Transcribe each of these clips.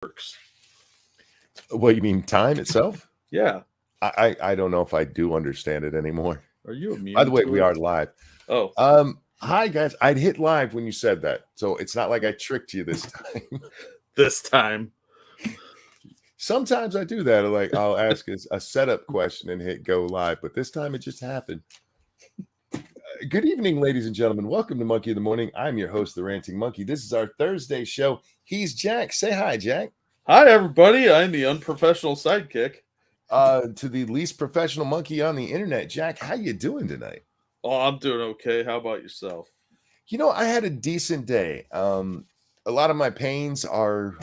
works. What, you mean time itself? Yeah. I don't know if I do understand it anymore. Are you immune? By the way, to we it? are live. Oh. Hi guys. I'd hit live when you said that, so it's not like I tricked you this time. This time. Sometimes I do that. Like I'll ask a setup question and hit go live, but this time it just happened. Good evening, ladies and gentlemen. Welcome to Monkey of the Morning. I'm your host, the Ranting Monkey. This is our Thursday show. He's Jack. Say hi, Jack. Hi, everybody. I'm the unprofessional sidekick. To the least professional monkey on the internet. Jack, how you doing tonight? Oh, I'm doing okay. How about yourself? You know, I had a decent day. A lot of my pains are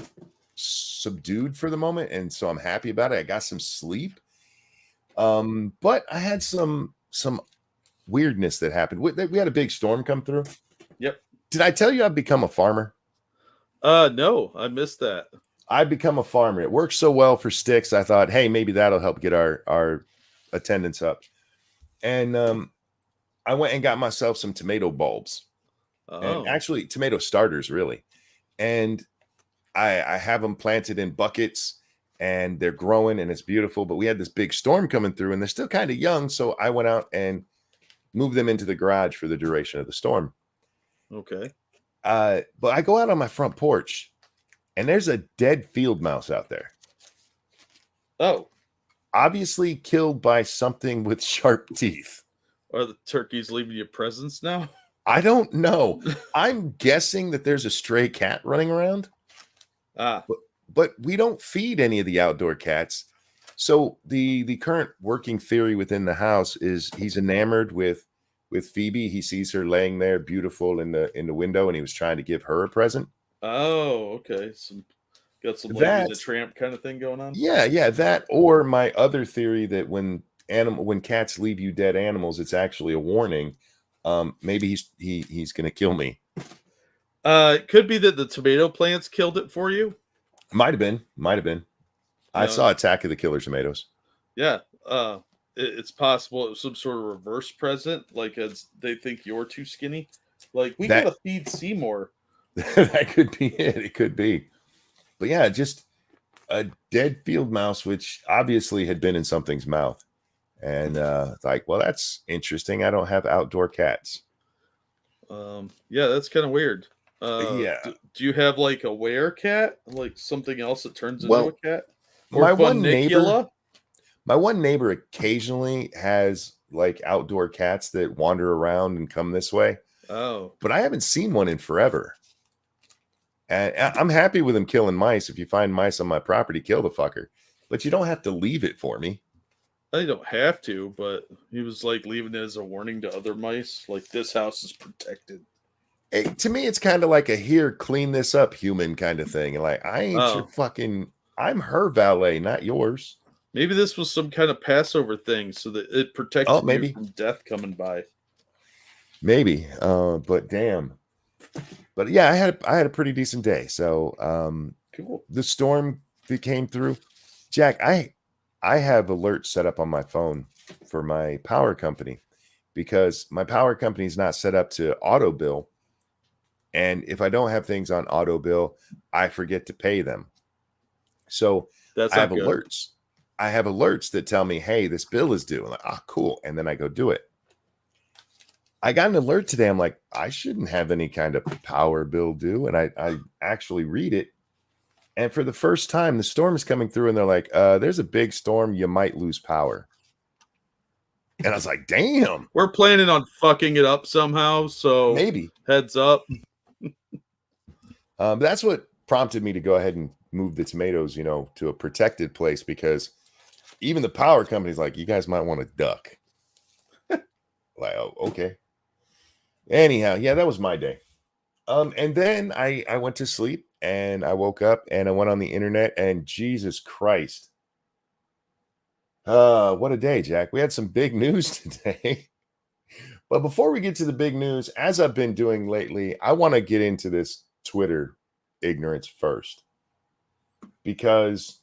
subdued for the moment, and so I'm happy about it. I got some sleep. But I had some weirdness that happened. We had a big storm come through. Yep. Did I tell you I've become a farmer? No, I missed that. I've become a farmer. It works so well for sticks. I thought, hey, maybe that'll help get our attendance up. And I went and got myself some tomato bulbs. And actually tomato starters, really. And I have them planted in buckets and they're growing and it's beautiful. But we had this big storm coming through and they're still kind of young. So I went out and moved them into the garage for the duration of the storm. Okay. But I go out on my front porch and there's a dead field mouse out there. Oh. Obviously killed by something with sharp teeth. Are the turkeys leaving you presents now? I don't know. I'm guessing that there's a stray cat running around. But we don't feed any of the outdoor cats. So the current working theory within the house is he's enamored with Phoebe. He sees her laying there beautiful in the window and he was trying to give her a present. Oh, okay. Got some Lady the Tramp kind of thing going on. Yeah, that or my other theory that when cats leave you dead animals, it's actually a warning. Maybe he's gonna kill me. It could be that the tomato plants killed it for you. Might have been. I saw Attack of the Killer Tomatoes. Yeah. It's possible it was some sort of reverse present, like as they think you're too skinny. Like we gotta feed Seymour. That could be it. It could be. But yeah, just a dead field mouse, which obviously had been in something's mouth. And like, well, that's interesting. I don't have outdoor cats. Yeah, that's kind of weird. Yeah. Do you have like a werecat, like something else that turns into a cat? Or my one neighbor occasionally has like outdoor cats that wander around and come this way. Oh, but I haven't seen one in forever. And I'm happy with him killing mice. If you find mice on my property, kill the fucker. But you don't have to leave it for me. I don't have to, but he was like leaving it as a warning to other mice. Like, this house is protected. To me, it's kind of like a here, clean this up, human kind of thing. And like, I ain't your fucking, I'm her valet, not yours. Maybe this was some kind of Passover thing so that it protected you from death coming by. Maybe. But damn. But yeah, I had a pretty decent day. So cool. The storm that came through. Jack, I have alerts set up on my phone for my power company because my power company is not set up to auto bill. And if I don't have things on auto bill, I forget to pay them. So I have alerts. I have alerts that tell me, hey, this bill is due. I'm like, cool. And then I go do it. I got an alert today. I'm like, I shouldn't have any kind of power bill due. And I actually read it. And for the first time, the storm is coming through and they're like, there's a big storm. You might lose power. And I was like, damn. We're planning on fucking it up somehow. So maybe heads up. That's what prompted me to go ahead and move the tomatoes, to a protected place because even the power company's like, you guys might want to duck. Like, oh, okay. Anyhow, yeah, that was my day. And then I went to sleep and I woke up and I went on the internet and Jesus Christ. What a day, Jack. We had some big news today. But before we get to the big news, as I've been doing lately, I want to get into this Twitter ignorance first. Because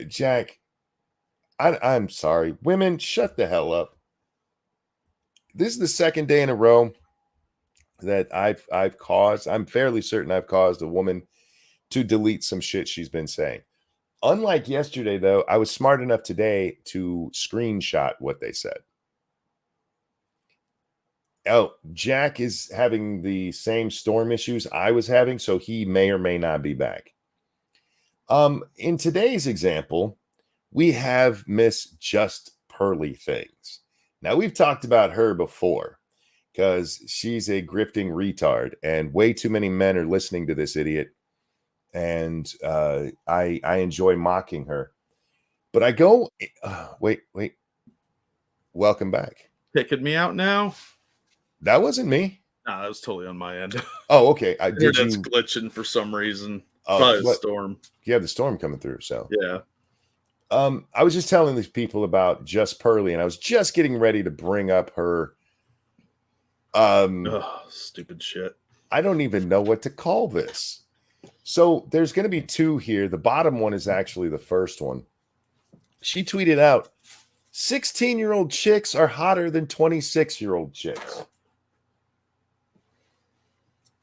Jack, I'm sorry. Women, shut the hell up. This is the second day in a row that I've caused. I'm fairly certain I've caused a woman to delete some shit she's been saying. Unlike yesterday, though, I was smart enough today to screenshot what they said. Oh, Jack is having the same storm issues I was having, so he may or may not be back. In today's example, we have Miss JustPearlyThings. Now, we've talked about her before because she's a grifting retard, and way too many men are listening to this idiot. And I enjoy mocking her. But I go, wait. Welcome back. Kicking me out now? That wasn't me. Nah, that was totally on my end. Oh, okay. Internet's glitching for some reason. Oh, Probably a storm. You have the storm coming through, so. Yeah. I was just telling these people about Just Pearly, and I was just getting ready to bring up her. Stupid shit. I don't even know what to call this. So there's going to be two here. The bottom one is actually the first one. She tweeted out, 16-year-old chicks are hotter than 26-year-old chicks.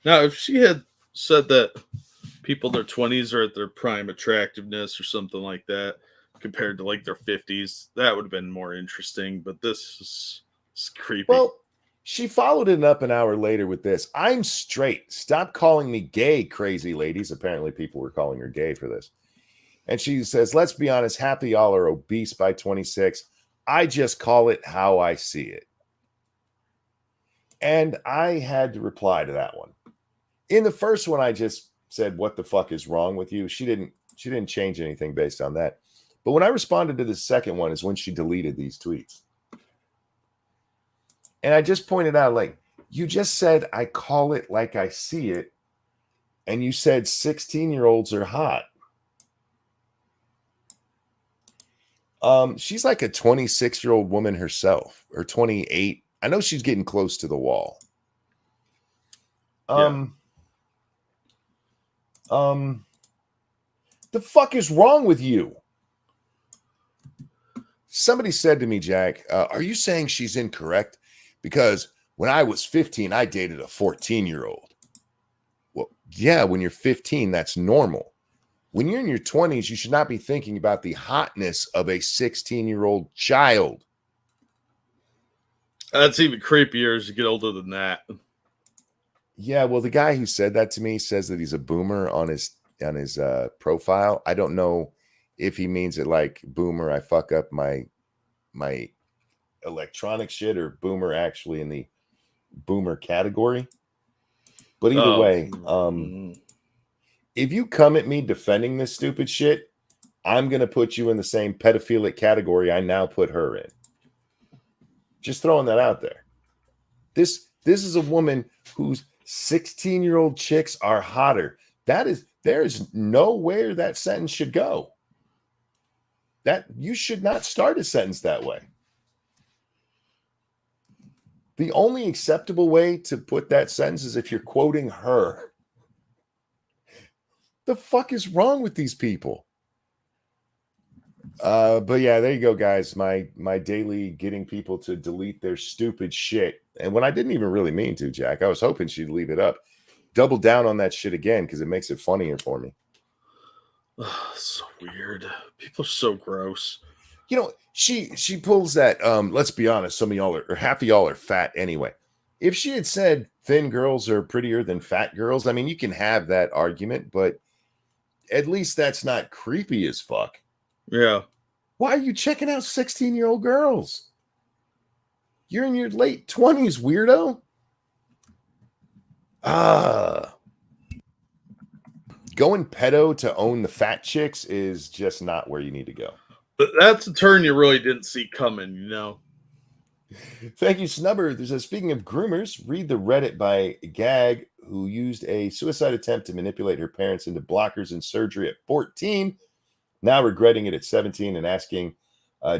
Now, if she had said that people in their 20s are at their prime attractiveness or something like that, compared to like their 50s, that would have been more interesting. But this is creepy. Well, she followed it up an hour later with this. I'm straight. Stop calling me gay, crazy ladies. Apparently, people were calling her gay for this. And she says, let's be honest, half of y'all are obese by 26. I just call it how I see it. And I had to reply to that one. In the first one, I just said, what the fuck is wrong with you? She didn't change anything based on that. But when I responded to the second one is when she deleted these tweets. And I just pointed out, like, you just said, I call it like I see it. And you said 16-year-olds are hot. She's like a 26-year-old woman herself, or 28. I know she's getting close to the wall. The fuck is wrong with you? Somebody said to me, Jack, are you saying she's incorrect? Because when I was 15, I dated a 14-year-old. Well, yeah, when you're 15, that's normal. When you're in your 20s, you should not be thinking about the hotness of a 16-year-old child. That's even creepier as you get older than that. Yeah, well, the guy who said that to me says that he's a boomer on his profile. I don't know if he means it like boomer, I fuck up my electronic shit, or boomer actually in the boomer category. But either way, if you come at me defending this stupid shit, I'm going to put you in the same pedophilic category I now put her in. Just throwing that out there. This is a woman whose 16-year-old chicks are hotter. There is nowhere that sentence should go. That you should not start a sentence that way. The only acceptable way to put that sentence is if you're quoting her. The fuck is wrong with these people? But yeah, there you go, guys. My daily getting people to delete their stupid shit. And when I didn't even really mean to, Jack, I was hoping she'd leave it up. Double down on that shit again because it makes it funnier for me. So weird. People are so gross. You know, she pulls that, let's be honest, some of y'all or half of y'all are fat anyway. If she had said thin girls are prettier than fat girls, I mean, you can have that argument, but at least that's not creepy as fuck. Yeah. Why are you checking out 16-year-old girls? You're in your late 20s, weirdo. Going pedo to own the fat chicks is just not where you need to go. But that's a turn you really didn't see coming, you know. Thank you, Snubber. There's speaking of groomers, read the Reddit by Gag, who used a suicide attempt to manipulate her parents into blockers and surgery at 14, now regretting it at 17 and asking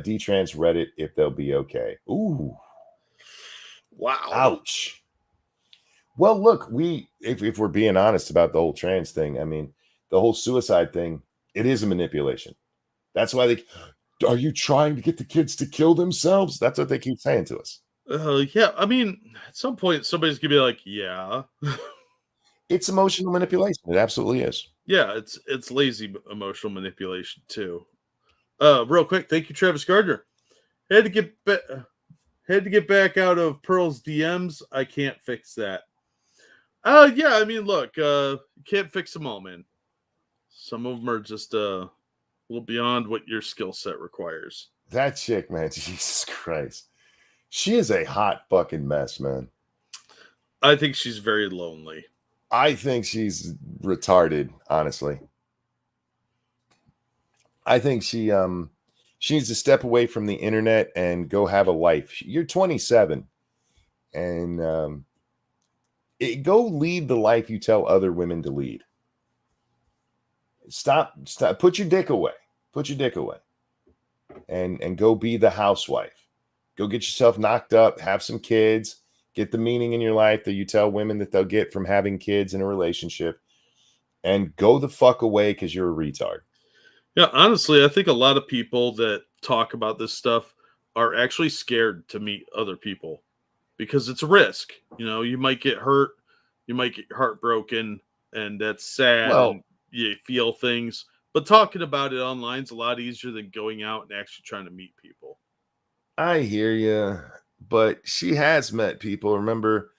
D-Trans Reddit if they'll be okay. Ooh. Wow. Ouch. Well, look, if we're being honest about the whole trans thing, I mean, the whole suicide thing, it is a manipulation. That's why are you trying to get the kids to kill themselves? That's what they keep saying to us. Yeah, I mean, at some point, somebody's gonna be like, "Yeah, It's emotional manipulation. It absolutely is. yeah." It's lazy emotional manipulation too. Real quick, thank you, Travis Gardner. Had to get had to get back out of Pearl's DMs. I can't fix that. Yeah, I mean, look, you can't fix them all, man. Some of them are just a little beyond what your skill set requires. That chick, man, Jesus Christ. She is a hot fucking mess, man. I think she's very lonely. I think she's retarded, honestly. I think she needs to step away from the internet and go have a life. You're 27 and go lead the life you tell other women to lead. Stop, put your dick away. Put your dick away. And go be the housewife. Go get yourself knocked up, have some kids, get the meaning in your life that you tell women that they'll get from having kids in a relationship, and go the fuck away because you're a retard. Yeah, honestly, I think a lot of people that talk about this stuff are actually scared to meet other people because it's a risk. You know, you might get hurt, you might get heartbroken, and that's sad, Well, and you feel things. But talking about it online is a lot easier than going out and actually trying to meet people. I hear you, but she has met people. Remember,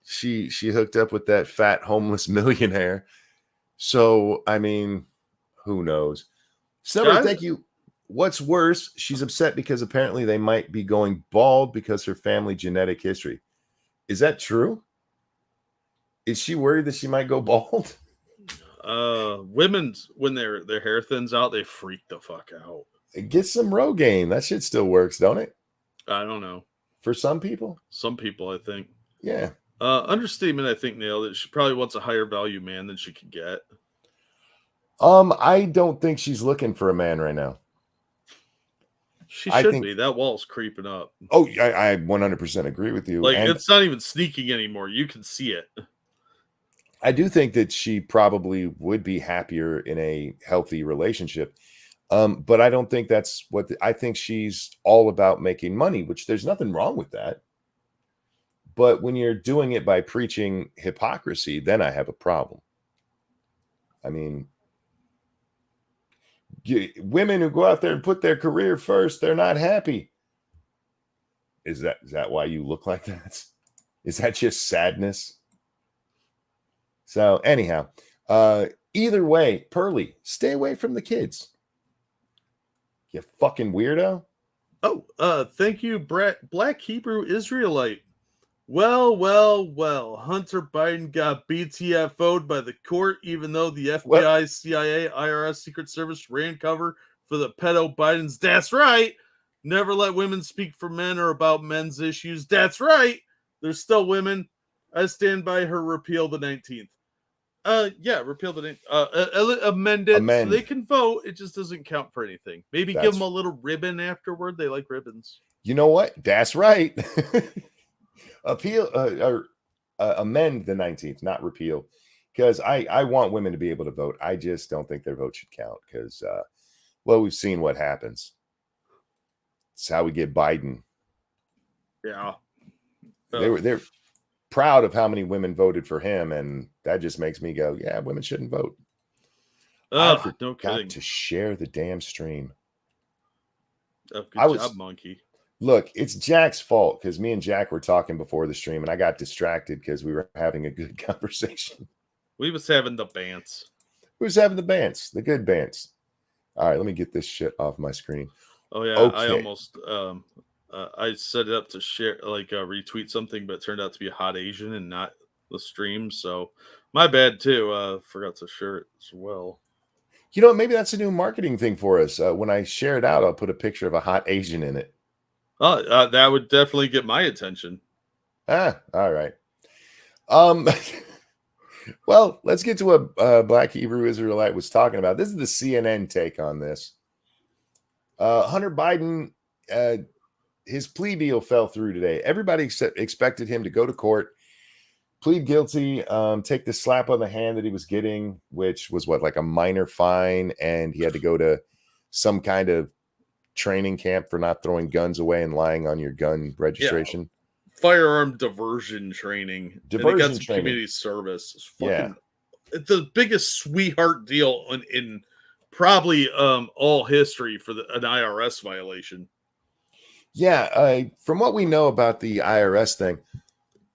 she hooked up with that fat homeless millionaire. So, I mean, who knows? Somebody, Guys, thank you. What's worse, she's upset because apparently they might be going bald because her family genetic history. Is that true? Is she worried that she might go bald? women's when their hair thins out, they freak the fuck out. Get some Rogaine. That shit still works, don't it? I don't know. For some people? Some people, I think. Yeah. Understatement, I think, nailed it. She probably wants a higher value man than she could get. I don't think she's looking for a man right now. She I should think- be. That wall's creeping up. Oh, I 100% agree with you. Like, And it's not even sneaking anymore. You can see it. I do think that she probably would be happier in a healthy relationship. But I don't think that's what I think she's all about making money, which there's nothing wrong with that. But when you're doing it by preaching hypocrisy, then I have a problem. I mean, women who go out there and put their career first, they're not happy. Is that why you look like that? Is that just sadness? So anyhow, either way, Pearly, stay away from the kids. You fucking weirdo. Oh, thank you, Black Hebrew Israelite. Well. Hunter Biden got BTFO'd by the court, even though the FBI, CIA, IRS, Secret Service ran cover for the pedo Bidens. That's right. Never let women speak for men or about men's issues. That's right. There's still women. I stand by her repeal the 19th. Yeah, repeal the amend it so they can vote. It just doesn't count for anything. Maybe give them a little ribbon afterward. They like ribbons. You know what? That's right. Appeal or amend the 19th, not repeal, because I want women to be able to vote. I just don't think their vote should count because, well, we've seen what happens. It's how we get Biden. Yeah, they're proud of how many women voted for him, and that just makes me go, yeah, women shouldn't vote. I forgot to share the damn stream. Good job, monkey. Look, it's Jack's fault because me and Jack were talking before the stream, and I got distracted because we were having a good conversation. We was having the bants. We was having the bants, the good bants. All right, let me get this shit off my screen. Oh yeah, okay. I almost I set it up to share, like retweet something, but it turned out to be a hot Asian and not the stream. So my bad too. Forgot to share it as well. You know, maybe that's a new marketing thing for us. When I share it out, I'll put a picture of a hot Asian in it. Oh, that would definitely get my attention. All right. Well, let's get to what Black Hebrew Israelite was talking about. This is the CNN take on this. Hunter Biden, his plea deal fell through today. Everybody expected him to go to court, plead guilty, take the slap on the hand that he was getting, which was like a minor fine, and he had to go to some kind of training camp for not throwing guns away and lying on your gun registration. Firearm diversion training. And they got some community service. It's fucking the biggest sweetheart deal in probably all history for an IRS violation. Yeah, from what we know about the IRS thing,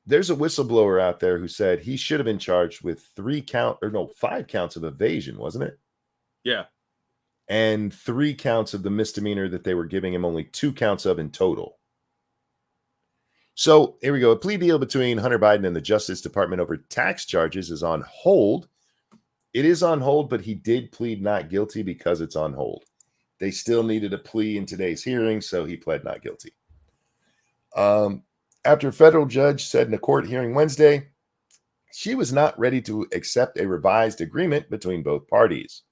there's a whistleblower out there who said he should have been charged with 5 counts of evasion, wasn't it? Yeah. And 3 counts of the misdemeanor that they were giving him only 2 counts of in total. So here we go. A plea deal between Hunter Biden and the Justice Department over tax charges is on hold. It is on hold, but he did plead not guilty because it's on hold. They still needed a plea in today's hearing, so he pled not guilty. After a federal judge said in a court hearing Wednesday, she was not ready to accept a revised agreement between both parties.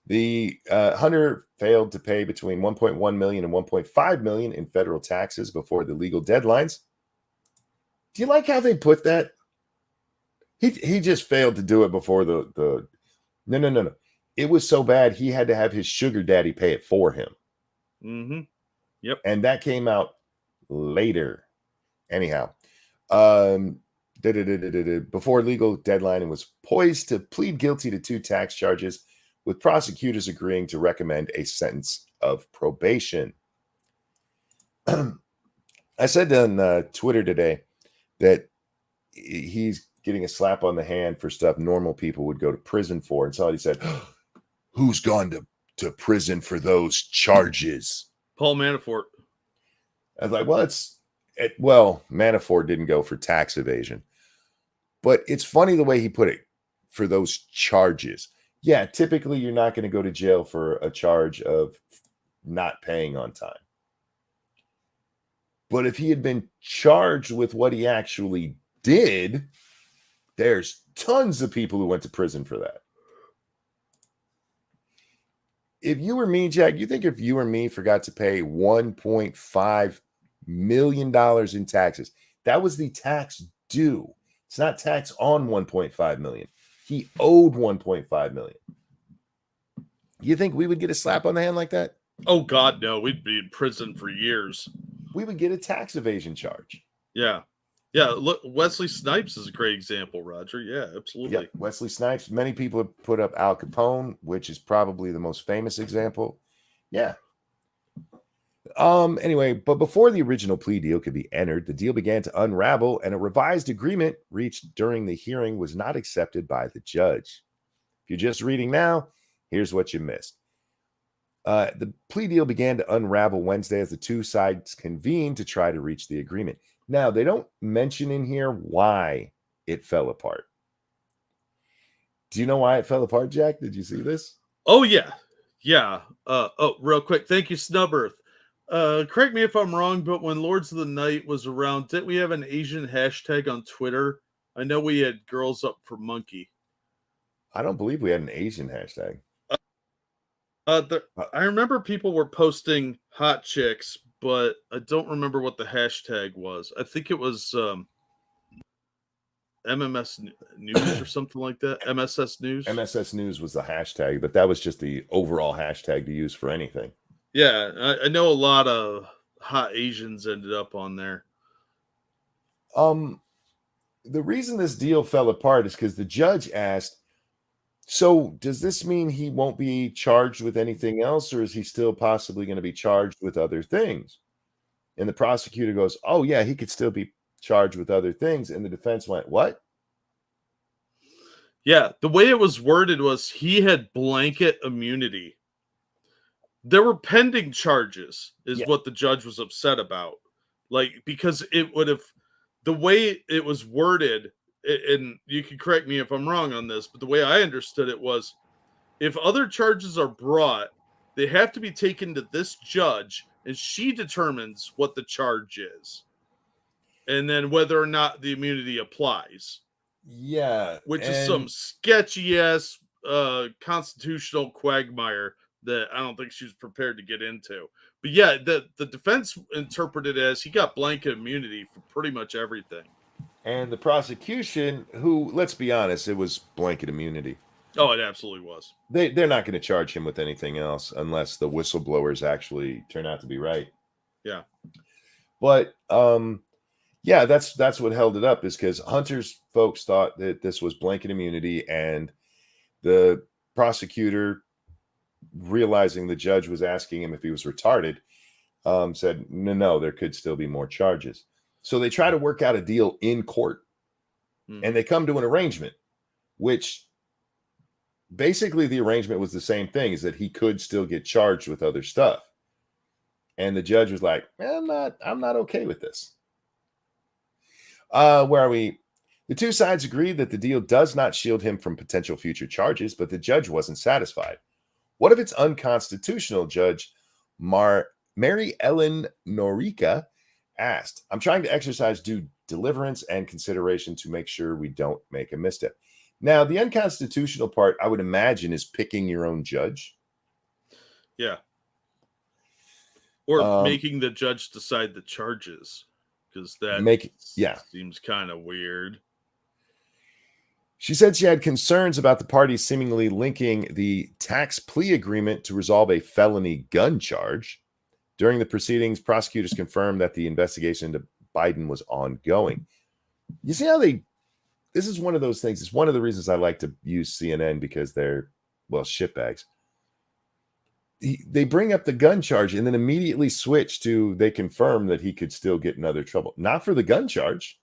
The Hunter failed to pay between $1.1 million and $1.5 million in federal taxes before the legal deadlines. Do you like how they put that? He just failed to do it before the No. It was so bad he had to have his sugar daddy pay it for him. Mm-hmm. Yep. And that came out later. Anyhow, before legal deadline and was poised to plead guilty to 2 tax charges, with prosecutors agreeing to recommend a sentence of probation. I said on Twitter today that he's getting a slap on the hand for stuff normal people would go to prison for. And somebody said, who's gone to prison for those charges? Paul Manafort. I was like, well, Manafort didn't go for tax evasion. But it's funny the way he put it, for those charges. Yeah, typically you're not going to go to jail for a charge of not paying on time. But if he had been charged with what he actually did, there's tons of people who went to prison for that. If you were me, Jack, you think if you or me forgot to pay $1.5 million in taxes, that was the tax due. It's not tax on $1.5 million. He owed $1.5 million. You think we would get a slap on the hand like that? Oh, God, no. We'd be in prison for years. We would get a tax evasion charge. Yeah. Yeah, look, Wesley Snipes is a great example, Roger. Yeah, absolutely. Yep. Wesley Snipes. Many people have put up Al Capone, which is probably the most famous example. Yeah. Anyway, but before the original plea deal could be entered, the deal began to unravel, and a revised agreement reached during the hearing was not accepted by the judge. If you're just reading now, here's what you missed. The plea deal began to unravel Wednesday as the two sides convened to try to reach the agreement. Now, they don't mention in here why it fell apart. Do you know why it fell apart, Jack? Did you see this? Oh, yeah. Yeah. Real quick. Thank you, Snubbirth. Correct me if I'm wrong, but when Lords of the Night was around, didn't we have an Asian hashtag on Twitter? I know we had Girls Up for Monkey. I don't believe we had an Asian hashtag. I remember people were posting hot chicks, but I don't remember what the hashtag was. I think it was MMS News or something like that. MSS News. MSS News was the hashtag, but that was just the overall hashtag to use for anything. Yeah, I know a lot of hot Asians ended up on there. The reason this deal fell apart is because the judge asked, so does this mean he won't be charged with anything else, or is he still possibly going to be charged with other things? And the prosecutor goes, oh, yeah, he could still be charged with other things. And the defense went, what? Yeah, the way it was worded was he had blanket immunity. There were pending charges, is what the judge was upset about. Like, because it would have, the way it was worded, and you can correct me if I'm wrong on this, but the way I understood it was, if other charges are brought, they have to be taken to this judge, and she determines what the charge is. And then whether or not the immunity applies. Yeah. Which is some sketchy-ass constitutional quagmire that I don't think she was prepared to get into. But yeah, the defense interpreted it as he got blanket immunity for pretty much everything. And the prosecution, who, let's be honest, it was blanket immunity. Oh, it absolutely was. They're not going to charge him with anything else unless the whistleblowers actually turn out to be right. Yeah. But yeah, that's what held it up, is because Hunter's folks thought that this was blanket immunity, and the prosecutor, realizing the judge was asking him if he was retarded, said, no, there could still be more charges. So they try to work out a deal in court, and they come to an arrangement, which basically the arrangement was the same thing, is that he could still get charged with other stuff. And the judge was like, I'm not okay with this. Where are we? The two sides agreed that the deal does not shield him from potential future charges, but the judge wasn't satisfied. What if it's unconstitutional? Judge Mary Ellen Norica asked. I'm trying to exercise due diligence and consideration to make sure we don't make a misstep. Now, the unconstitutional part, I would imagine, is picking your own judge. Yeah. Or making the judge decide the charges, because that seems kind of weird. She said she had concerns about the parties seemingly linking the tax plea agreement to resolve a felony gun charge. During the proceedings, prosecutors confirmed that the investigation into Biden was ongoing. You see how this is one of those things. It's one of the reasons I like to use CNN, because they're, well, shitbags. They bring up the gun charge and then immediately switch to, they confirm that he could still get in other trouble. Not for the gun charge.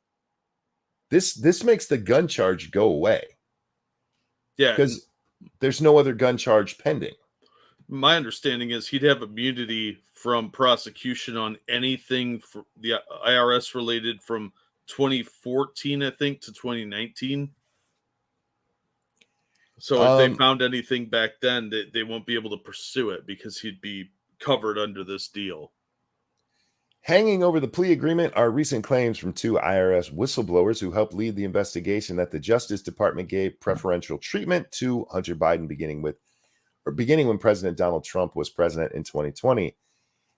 This makes the gun charge go away. Yeah. Because there's no other gun charge pending. My understanding is he'd have immunity from prosecution on anything for the IRS related from 2014, I think, to 2019. So if they found anything back then, they won't be able to pursue it because he'd be covered under this deal. Hanging over the plea agreement are recent claims from two IRS whistleblowers who helped lead the investigation that the Justice Department gave preferential treatment to Hunter Biden beginning when President Donald Trump was president in 2020.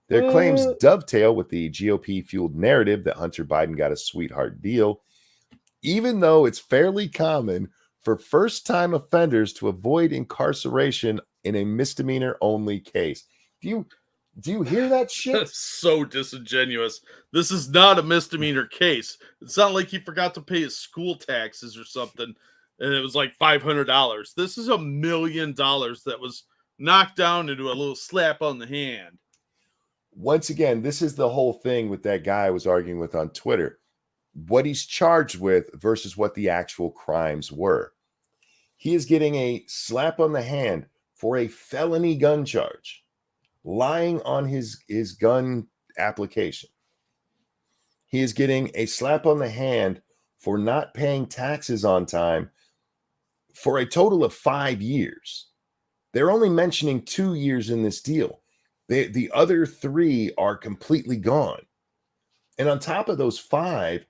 Their claims dovetail with the GOP-fueled narrative that Hunter Biden got a sweetheart deal, even though it's fairly common for first-time offenders to avoid incarceration in a misdemeanor-only case. Do you hear that shit? That's so disingenuous. This is not a misdemeanor case. It's not like he forgot to pay his school taxes or something, and it was like $500. This is $1 million that was knocked down into a little slap on the hand. Once again, this is the whole thing with that guy I was arguing with on Twitter. What he's charged with versus what the actual crimes were. He is getting a slap on the hand for a felony gun charge, lying on his gun application. He is getting a slap on the hand for not paying taxes on time for a total of 5 years. They're only mentioning 2 years in this deal. The other 3 are completely gone. And on top of those 5,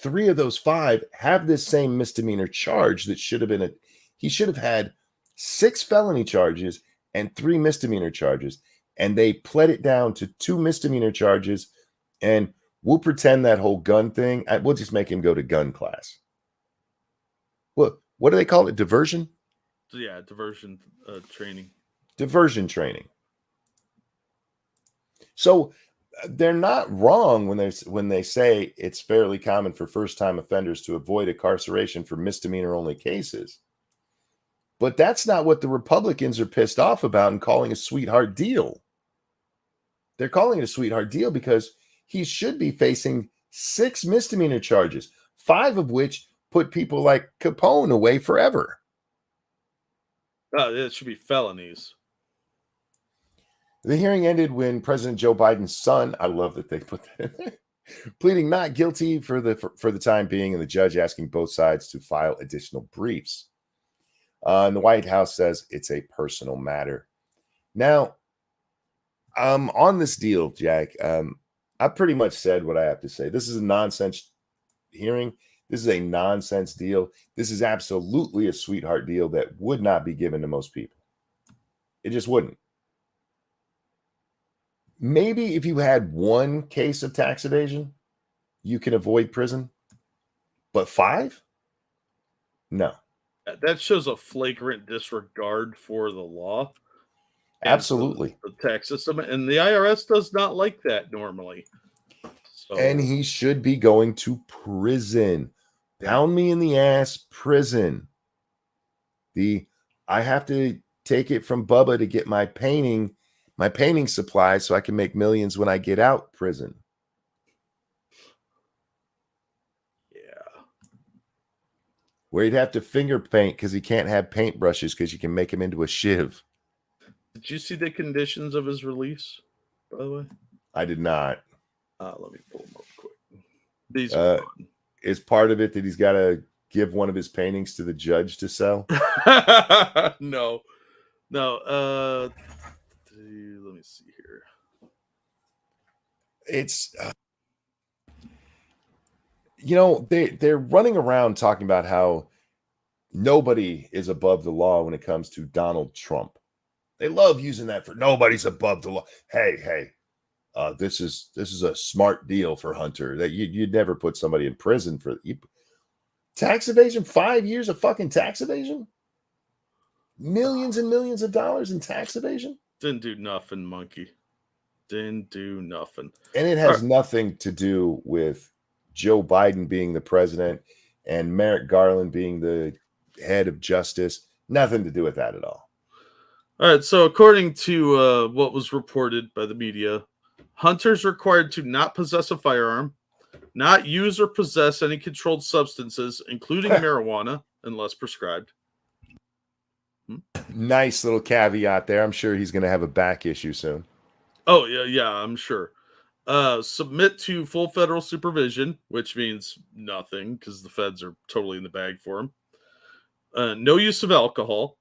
3 of those 5 have this same misdemeanor charge that should have been he should have had 6 felony charges and 3 misdemeanor charges. And they pled it down to 2 misdemeanor charges. And we'll pretend that whole gun thing, we'll just make him go to gun class. What do they call it? Diversion? Yeah, diversion training. Diversion training. So they're not wrong when they say it's fairly common for first-time offenders to avoid incarceration for misdemeanor-only cases. But that's not what the Republicans are pissed off about and calling a sweetheart deal. They're calling it a sweetheart deal because he should be facing 6 misdemeanor charges, 5 of which put people like Capone away forever. It should be felonies. The hearing ended when President Joe Biden's son, I love that they put that in there, pleading not guilty for the time being, and the judge asking both sides to file additional briefs. And the White House says it's a personal matter. Now, on this deal, Jack, I pretty much said what I have to say. This is a nonsense hearing. This is a nonsense deal. This is absolutely a sweetheart deal that would not be given to most people. It just wouldn't. Maybe if you had 1 case of tax evasion, you can avoid prison. But 5? No. That shows a flagrant disregard for the law and for Absolutely. the tax system, and the IRS does not like that normally. So, And he should be going to prison. Pound me in the ass, prison. I have to take it from Bubba to get my painting supplies so I can make millions when I get out prison. yeah. Where he'd have to finger paint because he can't have paintbrushes because you can make him into a shiv. Did you see the conditions of his release, by the way? I did not. Let me pull them up quick. These are fun. Is part of it that he's got to give one of his paintings to the judge to sell? No. Let me see here. It's they're running around talking about how nobody is above the law when it comes to Donald Trump. They love using that for nobody's above the law. Hey, this is a smart deal for Hunter that you'd never put somebody in prison for tax evasion. 5 years of fucking tax evasion, millions and millions of dollars in tax evasion. Didn't do nothing, monkey. Didn't do nothing. And it has nothing to do with Joe Biden being the president and Merrick Garland being the head of justice. Nothing to do with that at all. All right. So according to what was reported by the media, Hunter's required to not possess a firearm, not use or possess any controlled substances, including marijuana, unless prescribed. Nice little caveat there. I'm sure he's going to have a back issue soon. Oh, yeah, I'm sure. Submit to full federal supervision, which means nothing because the feds are totally in the bag for him. No use of alcohol.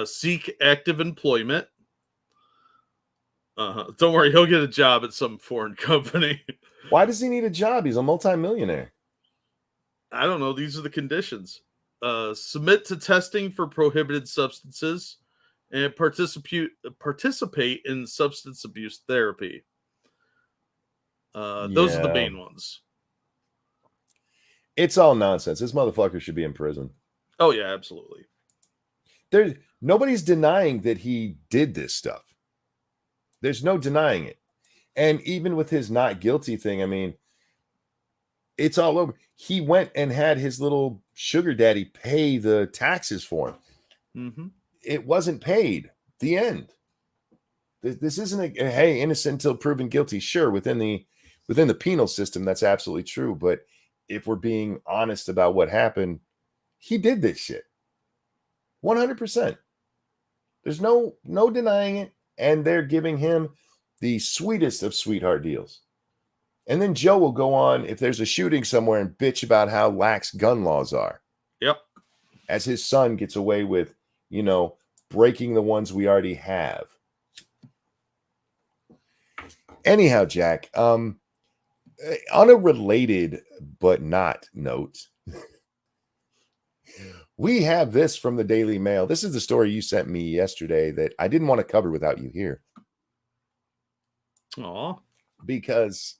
Seek active employment. Don't worry, he'll get a job at some foreign company. Why does he need a job? He's a multimillionaire. I don't know. These are the conditions. Submit to testing for prohibited substances and participate in substance abuse therapy. Those are the main ones. It's all nonsense. This motherfucker should be in prison. Oh, yeah, absolutely. Nobody's denying that he did this stuff. There's no denying it. And even with his not guilty thing, I mean, it's all over. He went and had his little sugar daddy pay the taxes for him. Mm-hmm. It wasn't paid. The end. This isn't a hey, innocent until proven guilty. Sure, within the penal system, that's absolutely true. But if we're being honest about what happened, he did this shit. 100%. There's no denying it. And they're giving him the sweetest of sweetheart deals. And then Joe will go on, if there's a shooting somewhere, and bitch about how lax gun laws are. Yep. As his son gets away with, breaking the ones we already have. Anyhow, Jack, on a related but not note, we have this from the Daily Mail. This is the story you sent me yesterday that I didn't want to cover without you here. Aw. Because,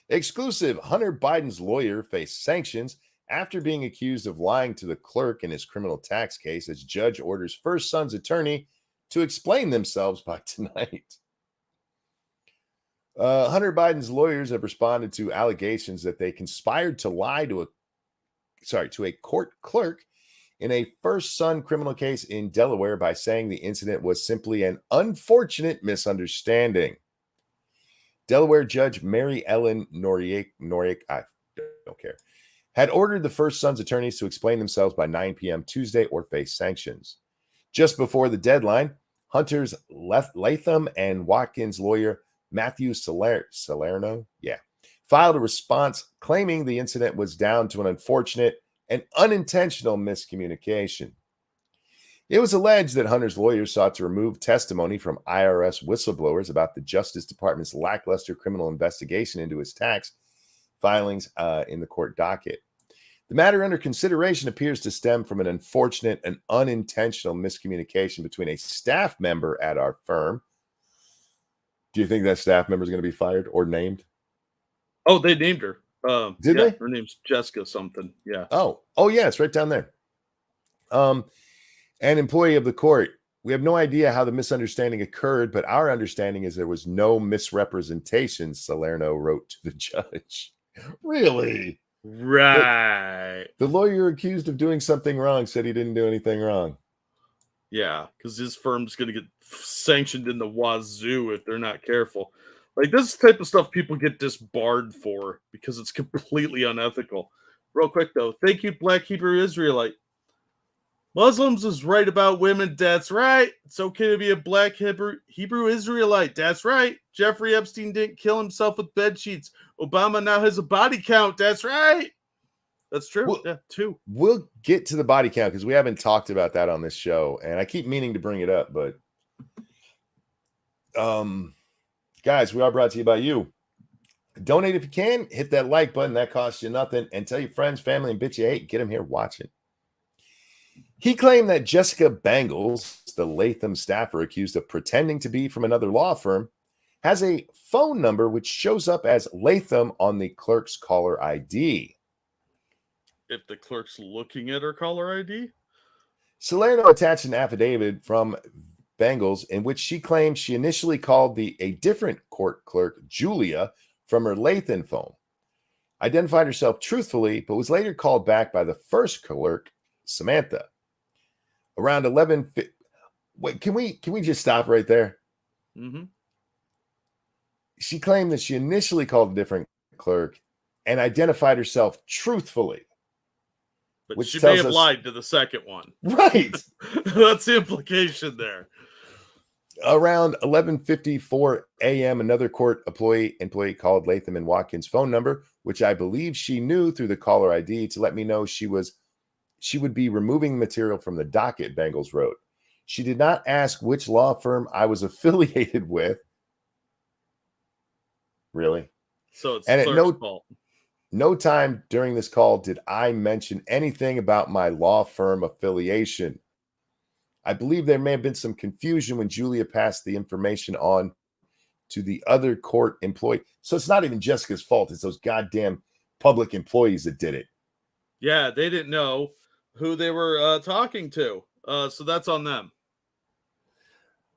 exclusive, Hunter Biden's lawyer faced sanctions after being accused of lying to the clerk in his criminal tax case as judge orders first son's attorney to explain themselves by tonight. Hunter Biden's lawyers have responded to allegations that they conspired to lie to a court clerk in a first son criminal case in Delaware by saying the incident was simply an unfortunate misunderstanding. Delaware Judge Mary Ellen Noriak, I don't care, had ordered the first son's attorneys to explain themselves by 9 p.m. Tuesday or face sanctions. Just before the deadline, Hunter's Latham and Watkins lawyer Matthew Salerno, filed a response claiming the incident was down to an unfortunate and unintentional miscommunication. It was alleged that Hunter's lawyers sought to remove testimony from IRS whistleblowers about the Justice Department's lackluster criminal investigation into his tax filings in the court docket. The matter under consideration appears to stem from an unfortunate and unintentional miscommunication between a staff member at our firm. Do you think that staff member is going to be fired or named? Oh, they named her. Did Yeah, they? her name's Jessica something. Yeah. Oh yeah, it's right down there. An employee of the court. We have no idea how the misunderstanding occurred, but our understanding is there was no misrepresentation, Salerno wrote to the judge. Really? Right. The lawyer accused of doing something wrong said he didn't do anything wrong. Yeah, because his firm's going to get sanctioned in the wazoo if they're not careful. Like, this type of stuff people get disbarred for because it's completely unethical. Real quick, though. Thank you, Black Hebrew Israelite. Muslims is right about women. That's right. It's okay to be a Black Hebrew Israelite. That's right. Jeffrey Epstein didn't kill himself with bed sheets. Obama now has a body count. That's right. That's true. Well, yeah, 2. We'll get to the body count because we haven't talked about that on this show, and I keep meaning to bring it up, but guys, we are brought to you by you. Donate if you can. Hit that like button. That costs you nothing. And tell your friends, family, and bitch you hate. Get them here watching. He claimed that Jessica Bangles, the Latham staffer accused of pretending to be from another law firm, has a phone number which shows up as Latham on the clerk's caller ID. If the clerk's looking at her caller ID? Salerno attached an affidavit from Bangles in which she claimed she initially called a different court clerk, Julia, from her Latham phone, identified herself truthfully, but was later called back by the first clerk, Samantha. Around 11. Wait, can we just stop right there? Mm-hmm. She claimed that she initially called a different clerk and identified herself truthfully. But which she tells may have us, lied to the second one. Right. That's the implication there. Around 11:54 a.m., another court employee called Latham and Watkins' phone number, which I believe she knew through the caller ID, to let me know she would be removing material from the docket, Bangles wrote. She did not ask which law firm I was affiliated with. Really? So it's and the clerk's fault. No time during this call did I mention anything about my law firm affiliation. I believe there may have been some confusion when Julia passed the information on to the other court employee. So it's not even Jessica's fault. It's those goddamn public employees that did it. Yeah, they didn't know who they were talking to. So that's on them.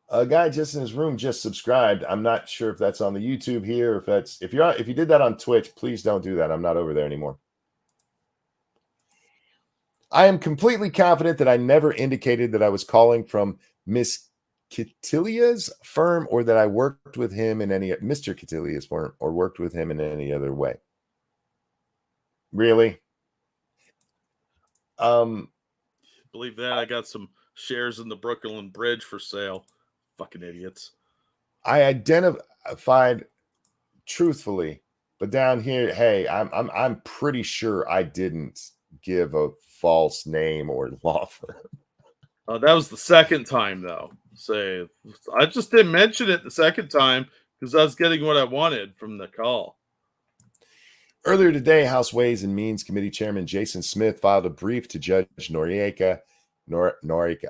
A guy just in his room just subscribed. I'm not sure if that's on the YouTube here, or if you did that on Twitch, please don't do that. I'm not over there anymore. I am completely confident that I never indicated that I was calling from Miss Catilia's firm, or that I worked with him in any Mr. Catilia's firm, or worked with him in any other way. Really? Believe that. I got some shares in the Brooklyn Bridge for sale. Fucking idiots. I identified truthfully, but down here, hey, I'm pretty sure I didn't give a false name or law firm. That was the second time, though. Say, I just didn't mention it the second time because I was getting what I wanted from the call. Earlier today, House Ways and Means Committee Chairman Jason Smith filed a brief to Judge Noriega,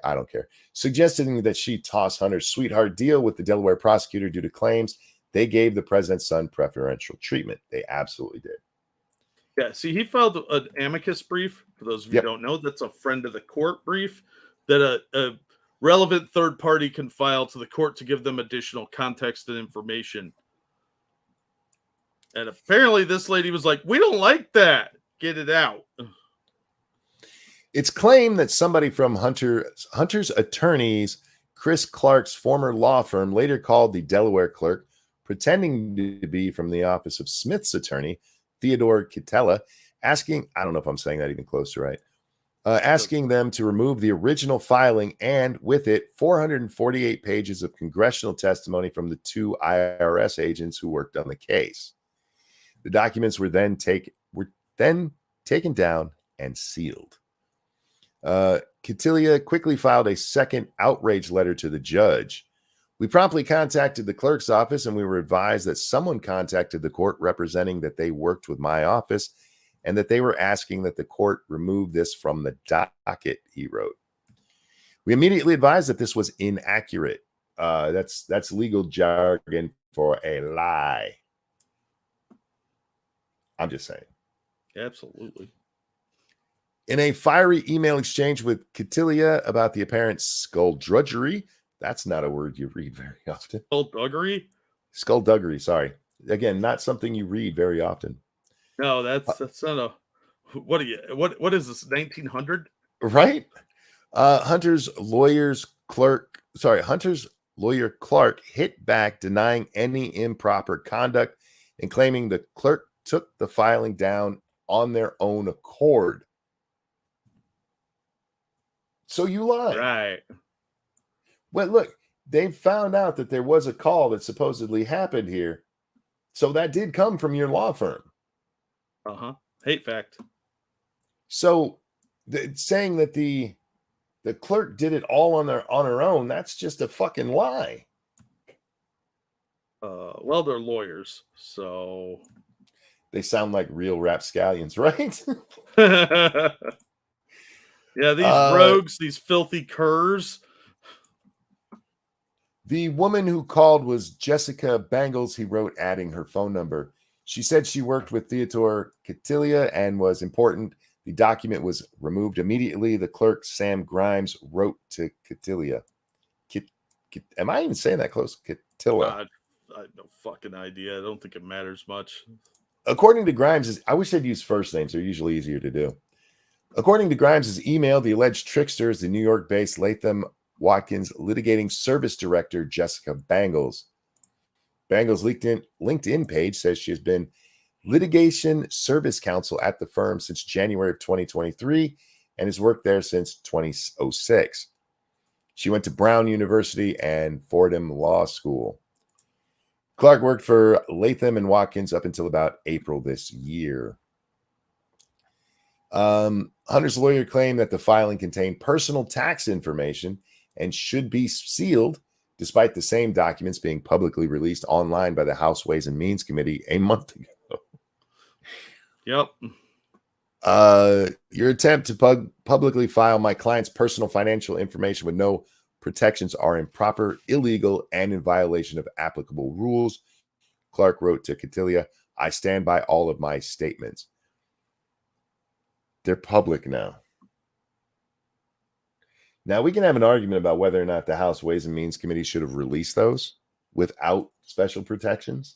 I don't care, suggesting that she toss Hunter's sweetheart deal with the Delaware prosecutor due to claims they gave the president's son preferential treatment. They absolutely did. Yeah, see, he filed an amicus brief. For those of you who don't know, that's a friend of the court brief that a relevant third party can file to the court to give them additional context and information. And apparently this lady was like, we don't like that. Get it out. It's claimed that somebody from Hunter's attorneys, Chris Clark's former law firm, later called the Delaware clerk, pretending to be from the office of Smith's attorney, Theodore Kitella, asking, I don't know if I'm saying that even close to right, asking them to remove the original filing and with it 448 pages of congressional testimony from the two IRS agents who worked on the case. The documents were then taken down and sealed. Catilia quickly filed a second outrage letter to the judge. We promptly contacted the clerk's office, and we were advised that someone contacted the court representing that they worked with my office and that they were asking that the court remove this from the docket, he wrote. We immediately advised that this was inaccurate. That's legal jargon for a lie. I'm just saying. Absolutely. In a fiery email exchange with Catilia about the apparent skullduggery, that's not a word you read very often. Skullduggery? Skullduggery, sorry. Again, not something you read very often. No, that's not a. What are you? What is this? 1900? Right? Hunter's lawyer Clark hit back, denying any improper conduct and claiming the clerk took the filing down on their own accord. So you lied. Right. Well, look, they found out that there was a call that supposedly happened here. So that did come from your law firm. Hate fact. So saying that the clerk did it all on her own, that's just a fucking lie. Well, they're lawyers, so they sound like real rapscallions, right? Yeah, these rogues, these filthy curs. The woman who called was Jessica Bangles, he wrote, adding her phone number. She said she worked with Theodore Catilia and was important. The document was removed immediately. The clerk, Sam Grimes, wrote to Catilia. Am I even saying that close? Catilia. I have no fucking idea. I don't think it matters much. According to Grimes, I wish they'd use first names. They're usually easier to do. According to Grimes' email, the alleged trickster is the New York-based Latham Watkins litigating service director, Jessica Bangles. Bangles' LinkedIn page says she has been litigation service counsel at the firm since January of 2023 and has worked there since 2006. She went to Brown University and Fordham Law School. Clark worked for Latham and Watkins up until about April this year. Hunter's lawyer claimed that the filing contained personal tax information and should be sealed, despite the same documents being publicly released online by the House Ways and Means Committee a month ago. Yep. Your attempt to publicly file my client's personal financial information with no protections are improper, illegal, and in violation of applicable rules. Clark wrote to Catilia, I stand by all of my statements. They're public now. Now, we can have an argument about whether or not the House Ways and Means Committee should have released those without special protections.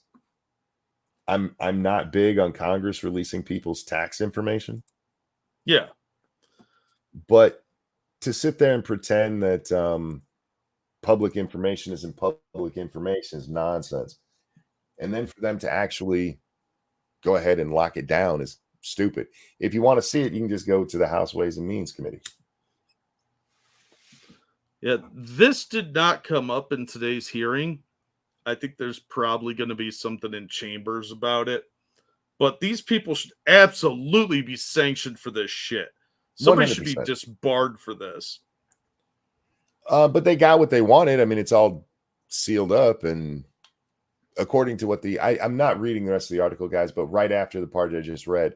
I'm not big on Congress releasing people's tax information. Yeah. But to sit there and pretend that public information isn't public information is nonsense. And then for them to actually go ahead and lock it down is stupid. If you want to see it, you can just go to the House Ways and Means Committee. Yeah, this did not come up in today's hearing. I think there's probably going to be something in chambers about it. But these people should absolutely be sanctioned for this shit. Somebody 100%. Should be disbarred for this. But they got what they wanted. I mean, it's all sealed up. And according to what I'm not reading the rest of the article, guys, but right after the part I just read,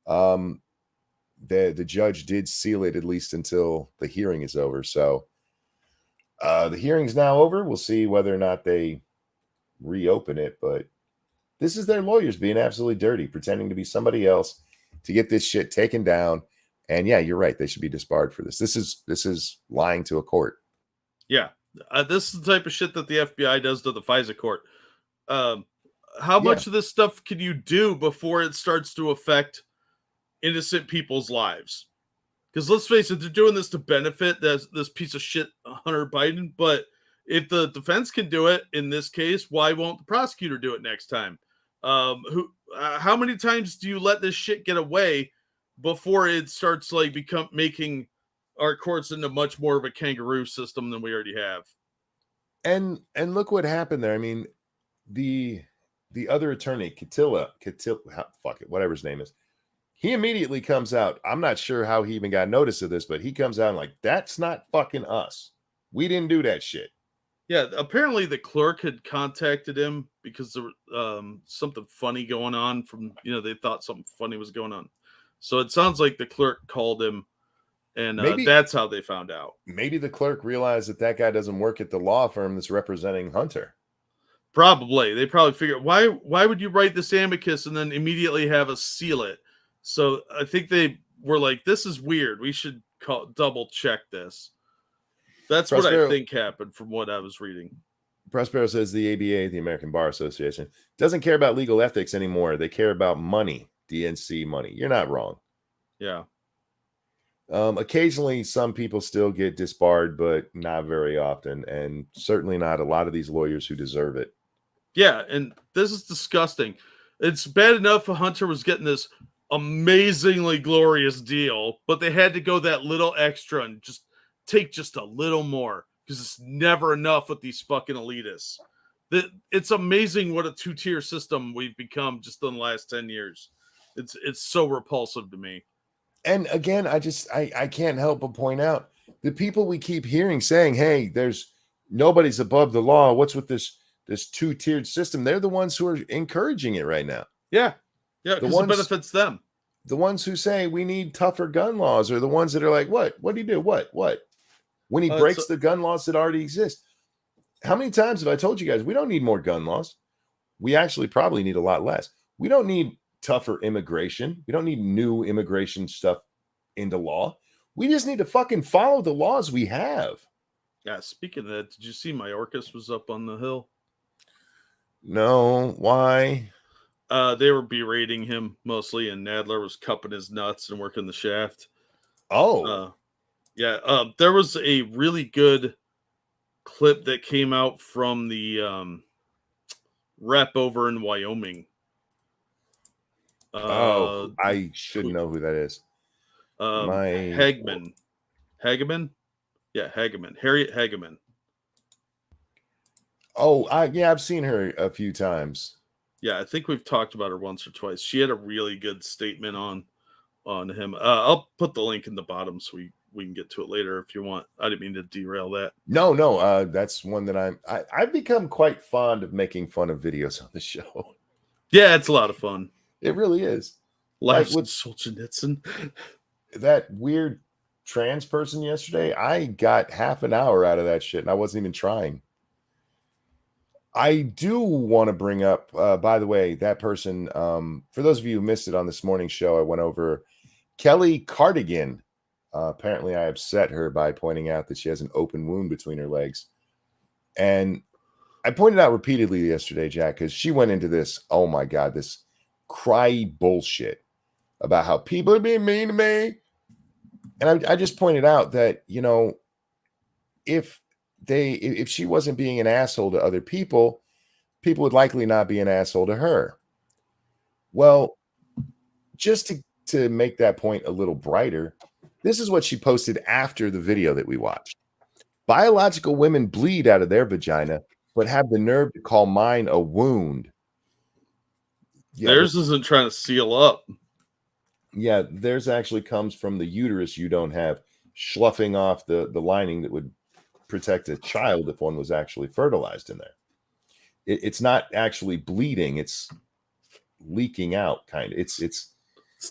the judge did seal it at least until the hearing is over. So the hearing's now over. We'll see whether or not they reopen it. But this is their lawyers being absolutely dirty, pretending to be somebody else to get this shit taken down. And yeah, you're right. They should be disbarred for this. This is lying to a court. Yeah. This is the type of shit that the FBI does to the FISA court. How much of this stuff can you do before it starts to affect innocent people's lives? Because let's face it, they're doing this to benefit this piece of shit, Hunter Biden. But if the defense can do it in this case, why won't the prosecutor do it next time? How many times do you let this shit get away before it starts like making our courts into much more of a kangaroo system than we already have? And look what happened there. I mean, the other attorney, fuck it, whatever his name is, he immediately comes out. I'm not sure how he even got notice of this, but he comes out and like, that's not fucking us. We didn't do that shit. Yeah, apparently the clerk had contacted him because there was something funny going on they thought something funny was going on. So it sounds like the clerk called him, and that's how they found out. Maybe the clerk realized that guy doesn't work at the law firm that's representing Hunter. Probably. They probably figured, why would you write this amicus and then immediately have us seal it? So I think they were like, this is weird. We should double check this. That's what I think happened from what I was reading. Prospero says the ABA, the American Bar Association, doesn't care about legal ethics anymore. They care about money, DNC money. You're not wrong. Yeah. Occasionally, some people still get disbarred, but not very often, and certainly not a lot of these lawyers who deserve it. Yeah, and this is disgusting. It's bad enough Hunter was getting this amazingly glorious deal, but they had to go that little extra and just take just a little more because it's never enough with these fucking elitists. It's amazing what a two-tier system we've become just in the last 10 years. It's so repulsive to me. And again, I can't help but point out the people we keep hearing saying, hey, nobody's above the law. What's with this two-tiered system? They're the ones who are encouraging it right now. Yeah. Yeah, because it benefits them. The ones who say we need tougher gun laws are the ones that are like, what? What do you do? What? When he breaks the gun laws that already exist. How many times have I told you guys we don't need more gun laws? We actually probably need a lot less. We don't need tougher immigration. We don't need new immigration stuff into law. We just need to fucking follow the laws we have. Yeah, speaking of that, did you see Mayorkas was up on the Hill? No, why? They were berating him mostly, and Nadler was cupping his nuts and working the shaft. Oh. Yeah. There was a really good clip that came out from the rep over in Wyoming. I should know who that is. Hageman. Yeah, Hageman. Harriet Hageman. Oh, I've seen her a few times. Yeah, I think we've talked about her once or twice. She had a really good statement on him. I'll put the link in the bottom so we can get to it later if you want. I didn't mean to derail that. No. That's one that I've become quite fond of making fun of videos on the show. Yeah, it's a lot of fun. It really is. Like with Solzhenitsyn. That weird trans person yesterday, I got half an hour out of that shit, and I wasn't even trying. I do want to bring up, by the way, that person, for those of you who missed it on this morning's show, I went over Kelly Cardigan. Apparently, I upset her by pointing out that she has an open wound between her legs. And I pointed out repeatedly yesterday, Jack, because she went into this, oh my God, this cry bullshit about how people are being mean to me. And I just pointed out that, if she wasn't being an asshole to other people would likely not be an asshole to her. Well, just to make that point a little brighter, this is what she posted after the video that we watched. Biological women bleed out of their vagina, but have the nerve to call mine a wound. Yeah, theirs isn't trying to seal up. Yeah, theirs actually comes from the uterus you don't have, sloughing off the lining that would protect a child if one was actually fertilized in there. It's not actually bleeding; it's leaking out, kind of. It's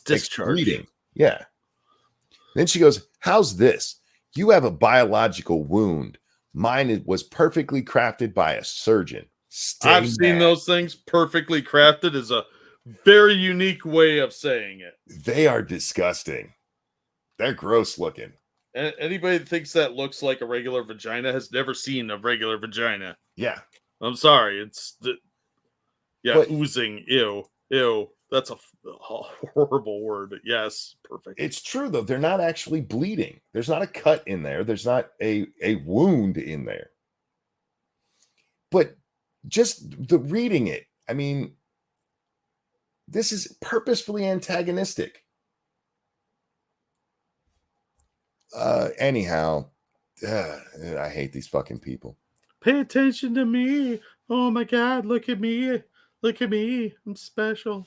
discharge. Bleeding. Yeah. Then she goes, "How's this? You have a biological wound. Mine was perfectly crafted by a surgeon." I've seen those things. Perfectly crafted is a very unique way of saying it. They are disgusting. They're gross looking. Anybody that thinks that looks like a regular vagina has never seen a regular vagina. Yeah. I'm sorry. But, oozing. Ew. That's a horrible word. Yes. Perfect. It's true, though. They're not actually bleeding. There's not a cut in there. There's not a wound in there. But just the reading it, I mean, this is purposefully antagonistic. Anyhow, I hate these fucking people. Pay attention to me. Oh my God, look at me. Look at me. I'm special.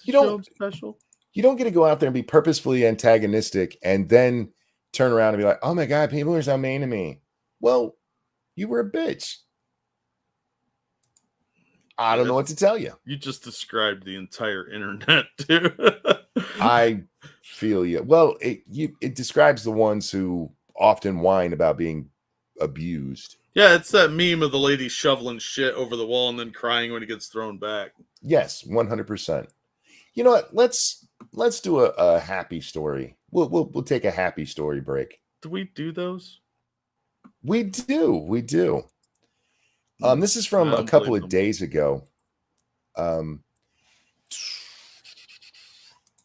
I'm special. You don't get to go out there and be purposefully antagonistic and then turn around and be like, oh my God, people are so mean to me. Well, you were a bitch. I don't know what to tell you. You just described the entire internet, too. I feel you. Well, it describes the ones who often whine about being abused. Yeah, it's that meme of the lady shoveling shit over the wall and then crying when it gets thrown back. Yes, 100%. You know what? Let's do a happy story. We'll take a happy story break. Do we do those? We do. This is from I a don't couple blame of them. days ago.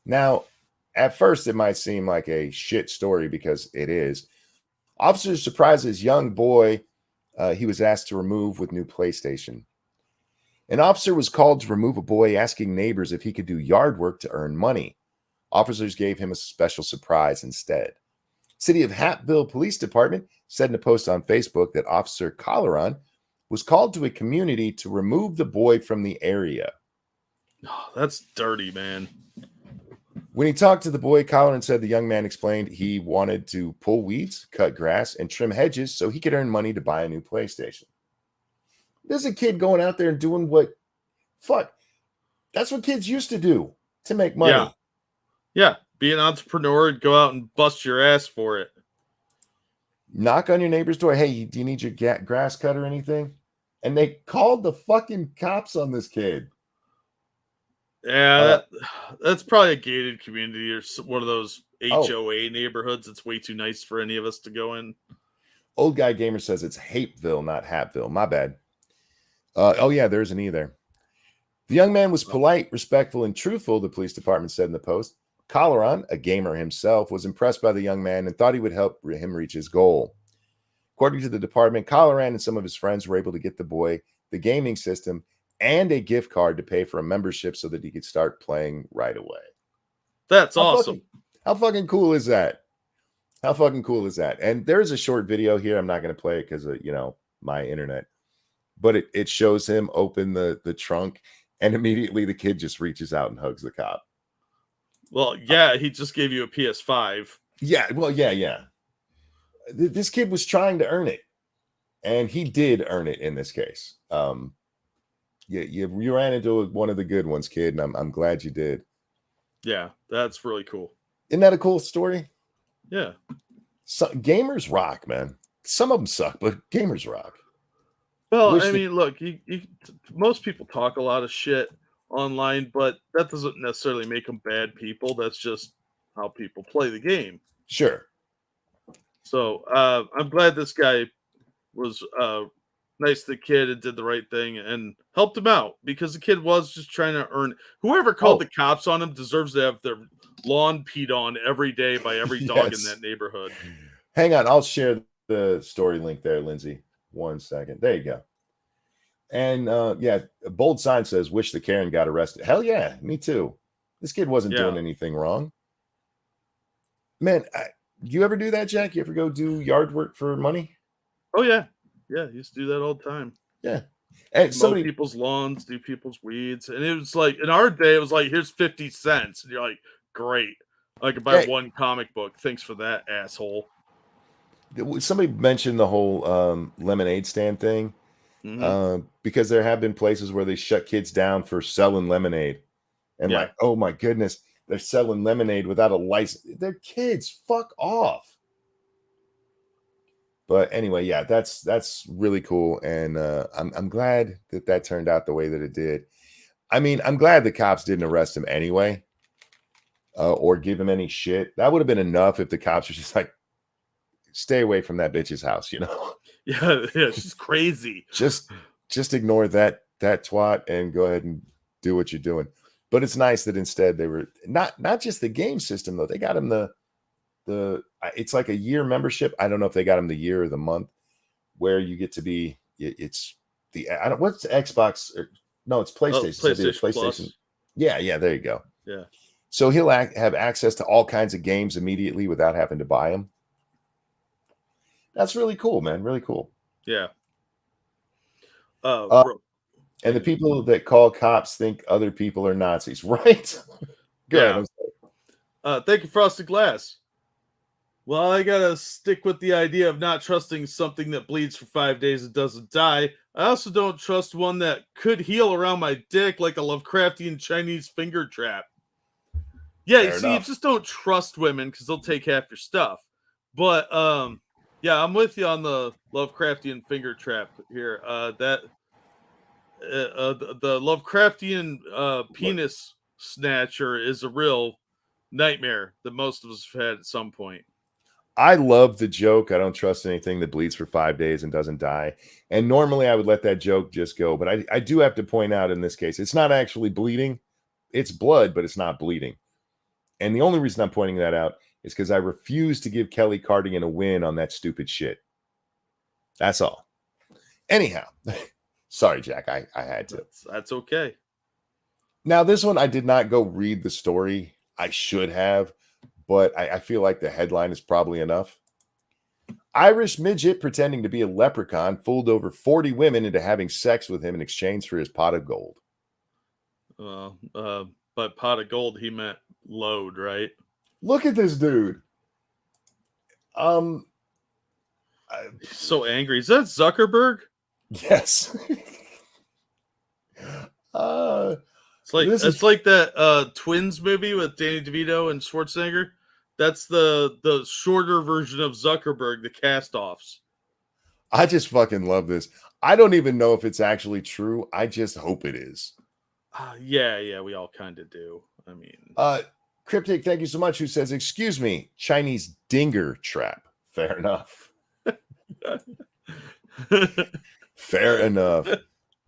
Now, at first, it might seem like a shit story because it is. Officers surprise his young boy he was asked to remove with new PlayStation. An officer was called to remove a boy asking neighbors if he could do yard work to earn money. Officers gave him a special surprise instead. City of Hatfield Police Department said in a post on Facebook that Officer Colleron was called to a community to remove the boy from the area. Oh, that's dirty, man. When he talked to the boy, Colleran said the young man explained he wanted to pull weeds, cut grass, and trim hedges so he could earn money to buy a new PlayStation. There's a kid going out there and doing that's what kids used to do to make money. Yeah. Be an entrepreneur and go out and bust your ass for it. Knock on your neighbor's door. Hey, do you need your grass cut or anything? And they called the fucking cops on this kid. Yeah, that's probably a gated community or one of those HOA neighborhoods. It's way too nice for any of us to go in. Old Guy Gamer says it's Hapeville, not Hatfield. My bad. Yeah, there's an E there. The young man was polite, respectful, and truthful, the police department said in the post. Colleron, a gamer himself, was impressed by the young man and thought he would help him reach his goal. According to the department, Colleron and some of his friends were able to get the boy the gaming system and a gift card to pay for a membership so that he could start playing right away. That's awesome. How fucking cool is that? How fucking cool is that? And there's a short video here. I'm not going to play it because of, my internet. But it shows him open the trunk, and immediately the kid just reaches out and hugs the cop. Well, yeah, he just gave you a PS5. Yeah, well, yeah. This kid was trying to earn it, and he did earn it in this case. You ran into one of the good ones, kid, and I'm glad you did. Yeah, that's really cool. Isn't that a cool story? Yeah. Gamers rock, man. Some of them suck, but gamers rock. Well, look, most people talk a lot of shit online, but that doesn't necessarily make them bad people. That's just how people play the game. Sure. So I'm glad this guy was nice to the kid and did the right thing and helped him out because the kid was just trying to earn. Whoever called the cops on him deserves to have their lawn peed on every day by every dog in that neighborhood. Hang on, I'll share the story link there, Lindsay. 1 second. There you go. And a bold sign says, wish the Karen got arrested. Hell yeah, me too. This kid wasn't doing anything wrong. Man, you ever do that, Jack? You ever go do yard work for money? Oh, yeah. Yeah, I used to do that all the time. Yeah. And mow people's lawns, do people's weeds. And it was like, in our day, it was like, here's 50 cents. And you're like, great. I could buy one comic book. Thanks for that, asshole. Somebody mentioned the whole lemonade stand thing. Mm-hmm. Because there have been places where they shut kids down for selling lemonade. And like, oh my goodness, they're selling lemonade without a license. They're kids. Fuck off. But anyway, yeah, that's really cool. And I'm glad that turned out the way that it did. I mean, I'm glad the cops didn't arrest him anyway or give him any shit. That would have been enough if the cops were just like, stay away from that bitch's house, Yeah, she's crazy. Just ignore that twat and go ahead and do what you're doing. But it's nice that instead they were not just the game system though. They got him the it's like a year membership. I don't know if they got him the year or the month where you get to be. It's what's the Xbox? No, it's PlayStation. PlayStation. Plus. Yeah. There you go. Yeah. So he'll have access to all kinds of games immediately without having to buy them. That's really cool, man. Really cool. Yeah. And the people that call cops think other people are Nazis, right? Good. Thank you, Frosted Glass. Well, I gotta stick with the idea of not trusting something that bleeds for 5 days and doesn't die. I also don't trust one that could heal around my dick like a Lovecraftian Chinese finger trap. Yeah, you just don't trust women because they'll take half your stuff. But Yeah, I'm with you on the Lovecraftian finger trap here. The Lovecraftian Look, penis snatcher is a real nightmare that most of us have had at some point. I love the joke. I don't trust anything that bleeds for 5 days and doesn't die. And normally I would let that joke just go. But I do have to point out in this case, it's not actually bleeding. It's blood, but it's not bleeding. And the only reason I'm pointing that out is because I refuse to give Kelly Cardigan a win on that stupid shit. That's all. Anyhow, sorry, Jack. I had to. That's okay. Now, this one, I did not go read the story. I should have, but I feel like the headline is probably enough. Irish midget pretending to be a leprechaun fooled over 40 women into having sex with him in exchange for his pot of gold. But pot of gold, he meant load, right? Look at this dude. He's so angry. Is that Zuckerberg? Yes. It's like that Twins movie with Danny DeVito and Schwarzenegger. That's the shorter version of Zuckerberg, the cast-offs. I just fucking love this. I don't even know if it's actually true. I just hope it is. Yeah, we all kind of do. I mean, Cryptic, thank you so much. Who says, "Excuse me, Chinese dinger trap." Fair enough. Fair enough.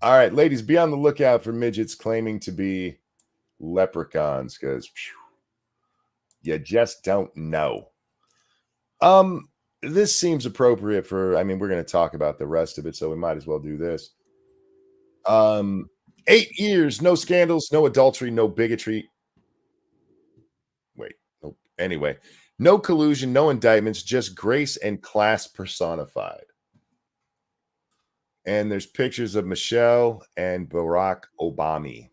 All right, ladies, be on the lookout for midgets claiming to be leprechauns, because you just don't know. This seems appropriate for, I mean, we're going to talk about the rest of it, so we might as well do this. 8 years, no scandals, no adultery, no bigotry. Wait, nope. Anyway, no collusion, no indictments, just grace and class personified. And there's pictures of Michelle and Barack Obama.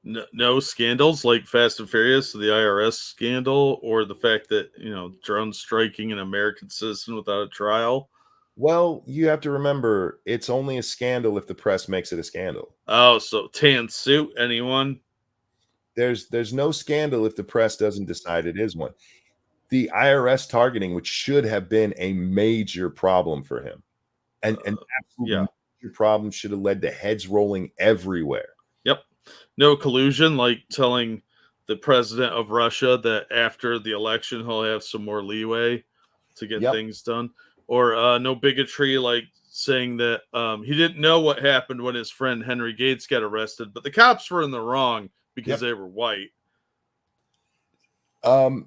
No scandals like Fast and Furious, the IRS scandal, or the fact that, drone striking an American citizen without a trial. Well, you have to remember, it's only a scandal if the press makes it a scandal. Oh, so tan suit, anyone? There's no scandal if the press doesn't decide it is one. The IRS targeting, which should have been a major problem for him, and an absolute major problem, should have led to heads rolling everywhere. Yep. No collusion, like telling the president of Russia that after the election he'll have some more leeway to get things done. Or no bigotry, like saying that he didn't know what happened when his friend Henry Gates got arrested, but the cops were in the wrong because they were white.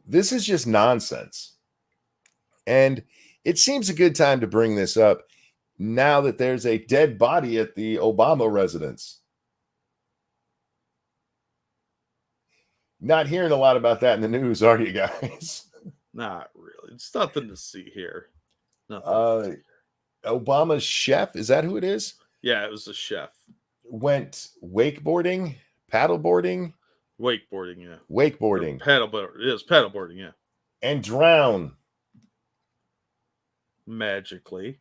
This is just nonsense. And it seems a good time to bring this up now that there's a dead body at the Obama residence. Not hearing a lot about that in the news, are you guys? Not really. It's nothing to see here. Obama's chef, is that who it is? Yeah, it was a chef. Went wakeboarding, paddleboarding? Wakeboarding, yeah. Wakeboarding. Paddleboarding. It is paddleboarding, yeah. And drown. Magically.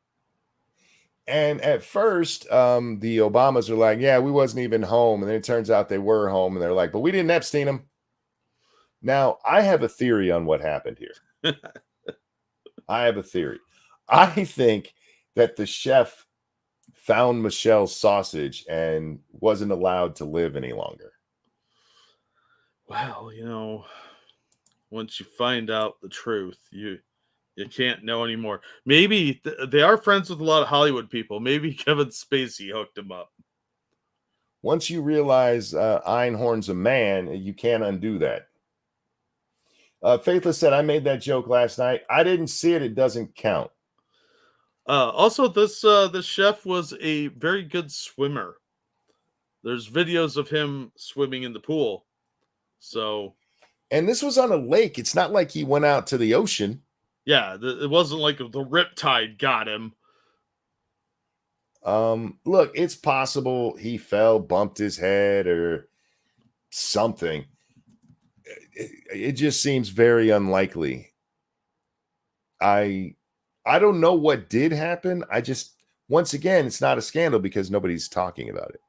And at first, the Obamas are like, yeah, we wasn't even home. And then it turns out they were home. And they're like, but we didn't Epstein them. Now, I have a theory on what happened here. I have a theory. I think that the chef found Michelle's sausage and wasn't allowed to live any longer. Well, once you find out the truth, you can't know anymore. Maybe they are friends with a lot of Hollywood people. Maybe Kevin Spacey hooked him up. Once you realize Einhorn's a man, you can't undo that. Faithless said, I made that joke last night. I didn't see it. It doesn't count. Also, this chef was a very good swimmer. There's videos of him swimming in the pool. So, and this was on a lake. It's not like he went out to the ocean. Yeah, it wasn't like the riptide got him. Look, it's possible he fell, bumped his head, or something. It just seems very unlikely. I don't know what did happen. Once again, it's not a scandal because nobody's talking about it.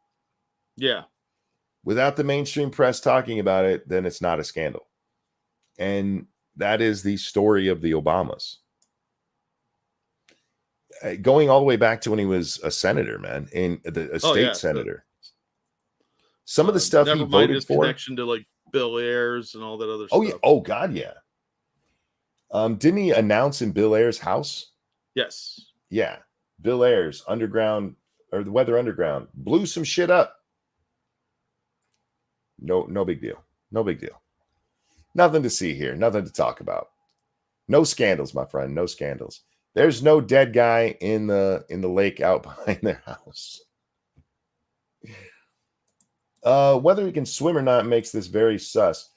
Yeah. Without the mainstream press talking about it, then it's not a scandal. And that is the story of the Obamas. going all the way back to when he was a senator, man, a state senator. Some of the stuff he never mind voted his for, connection to like Bill Ayers and all that other oh stuff. yeah, oh god, yeah. Didn't he announce in Bill Ayers' house? Yes. Yeah, Bill Ayers, underground or the Weather Underground blew some shit up. No big deal. No big deal. Nothing to see here. Nothing to talk about. No scandals, my friend. No scandals. There's no dead guy in the lake out behind their house. Whether he can swim or not makes this very sus.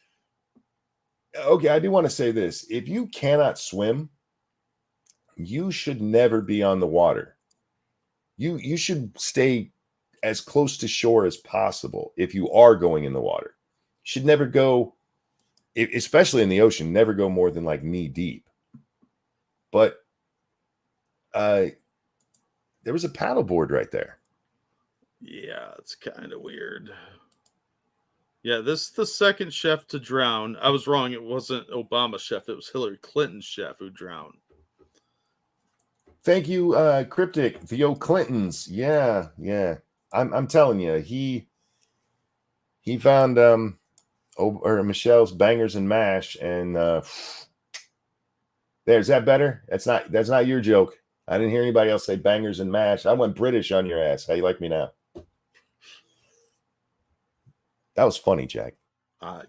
Okay, I do want to say this. If you cannot swim, you should never be on the water. You should stay as close to shore as possible if you are going in the water. You should never go, especially in the ocean, never go more than like knee deep. But there was a paddleboard right there. Yeah, it's kind of weird. Yeah, this is the second chef to drown. I was wrong. It wasn't Obama's chef. It was Hillary Clinton's chef who drowned. Thank you, Cryptic. The Clintons. Yeah. I'm telling you, he found Michelle's bangers and mash, and there's that better. That's not your joke. I didn't hear anybody else say bangers and mash. I went British on your ass. How you like me now? That was funny, Jack.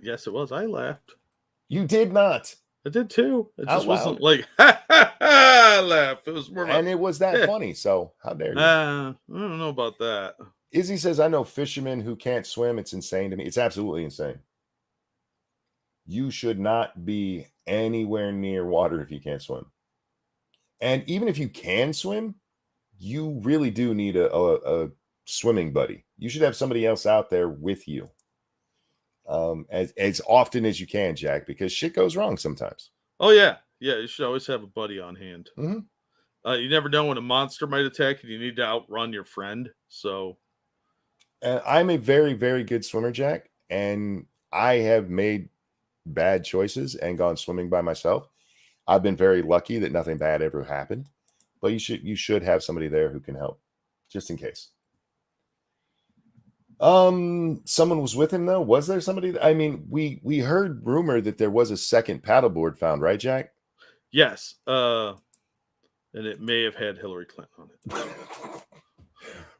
Yes, it was. I laughed. You did not. I did too. It just wasn't loud. like ha ha ha laugh. It was more like, and it was that funny. So how dare you? I don't know about that. Izzy says, I know fishermen who can't swim. It's insane to me. It's absolutely insane. You should not be anywhere near water if you can't swim. And even if you can swim, you really do need a swimming buddy. You should have somebody else out there with you. As often as you can, Jack, because shit goes wrong sometimes. Oh yeah. You should always have a buddy on hand. Mm-hmm. You never know when a monster might attack and you need to outrun your friend. So I'm a very, very good swimmer, Jack, and I have made bad choices and gone swimming by myself. I've been very lucky that nothing bad ever happened, but you should have somebody there who can help, just in case. Someone was with him though. Was there somebody? I mean, we heard rumor that there was a second paddleboard found, right, Jack? Yes. And it may have had Hillary Clinton on it.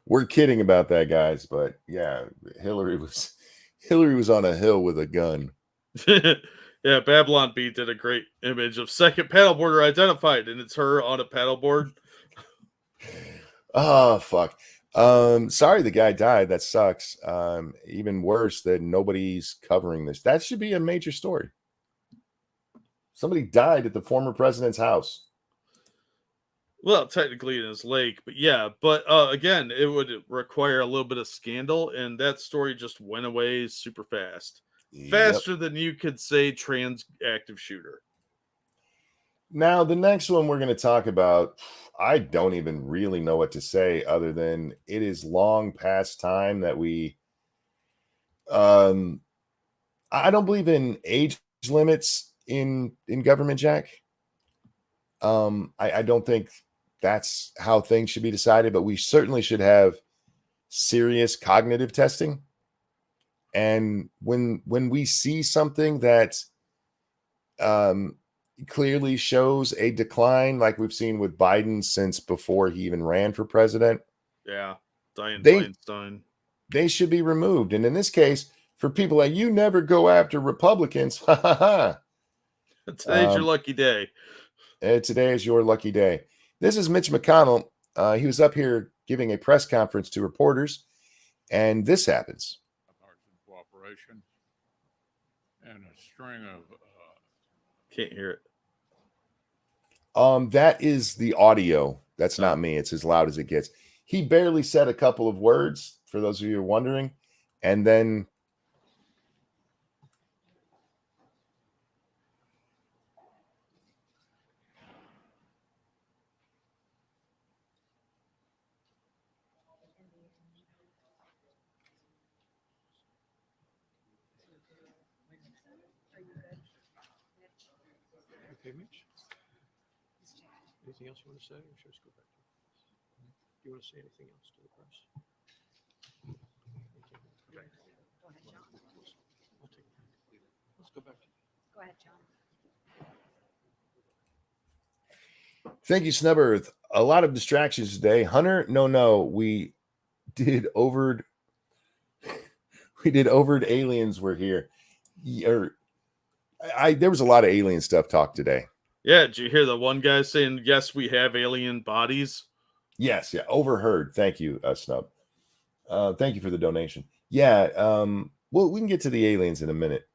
We're kidding about that, guys, but yeah, Hillary was on a hill with a gun. Yeah, Babylon Beat did a great image of second paddleboarder identified, and it's her on a paddleboard. Oh fuck. Sorry the guy died. That sucks. Even worse that nobody's covering this. That should be a major story. Somebody died at the former president's house. Well, technically in his lake, but yeah. But again, it would require a little bit of scandal, and that story just went away super fast. Faster than you could say trans active shooter. Now, the next one we're going to talk about, I don't even really know what to say other than it is long past time that we I don't believe in age limits in government, Jack. I don't think that's how things should be decided, but we certainly should have serious cognitive testing. And when we see something that clearly shows a decline, like we've seen with Biden since before he even ran for president, yeah, Einstein, they should be removed. And in this case, for people like you, never go after Republicans. Today's your lucky day. Today is your lucky day. This is Mitch McConnell. He was up here giving a press conference to reporters, and this happens. Cooperation and a string of can't hear it. That is the audio. That's not me. It's as loud as it gets. He barely said a couple of words, for those of you who are wondering, and then okay, Mitch. Anything else you want to say? Or should I just go back? you want to say anything else to the press? Go ahead, John. Let's go back to Go ahead, John. Thank you, Snubbers. A lot of distractions today. Hunter, no. We did overd aliens were here. There was a lot of alien stuff talk today. Yeah, did you hear the one guy saying, yes, we have alien bodies? Yes, yeah, overheard. Thank you, Snub. Thank you for the donation. Yeah, well, we can get to the aliens in a minute.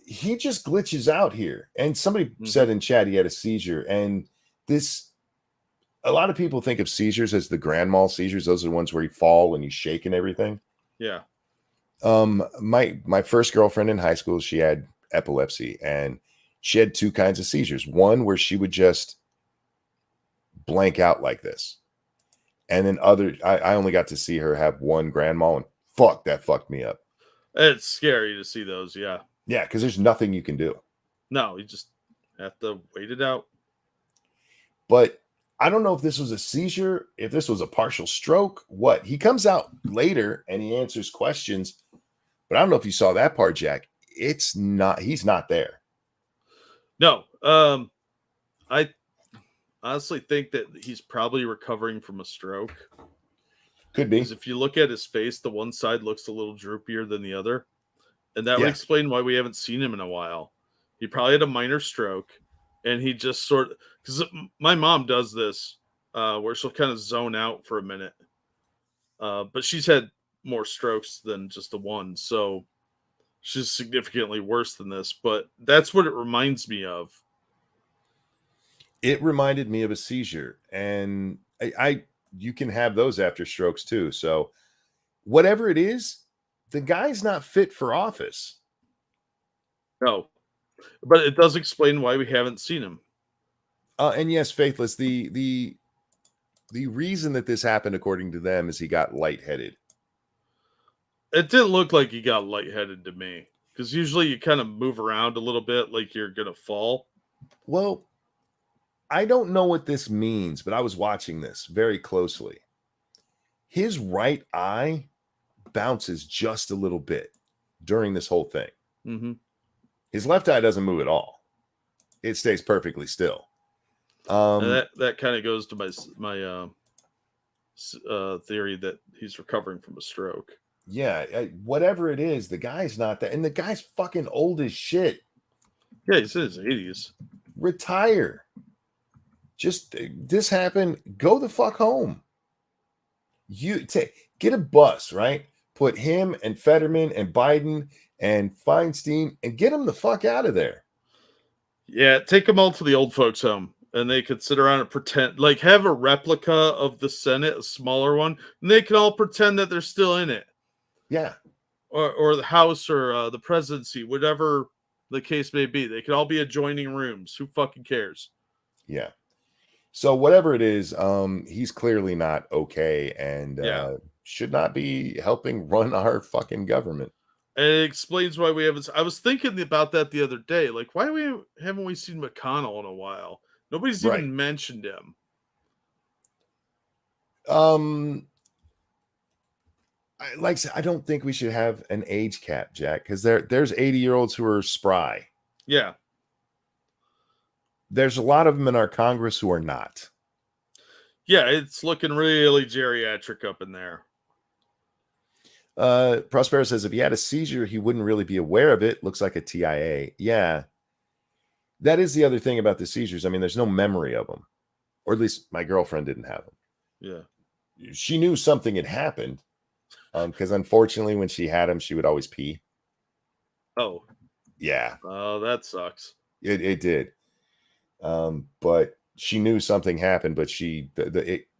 He just glitches out here. And somebody said in chat he had a seizure. And a lot of people think of seizures as the grand mal seizures. Those are the ones where you fall and you shake and everything. Yeah. My first girlfriend in high school, she had epilepsy, and she had two kinds of seizures. One where she would just blank out like this. And then I only got to see her have one grand mal, and that fucked me up. It's scary to see those, yeah. Yeah, because there's nothing you can do. No, you just have to wait it out. But I don't know if this was a seizure, if this was a partial stroke, what. He comes out later and he answers questions, but I don't know if you saw that part, Jack. He's not there. No, I honestly think that he's probably recovering from a stroke. Could be. Because if you look at his face, the one side looks a little droopier than the other. And that would Yeah. explain why we haven't seen him in a while. He probably had a minor stroke, and he just because my mom does this, where she'll kind of zone out for a minute. But she's had more strokes than just the one, so she's significantly worse than this. But that's what it reminds me of. It reminded me of a seizure, and you can have those after strokes too. So whatever it is, the guy's not fit for office. No, but it does explain why we haven't seen him. And yes, Faithless, the reason that this happened, according to them, is he got lightheaded. It didn't look like he got lightheaded to me, because usually you kind of move around a little bit like you're going to fall. Well, I don't know what this means, but I was watching this very closely. His right eye bounces just a little bit during this whole thing. Mm-hmm. His left eye doesn't move at all. It stays perfectly still. And that kind of goes to my theory that he's recovering from a stroke. Yeah, whatever it is, the guy's not that. And the guy's fucking old as shit. Yeah, he's in his 80s. Retire. Just this happened. Go the fuck home. Get a bus, right? Put him and Fetterman and Biden and Feinstein and get them the fuck out of there. Yeah, take them all to the old folks' home, and they could sit around and pretend, like have a replica of the Senate, a smaller one, and they can all pretend that they're still in it. Yeah. Or the House or the presidency, whatever the case may be. They could all be adjoining rooms. Who fucking cares? Yeah. So whatever it is, he's clearly not okay and should not be helping run our fucking government. And it explains why we haven't. I was thinking about that the other day. Like, why haven't we seen McConnell in a while? Nobody's even mentioned him. I don't think we should have an age cap, Jack, because there's 80-year-olds who are spry. Yeah. There's a lot of them in our Congress who are not. Yeah, it's looking really geriatric up in there. Prospero says if he had a seizure, he wouldn't really be aware of it. Looks like a TIA. Yeah. That is the other thing about the seizures. I mean, there's no memory of them. Or at least my girlfriend didn't have them. Yeah. She knew something had happened. Because unfortunately, when she had them, she would always pee. Oh. Yeah. Oh, that sucks. It did. But she knew something happened, but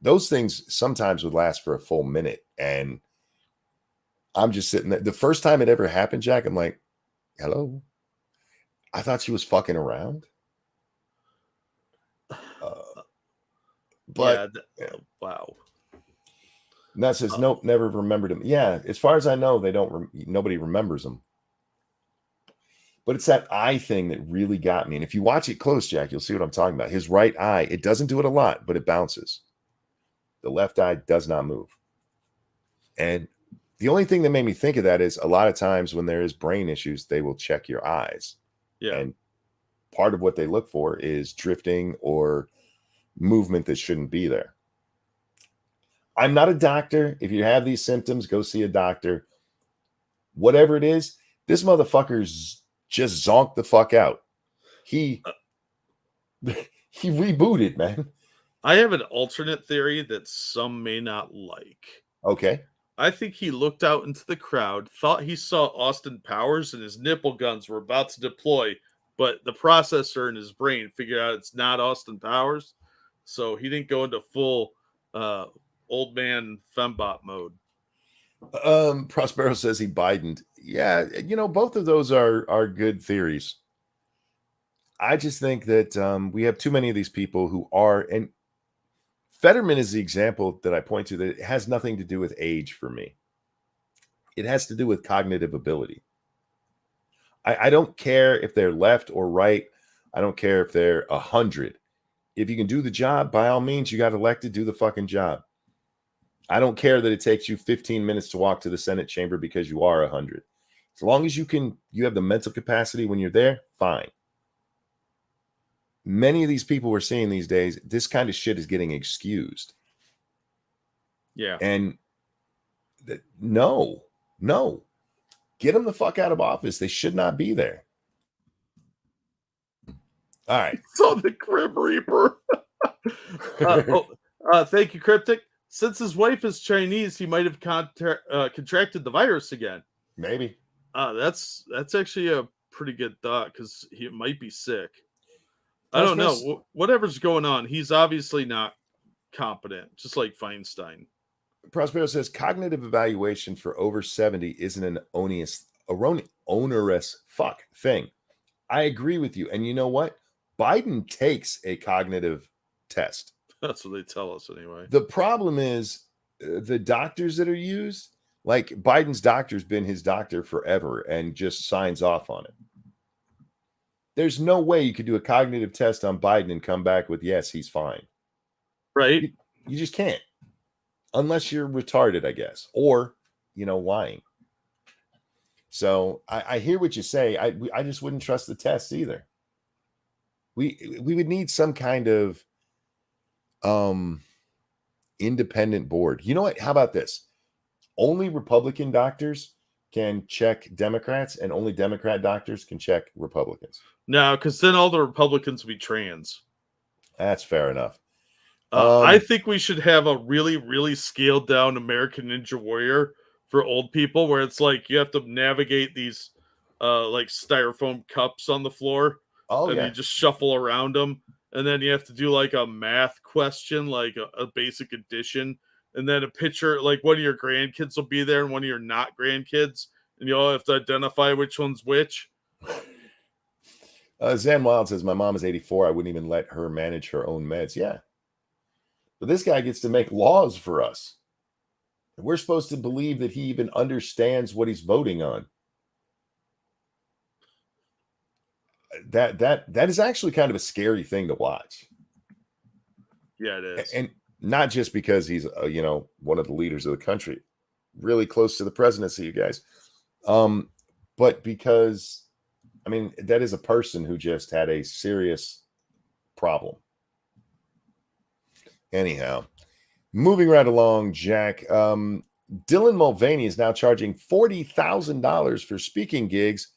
those things sometimes would last for a full minute. And I'm just sitting there. The first time it ever happened, Jack, I'm like, hello? I thought she was fucking around. But wow. And that says, nope, never remembered him. Yeah, as far as I know, nobody remembers him. But it's that eye thing that really got me. And if you watch it close, Jack, you'll see what I'm talking about. His right eye, it doesn't do it a lot, but it bounces. The left eye does not move. And the only thing that made me think of that is a lot of times when there is brain issues, they will check your eyes. Yeah. And part of what they look for is drifting or movement that shouldn't be there. I'm not a doctor. If you have these symptoms, go see a doctor. Whatever it is, this motherfucker's just zonked the fuck out. He rebooted, man. I have an alternate theory that some may not like. Okay. I think he looked out into the crowd, thought he saw Austin Powers, and his nipple guns were about to deploy, but the processor in his brain figured out it's not Austin Powers, so he didn't go into full old man fembot mode. Prospero says he Bidened. Yeah, both of those are good theories. I just think that we have too many of these people who are, and Fetterman is the example that I point to, that it has nothing to do with age for me. It has to do with cognitive ability. I don't care if they're left or right. I don't care if they're 100. If you can do the job, by all means, you got elected, do the fucking job. I don't care that it takes you 15 minutes to walk to the Senate chamber because you are 100. As long as you have the mental capacity when you're there, fine. Many of these people we're seeing these days, this kind of shit is getting excused. Yeah. And no. Get them the fuck out of office. They should not be there. All right. So the Grim Reaper. Thank you, Cryptic. Since his wife is Chinese, he might have contracted the virus again. Maybe. That's actually a pretty good thought because he might be sick. I don't know. Whatever's going on, he's obviously not competent, just like Feinstein. Prospero says cognitive evaluation for over 70 isn't an onerous fuck thing. I agree with you. And you know what? Biden takes a cognitive test. That's what they tell us anyway. The problem is the doctors that are used, like Biden's doctor's been his doctor forever and just signs off on it. There's no way you could do a cognitive test on Biden and come back with, yes, he's fine. Right. You just can't. Unless you're retarded, I guess, or, lying. So I hear what you say. I just wouldn't trust the tests either. We would need some kind of independent board. You know what? How about this? Only Republican doctors can check Democrats, and only Democrat doctors can check Republicans. No, because then all the Republicans will be trans. That's fair enough. I think we should have a really, really scaled down American Ninja Warrior for old people, where it's like you have to navigate these like styrofoam cups on the floor. Oh, and yeah. you just shuffle around them. And then you have to do like a math question, like a basic addition. And then a picture, like one of your grandkids will be there and one of your not grandkids. And you all have to identify which one's which. Zan Wild says, my mom is 84. I wouldn't even let her manage her own meds. Yeah. But this guy gets to make laws for us. We're supposed to believe that he even understands what he's voting on. That is actually kind of a scary thing to watch. Yeah, it is. And not just because he's, one of the leaders of the country, really close to the presidency, you guys. But because, that is a person who just had a serious problem. Anyhow, moving right along, Jack. Dylan Mulvaney is now charging $40,000 for speaking gigs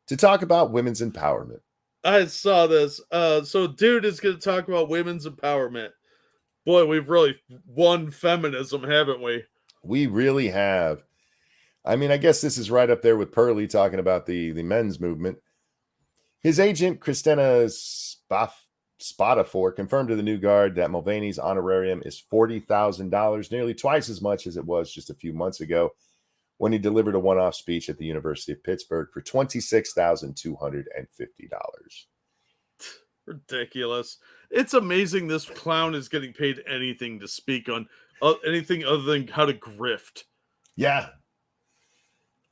to talk about women's empowerment. I saw this. So dude is going to talk about women's empowerment. Boy, we've really won feminism, haven't we? We really have. I guess this is right up there with Pearly talking about the men's movement. His agent, Christina Spatafor, confirmed to the New Guard that Mulvaney's honorarium is $40,000, nearly twice as much as it was just a few months ago when he delivered a one-off speech at the University of Pittsburgh for $26,250. Ridiculous. It's amazing this clown is getting paid anything to speak on anything other than how to grift. Yeah.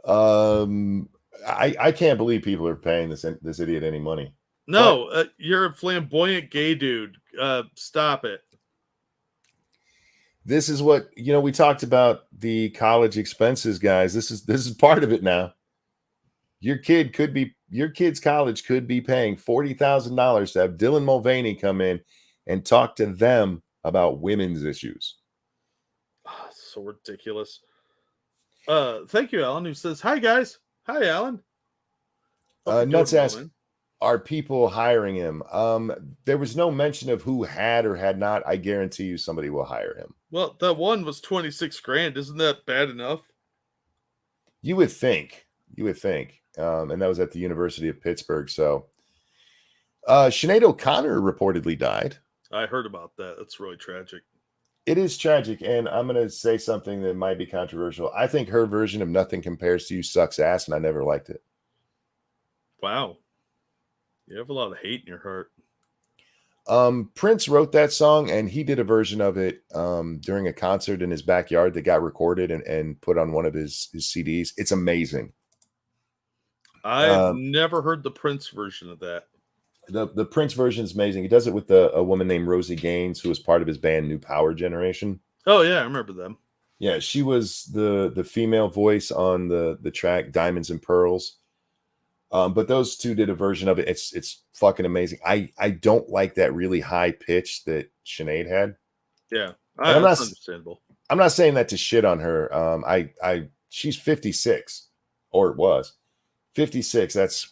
I can't believe people are paying this idiot any money. No, you're a flamboyant gay dude. Stop it. This is what, we talked about the college expenses, guys. This is part of it now. Your kid's college could be paying $40,000 to have Dylan Mulvaney come in and talk to them about women's issues. So ridiculous. Thank you, Alan, who says, "Hi guys." Hi, Alan. Hope you're doing Nuts well, asks, man. are people hiring him? There was no mention of who had or had not. I guarantee you somebody will hire him. Well, that one was 26 grand. Isn't that bad enough? You would think. And that was at the University of Pittsburgh. So Sinead O'Connor reportedly died. I heard about that. That's really tragic. It is tragic, and I'm going to say something that might be controversial. I think her version of Nothing Compares to You sucks ass, and I never liked it. Wow. You have a lot of hate in your heart. Prince wrote that song, and he did a version of it during a concert in his backyard that got recorded and put on one of his CDs. It's amazing. I've never heard the Prince version of that. The Prince version is amazing. He does it with a woman named Rosie Gaines, who was part of his band New Power Generation. Oh yeah, I remember them. Yeah, she was the female voice on the track Diamonds and Pearls. But those two did a version of it. It's fucking amazing. I don't like that really high pitch that Sinead had. Yeah, that's understandable. I'm not saying that to shit on her. She's 56, or it was 56. That's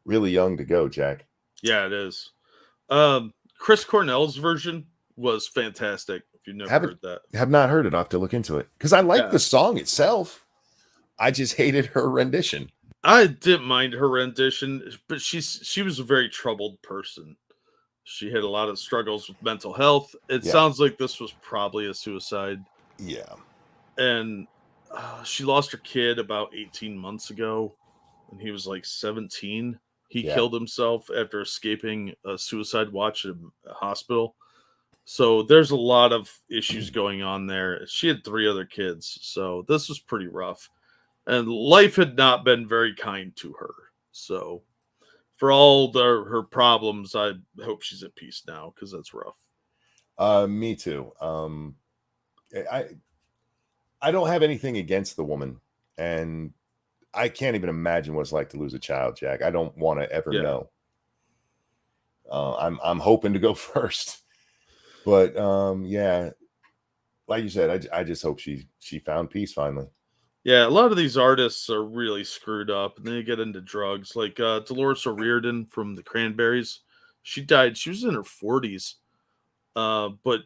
really young to go, Jack. Yeah, it is. Chris Cornell's version was fantastic. If you've never heard that, have not heard it. I'll have to look into it because I like the song itself. I just hated her rendition. I didn't mind her rendition, but she was a very troubled person. She had a lot of struggles with mental health. It sounds like this was probably a suicide. Yeah. And she lost her kid about 18 months ago, and he was like 17. He killed himself after escaping a suicide watch at a hospital. So there's a lot of issues going on there. She had 3 other kids, so this was pretty rough. And life had not been very kind to her. So for all her problems, I hope she's at peace now, because that's rough. Me too. I don't have anything against the woman, and I can't even imagine what it's like to lose a child, Jack. I don't want to ever know. I'm hoping to go first, but like you said, I just hope she found peace finally. Yeah, a lot of these artists are really screwed up, and they get into drugs. Like Dolores O'Riordan from the Cranberries, she died. She was in her 40s, but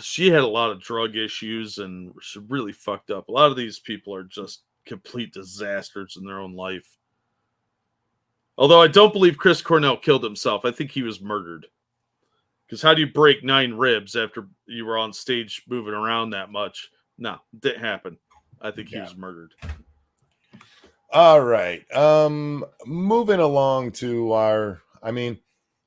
she had a lot of drug issues and she really fucked up. A lot of these people are just complete disasters in their own life. Although I don't believe Chris Cornell killed himself. I think he was murdered. Because how do you break 9 ribs after you were on stage moving around that much? No, it didn't happen. I think he was murdered. All right. Moving along to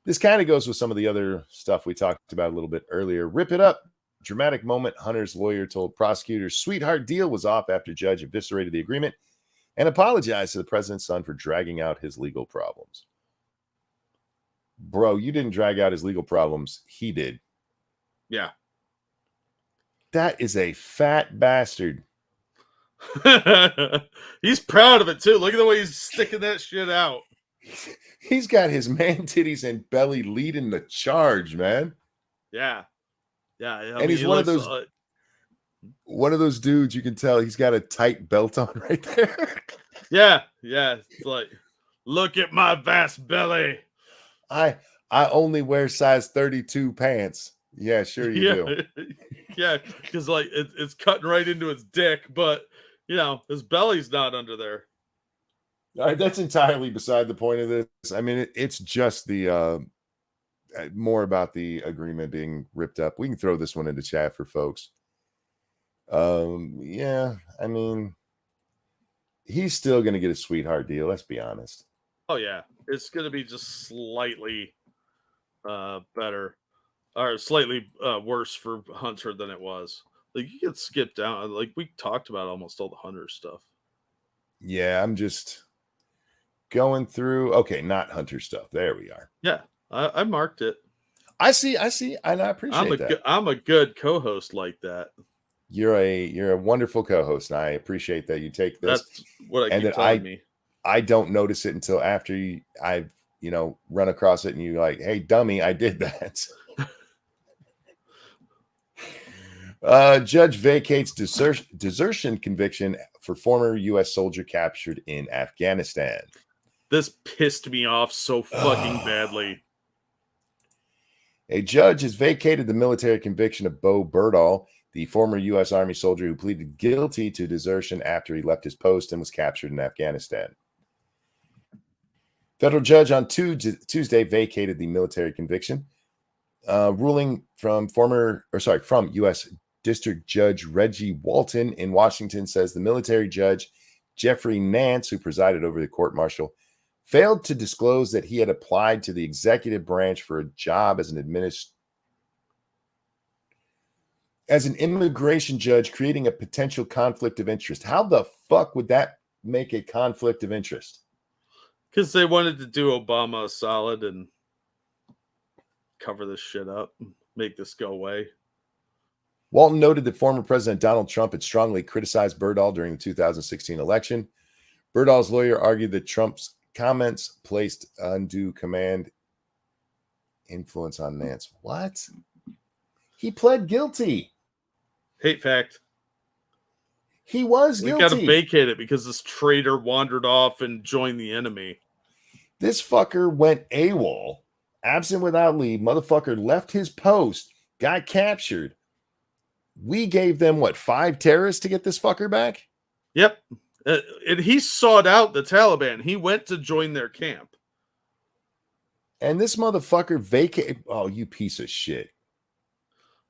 this kind of goes with some of the other stuff we talked about a little bit earlier. Rip it up. Dramatic moment. Hunter's lawyer told prosecutors sweetheart deal was off after judge eviscerated the agreement and apologized to the president's son for dragging out his legal problems. Bro, you didn't drag out his legal problems. He did. Yeah. That is a fat bastard. He's proud of it too. Look at the way he's sticking that shit out. He's got his man titties and belly leading the charge, man. Yeah. Yeah. And he's one of those dudes you can tell he's got a tight belt on right there. Yeah. It's like, look at my vast belly. I only wear size 32 pants. Yeah, sure you do. Yeah, because like it's cutting right into his dick, but his belly's not under there. All right, that's entirely beside the point of this. I mean, it's just the more about the agreement being ripped up. We can throw this one into chat for folks. Yeah, I mean, he's still going to get a sweetheart deal. Let's be honest. Oh yeah, it's going to be just slightly better or slightly worse for Hunter than it was. Like you get skipped down. Like we talked about almost all the Hunter stuff. Yeah, I'm just going through. Okay, not Hunter stuff. There we are. Yeah, I marked it. I see, and I appreciate that. I'm a good co-host like that. You're a wonderful co-host, and I appreciate that you take this. That's what I and keep that telling me. I don't notice it until after I've run across it, and you're like, "Hey, dummy, I did that." Judge vacates desertion conviction for former U.S. soldier captured in Afghanistan. This pissed me off so fucking badly. A judge has vacated the military conviction of Bo Berdahl, the former U.S. Army soldier who pleaded guilty to desertion after he left his post and was captured in Afghanistan. Federal judge on Tuesday vacated the military conviction, ruling from U.S. District Judge Reggie Walton in Washington says the military judge, Jeffrey Nance, who presided over the court-martial, failed to disclose that he had applied to the executive branch for a job as an immigration judge, creating a potential conflict of interest. How the fuck would that make a conflict of interest? Because they wanted to do Obama a solid and cover this shit up, make this go away. Walton noted that former President Donald Trump had strongly criticized Berdahl during the 2016 election. Berdahl's lawyer argued that Trump's comments placed undue command influence on Nance. What? He pled guilty. Hate fact. He was guilty. We got to vacate it because this traitor wandered off and joined the enemy. This fucker went AWOL, absent without leave. Motherfucker left his post, got captured. We gave them, 5 terrorists to get this fucker back? Yep. And he sought out the Taliban. He went to join their camp. And this motherfucker vacated. Oh, you piece of shit.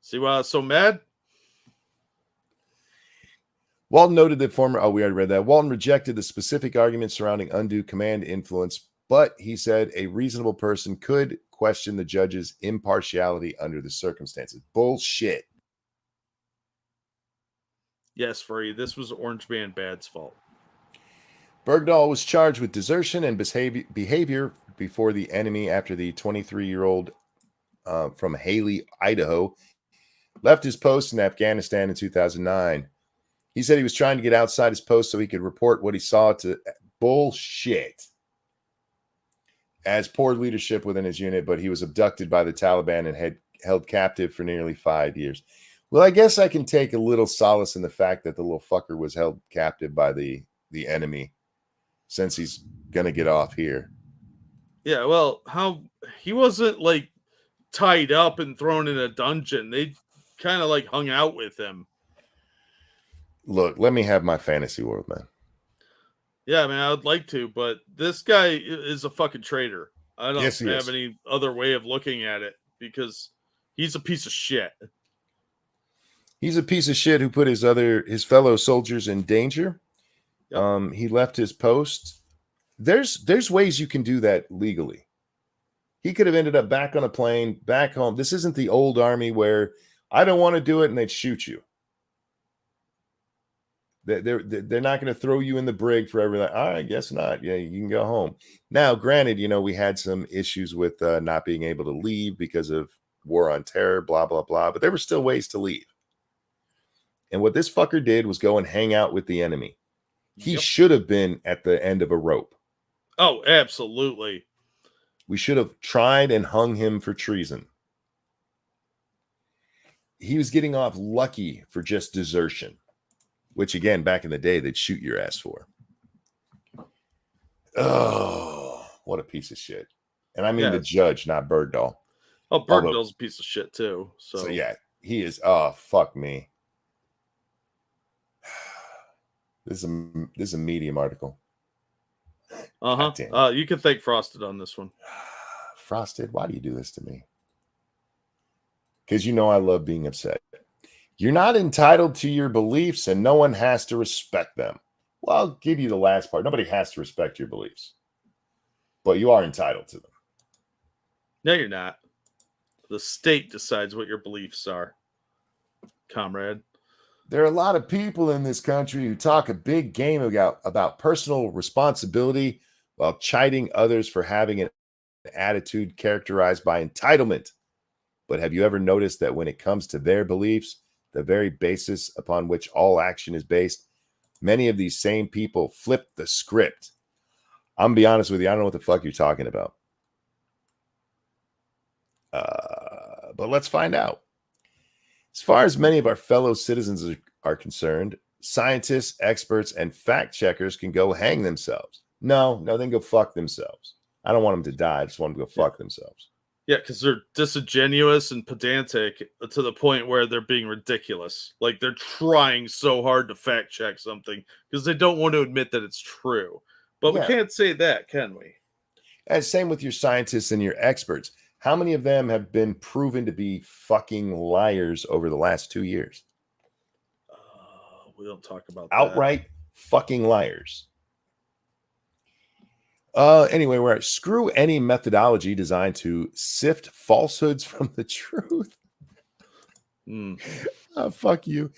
See why I was so mad? Walton noted that we already read that. Walton rejected the specific arguments surrounding undue command influence, but he said a reasonable person could question the judge's impartiality under the circumstances. Bullshit. Yes, Free. This was Orange Man Bad's fault. Bergdahl was charged with desertion and behavior before the enemy after the 23-year-old from Haley, Idaho, left his post in Afghanistan in 2009. He said he was trying to get outside his post so he could report what he saw to bullshit as poor leadership within his unit, but he was abducted by the Taliban and had held captive for nearly 5 years. Well, I guess I can take a little solace in the fact that the little fucker was held captive by the enemy since he's going to get off here. Yeah, well, he wasn't tied up and thrown in a dungeon. They kind of hung out with him. Look, let me have my fantasy world, man. Yeah, man, I would like to, but this guy is a fucking traitor. I don't have any other way of looking at it because he's a piece of shit. He's a piece of shit who put his fellow soldiers in danger. Yep. He left his post. There's ways you can do that legally. He could have ended up back on a plane, back home. This isn't the old army where I don't want to do it and they'd shoot you. They're not going to throw you in the brig for everything. I guess not. Yeah, you can go home. Now, granted, we had some issues with not being able to leave because of war on terror, blah, blah, blah. But there were still ways to leave. And what this fucker did was go and hang out with the enemy. He should have been at the end of a rope. Oh, absolutely. We should have tried and hung him for treason. He was getting off lucky for just desertion, which, again, back in the day, they'd shoot your ass for. Oh, what a piece of shit. And I mean the judge, not Bergdahl. Oh, Bergdahl's a piece of shit, too. So yeah, he is. Oh, fuck me. This is a Medium article. You can thank Frosted on this one. Frosted, why do you do this to me? Because I love being upset. You're not entitled to your beliefs and no one has to respect them. Well, I'll give you the last part. Nobody has to respect your beliefs. But you are entitled to them. No, you're not. The state decides what your beliefs are, comrade. There are a lot of people in this country who talk a big game about personal responsibility while chiding others for having an attitude characterized by entitlement. But have you ever noticed that when it comes to their beliefs, the very basis upon which all action is based, many of these same people flip the script? I'm going to be honest with you. I don't know what the fuck you're talking about. But let's find out. As far as many of our fellow citizens are concerned, scientists, experts, and fact checkers can go hang themselves. No, they can go fuck themselves. I don't want them to die. I just want them to go fuck themselves. Yeah, because they're disingenuous and pedantic to the point where they're being ridiculous. Like they're trying so hard to fact check something because they don't want to admit that it's true. But we can't say that, can we? And same with your scientists and your experts. How many of them have been proven to be fucking liars over the last 2 years? We don't talk about outright fucking liars. Anyway, we're at screw any methodology designed to sift falsehoods from the truth. Fuck you.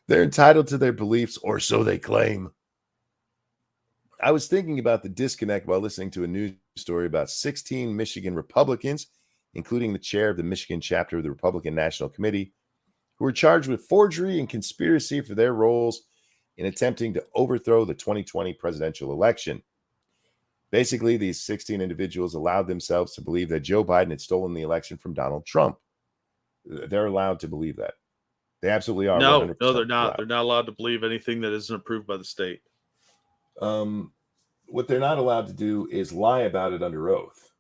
They're entitled to their beliefs, or so they claim. I was thinking about the disconnect while listening to a news story about 16 Michigan Republicans, including the chair of the Michigan chapter of the Republican National Committee, who were charged with forgery and conspiracy for their roles in attempting to overthrow the 2020 presidential election. Basically, these 16 individuals allowed themselves to believe that Joe Biden had stolen the election from Donald Trump. They're allowed to believe that. They absolutely are. No, they're not. Allowed. They're not allowed to believe anything that isn't approved by the state. What they're not allowed to do is lie about it under oath.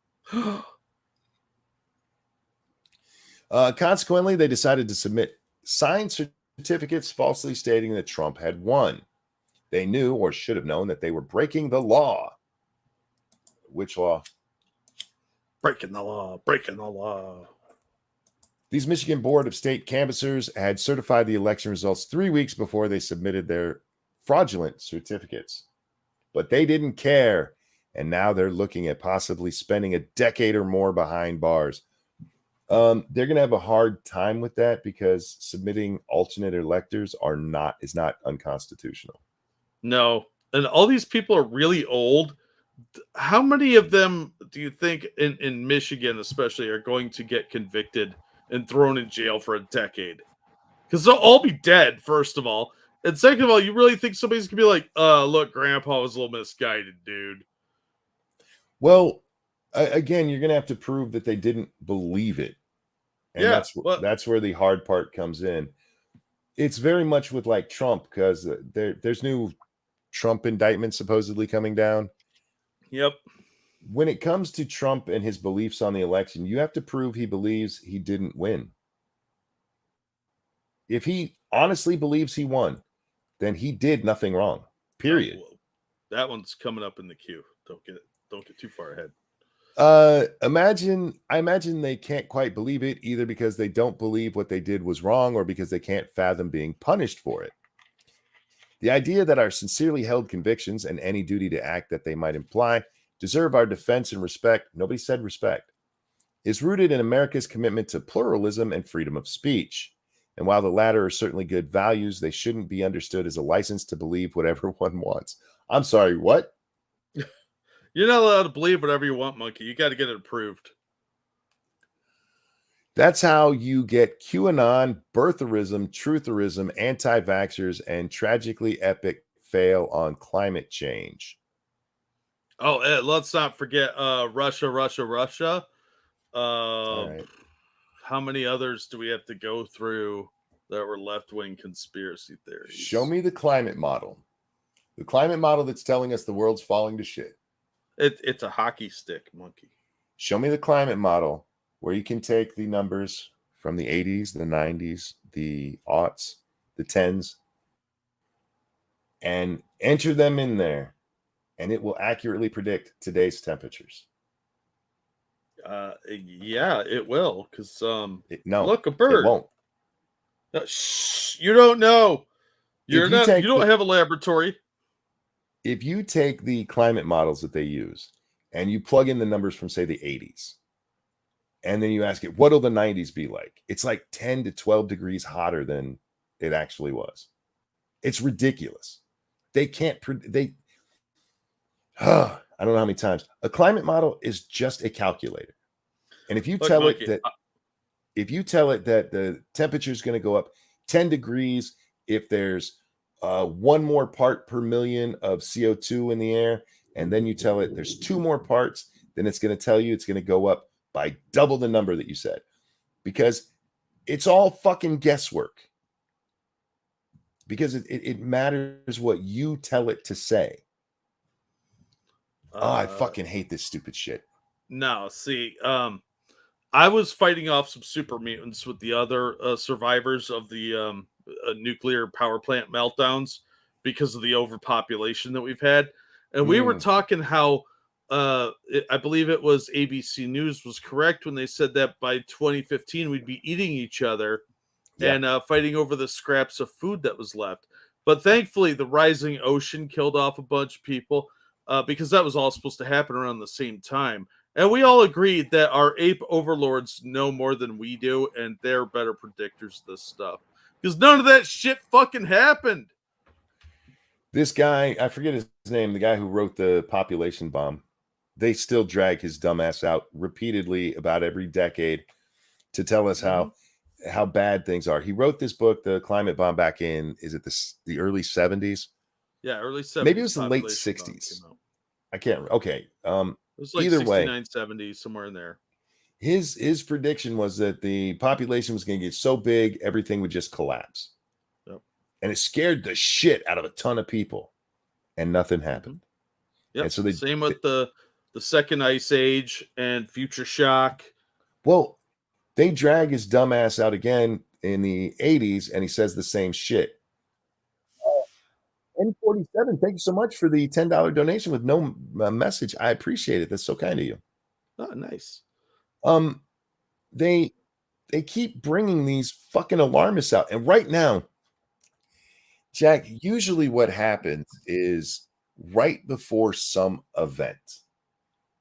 Consequently, they decided to submit signed certificates falsely stating that Trump had won. They knew, or should have known, that they were breaking the law. Which law? Breaking the law. Breaking the law. These Michigan Board of State canvassers had certified the election results 3 weeks before they submitted their fraudulent certificates. But they didn't care, and now they're looking at possibly spending a decade or more behind bars. They're going to have a hard time with that because submitting alternate electors is not unconstitutional. No, and all these people are really old. How many of them do you think in Michigan especially are going to get convicted and thrown in jail for a decade? Because they'll all be dead, first of all. And second of all, you really think somebody's going to be like, look, Grandpa was a little misguided, dude. Well, again, you're going to have to prove that they didn't believe it. And that's where the hard part comes in. It's very much with like Trump, because there's new Trump indictments supposedly coming down. Yep. When it comes to Trump and his beliefs on the election, you have to prove he believes he didn't win. If he honestly believes he won, then he did nothing wrong. Period. That one's coming up in the queue. Don't get too far ahead. I imagine they can't quite believe it, either because they don't believe what they did was wrong or because they can't fathom being punished for it. The idea that our sincerely held convictions and any duty to act that they might imply deserve our defense and respect, nobody said respect, is rooted in America's commitment to pluralism and freedom of speech. And while the latter are certainly good values, they shouldn't be understood as a license to believe whatever one wants. I'm sorry, what? You're not allowed to believe whatever you want, monkey. You got to get it approved. That's how you get QAnon, birtherism, trutherism, anti-vaxxers, and tragically epic fail on climate change. Oh, let's not forget Russia. All right. How many others do we have to go through that were left-wing conspiracy theories? Show me the climate model. The climate model that's telling us the world's falling to shit. It's a hockey stick, monkey. Show me the climate model where you can take the numbers from the 80s, the 90s, the aughts, the 10s, and enter them in there, and it will accurately predict today's temperatures. Yeah, it will. Because no, look, a bird. It won't. Shh, you don't know. You don't have a laboratory. If you take the climate models that they use and you plug in the numbers from, say, the 80s, and then you ask it, what will the 90s be like? It's like 10 to 12 degrees hotter than it actually was. It's ridiculous. They can't, I don't know how many times. A climate model is just a calculator. And if you tell it that, if you tell it that the temperature is going to go up 10 degrees if there's one more part per million of CO2 in the air, and then you tell it there's 2 more parts, then it's going to tell you it's going to go up by double the number that you said, because it's all fucking guesswork. Because it matters what you tell it to say. I fucking hate this stupid shit. No, see, I was fighting off some super mutants with the other survivors of the nuclear power plant meltdowns because of the overpopulation that we've had. And we were talking how I believe it was ABC News was correct when they said that by 2015 we'd be eating each other and fighting over the scraps of food that was left. But thankfully, the rising ocean killed off a bunch of people because that was all supposed to happen around the same time. And we all agreed that our ape overlords know more than we do, and they're better predictors of this stuff. Because none of that shit fucking happened. This guy, I forget his name, the guy who wrote the population bomb, they still drag his dumbass out repeatedly about every decade to tell us how bad things are. He wrote this book, The Climate Bomb, back in, is it the early 70s? Yeah, early 70s. Maybe it was the late 60s. I can't remember. Okay. It was like either 69, way, 70, somewhere in there. His prediction was that the population was going to get so big, everything would just collapse. Yep. And it scared the shit out of a ton of people, and nothing happened. Yep. And so same with the second ice age and future shock. Well, they drag his dumbass out again in the 80s, and he says the same shit. N47, thank you so much for the $10 donation with no message. I appreciate it. That's so kind of you. Oh, nice. They keep bringing these fucking alarmists out, and right now, Jack, usually what happens is right before some event,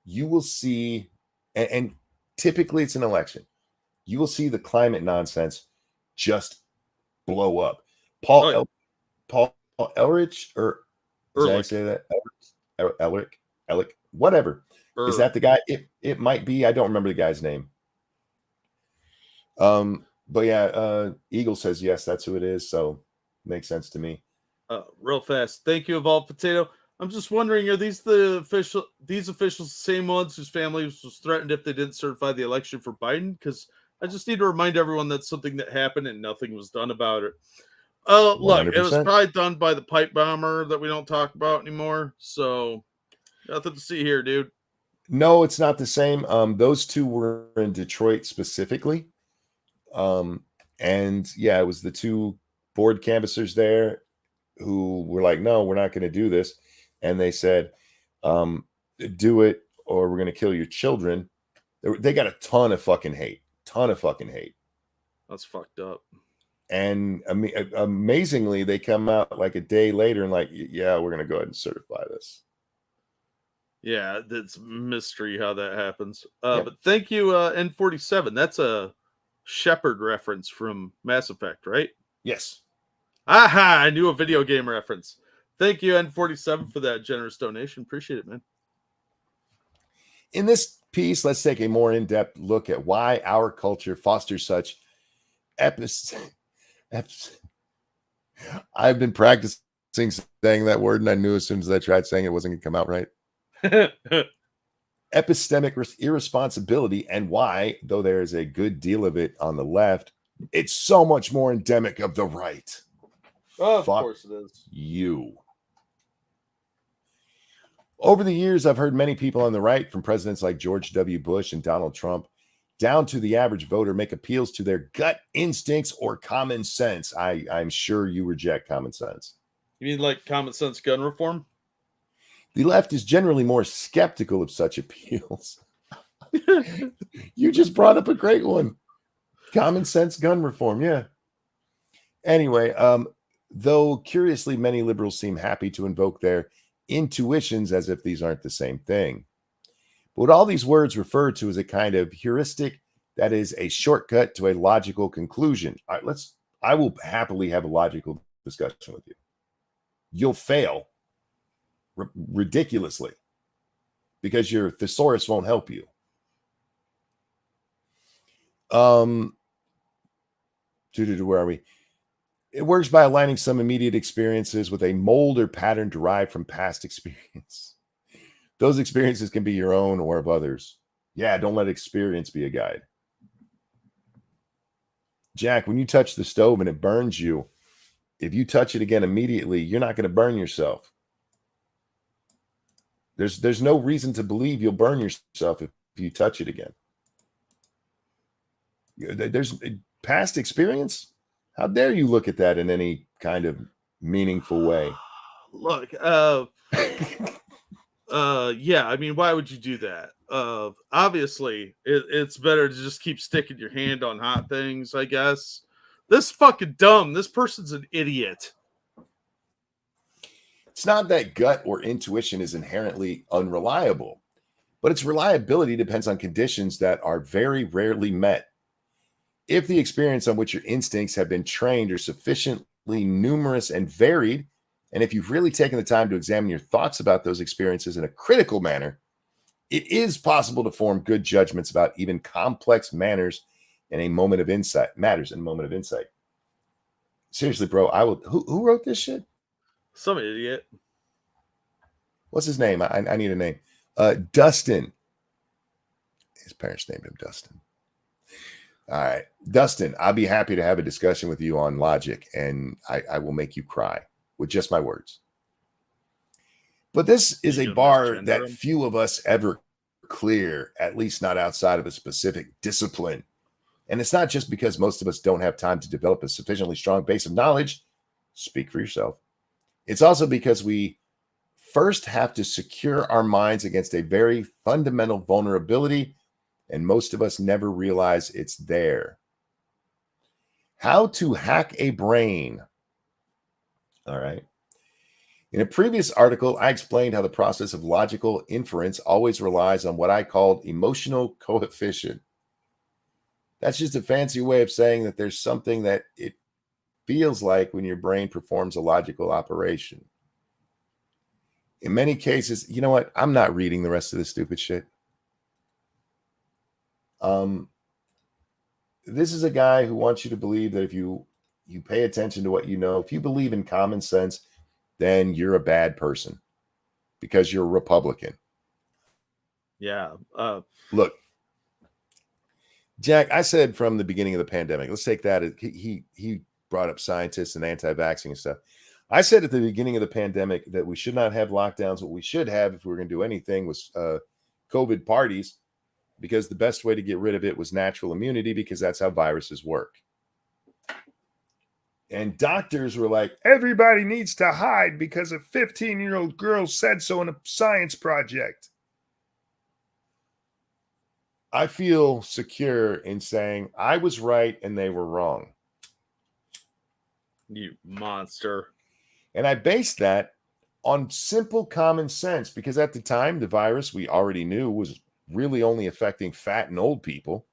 you will see, and typically it's an election, you will see the climate nonsense just blow up. Paul Elrich, or did I say that? Elric, whatever. Is that the guy? It might be. I don't remember the guy's name. But yeah, Eagle says yes, that's who it is. So makes sense to me. Real fast. Thank you, Evolved Potato. I'm just wondering, are these officials the same ones whose families was threatened if they didn't certify the election for Biden? Because I just need to remind everyone that's something that happened and nothing was done about it. Look, it was 100%. probably done by the pipe bomber that we don't talk about anymore. So nothing to see here, dude. No, it's not the same. Those two were in Detroit specifically. And yeah, it was the two board canvassers there who were like, no, we're not going to do this. And they said, do it or we're going to kill your children. They got a ton of fucking hate. That's fucked up. And amazingly, they come out like a day later and like, yeah, we're going to go ahead and certify this. Yeah, it's mystery how that happens. But thank you, N47. That's a Shepard reference from Mass Effect, right? Yes. Aha! I knew a video game reference. Thank you, N47, for that generous donation. Appreciate it, man. In this piece, let's take a more in-depth look at why our culture fosters such I've been practicing saying that word, and I knew as soon as I tried saying it wasn't going to come out right. Epistemic irresponsibility, and why, though there is a good deal of it on the left, it's so much more endemic of the right. Of course it is. You. Over the years, I've heard many people on the right, from presidents like George W. Bush and Donald Trump, down to the average voter, make appeals to their gut instincts or common sense. I'm sure you reject common sense. You mean like common sense gun reform? The left is generally more skeptical of such appeals. You just brought up a great one. Common sense gun reform, yeah. Anyway, though curiously, many liberals seem happy to invoke their intuitions as if these aren't the same thing. But what all these words refer to is a kind of heuristic that is a shortcut to a logical conclusion. All right, I will happily have a logical discussion with you. You'll fail ridiculously because your thesaurus won't help you. Where are we? It works by aligning some immediate experiences with a mold or pattern derived from past experience. Those experiences can be your own or of others. Yeah, don't let experience be a guide. Jack, when you touch the stove and it burns you, if you touch it again immediately, you're not going to burn yourself. There's no reason to believe you'll burn yourself if you touch it again. There's past experience. How dare you look at that in any kind of meaningful way? Look, yeah, I mean, why would you do that? Obviously, it's better to just keep sticking your hand on hot things, I guess. This fucking dumb. This person's an idiot. It's not that gut or intuition is inherently unreliable, but its reliability depends on conditions that are very rarely met. If the experience on which your instincts have been trained are sufficiently numerous and varied, and if you've really taken the time to examine your thoughts about those experiences in a critical manner, it is possible to form good judgments about even complex matters in a moment of insight. Seriously, bro, I will. Who wrote this shit? Some idiot. What's his name? I need a name. Dustin. His parents named him Dustin. All right, Dustin, I'll be happy to have a discussion with you on logic, and I will make you cry with just my words. But this is a bar that few of us ever clear, at least not outside of a specific discipline. And it's not just because most of us don't have time to develop a sufficiently strong base of knowledge. Speak for yourself. It's also because we first have to secure our minds against a very fundamental vulnerability, and most of us never realize it's there. How to hack a brain. All right. In a previous article, I explained how the process of logical inference always relies on what I called emotional coefficient. That's just a fancy way of saying that there's something that it feels like when your brain performs a logical operation. In many cases, you know what? I'm not reading the rest of this stupid shit. This is a guy who wants you to believe that if you pay attention to what you know, if you believe in common sense, then you're a bad person because you're a Republican. Yeah. Look, Jack, I said from the beginning of the pandemic, let's take that. He brought up scientists and anti-vaxxing and stuff. I said at the beginning of the pandemic that we should not have lockdowns. What we should have, if we were going to do anything, was COVID parties, because the best way to get rid of it was natural immunity, because that's how viruses work. And doctors were like, everybody needs to hide because a 15-year-old girl said so in a science project. I feel secure in saying I was right and they were wrong. You monster. And I based that on simple common sense, because at the time, the virus we already knew was really only affecting fat and old people.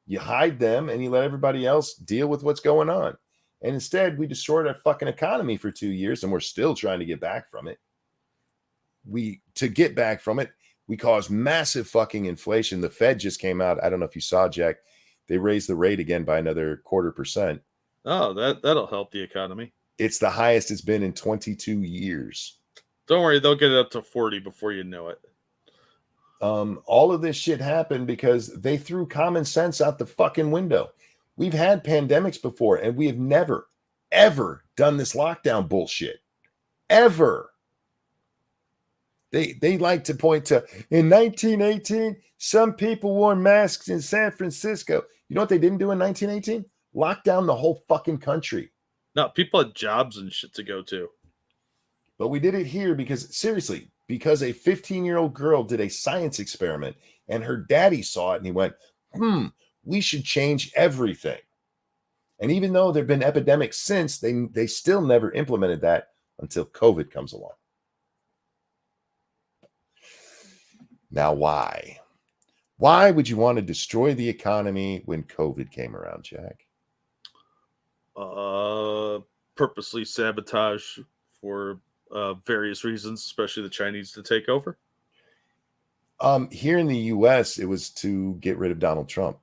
You hide them and you let everybody else deal with what's going on. And instead, we destroyed our fucking economy for 2 years, and we're still trying to get back from it. To get back from it, we caused massive fucking inflation. The Fed just came out. I don't know if you saw, Jack. They raised the rate again by another 0.25%. Oh, that'll help the economy. It's the highest it's been in 22 years. Don't worry, they'll get it up to 40 before you know it. All of this shit happened because they threw common sense out the fucking window. We've had pandemics before, and we have never, ever done this lockdown bullshit. Ever. They like to point to, in 1918, some people wore masks in San Francisco. You know what they didn't do in 1918? Lock down the whole fucking country. No, people had jobs and shit to go to. But we did it here because, seriously, because a 15-year-old girl did a science experiment, and her daddy saw it, and he went, we should change everything. And even though there have been epidemics since, they still never implemented that until COVID comes along. Now, why? Why would you want to destroy the economy when COVID came around, Jack? Purposely sabotage for various reasons, especially the Chinese to take over. Here in the U.S., it was to get rid of Donald Trump.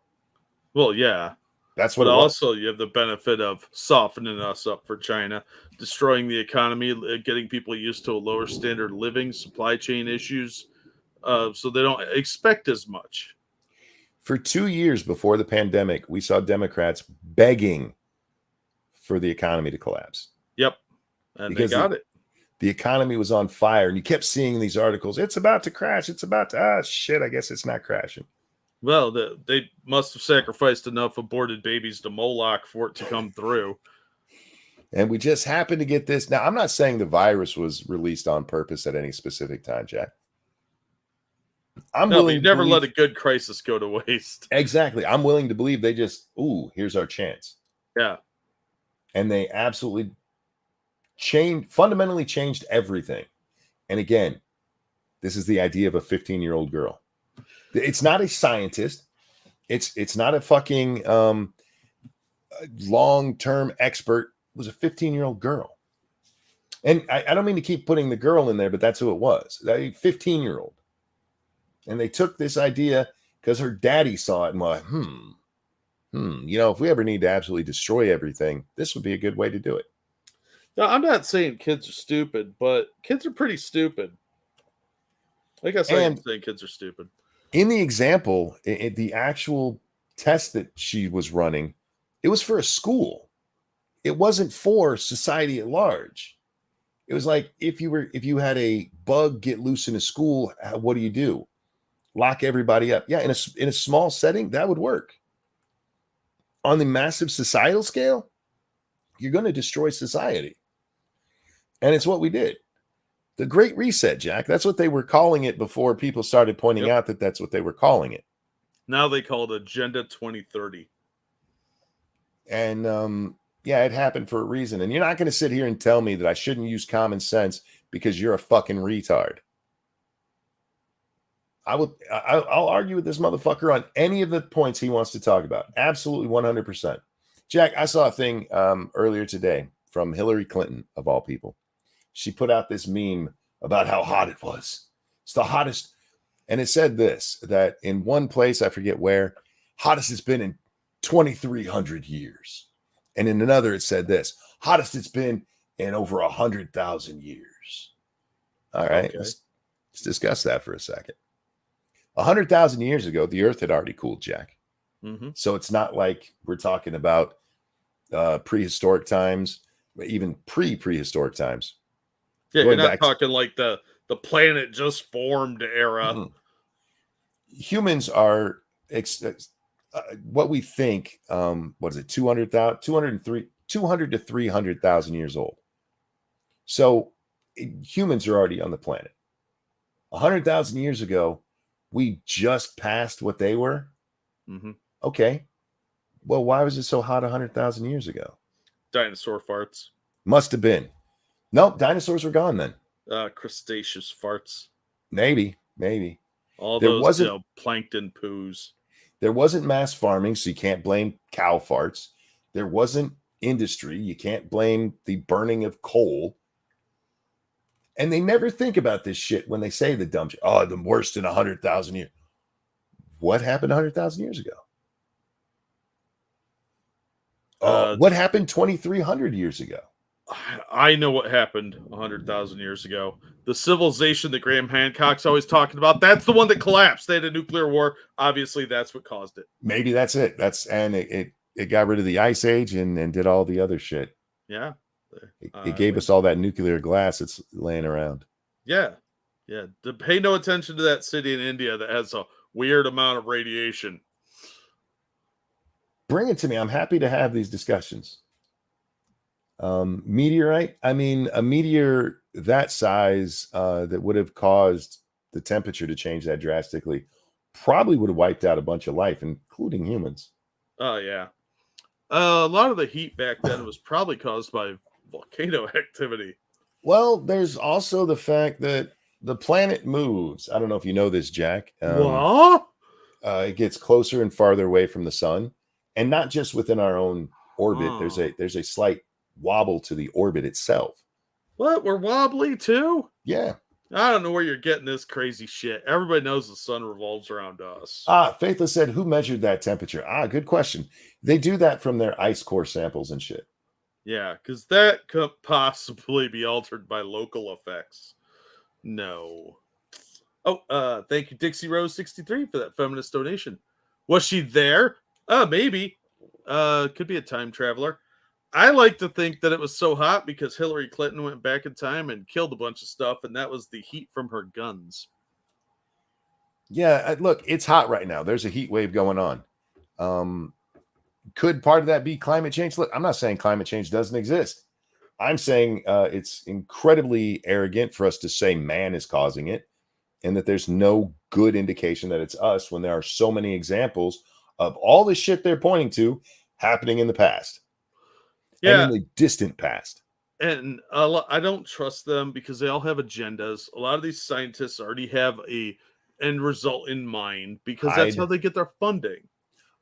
Well, yeah. That's what But it was. also, you have the benefit of softening us up for China, destroying the economy, getting people used to a lower standard of living, supply chain issues, so they don't expect as much. For 2 years before the pandemic, we saw Democrats begging for the economy to collapse. Yep, and Because they got it. The economy was on fire, and you kept seeing these articles. It's about to crash. It's about to, shit, I guess it's not crashing. Well, they must have sacrificed enough aborted babies to Moloch for it to come through. And we just happened to get this. Now, I'm not saying the virus was released on purpose at any specific time, Jack. I'm No, but willing you to never believe, let a good crisis go to waste. exactly. I'm willing to believe they just, here's our chance. Yeah. And they absolutely fundamentally changed everything. And again, this is the idea of a 15-year-old girl. It's not a scientist. It's not a fucking long-term expert. It was a 15-year-old girl. And I don't mean to keep putting the girl in there, but that's who it was. A 15-year-old. And they took this idea because her daddy saw it and was like, if we ever need to absolutely destroy everything, this would be a good way to do it. Now, I'm not saying kids are stupid, but kids are pretty stupid. I guess I'm saying kids are stupid. In the example, the actual test that she was running, it was for a school. It wasn't for society at large. It was like if you had a bug get loose in a school, what do? Lock everybody up. Yeah, in a small setting, that would work. On the massive societal scale, you're going to destroy society. And it's what we did. The Great Reset, Jack. That's what they were calling it before people started pointing out that that's what they were calling it. Now they call it Agenda 2030. And it happened for a reason. And you're not going to sit here and tell me that I shouldn't use common sense because you're a fucking retard. I'll argue with this motherfucker on any of the points he wants to talk about. Absolutely 100%. Jack, I saw a thing earlier today from Hillary Clinton, of all people. She put out this meme about how hot it was. It's the hottest. And it said this, that in one place, I forget where, hottest it's been in 2,300 years. And in another, it said this, hottest it's been in over 100,000 years. All right, Okay. let's discuss that for a second. 100,000 years ago, the earth had already cooled, Jack. Mm-hmm. So it's not like we're talking about prehistoric times, even prehistoric times. Yeah, Going you're not back talking like the planet just formed era. Mhm. Humans are what we think. What is it? 200 to 300,000 years old. So humans are already on the planet. 100,000 years ago, we just passed what they were. Mm-hmm. Okay. Well, why was it so hot 100,000 years ago? Dinosaur farts. Must have been. Nope, dinosaurs were gone then. Crustaceous farts. Maybe. All There those wasn't- plankton poos. There wasn't mass farming, so you can't blame cow farts. There wasn't industry. You can't blame the burning of coal. And they never think about this shit when they say the dumb shit. Oh, the worst in 100,000 years. What happened 100,000 years ago? What happened 2,300 years ago? I know what happened 100,000 years ago. The civilization that Graham Hancock's always talking about, that's the one that collapsed. They had a nuclear war. Obviously, that's what caused it. Maybe that's it. It got rid of the ice age and did all the other shit. Yeah. It gave us all that nuclear glass that's laying around. Yeah. Pay no attention to that city in India that has a weird amount of radiation. Bring it to me. I'm happy to have these discussions. Meteorite. I mean, a meteor that size that would have caused the temperature to change that drastically probably would have wiped out a bunch of life, including humans. Oh, yeah. A lot of the heat back then was probably caused by volcano activity. Well, there's also the fact that the planet moves. I don't know if you know this, Jack. What? It gets closer and farther away from the sun, and not just within our own orbit. Oh. There's a slight wobble to the orbit itself. What? We're wobbly too? Yeah. I don't know where you're getting this crazy shit. Everybody knows the sun revolves around us. Faithless said, who measured that temperature? Good question. They do that from their ice core samples and shit. Yeah, because that could possibly be altered by local effects. No. Oh, thank you, Dixie Rose 63 for that feminist donation. Was she there? Maybe. Could be a time traveler. I like to think that it was so hot because Hillary Clinton went back in time and killed a bunch of stuff, and that was the heat from her guns. Yeah, look, it's hot right now. There's a heat wave going on. Could part of that be climate change? Look, I'm not saying climate change doesn't exist. I'm saying it's incredibly arrogant for us to say man is causing it, and that there's no good indication that it's us when there are so many examples of all the shit they're pointing to happening in the past. Yeah. And in the distant past. And I don't trust them because they all have agendas. A lot of these scientists already have a end result in mind because that's how they get their funding.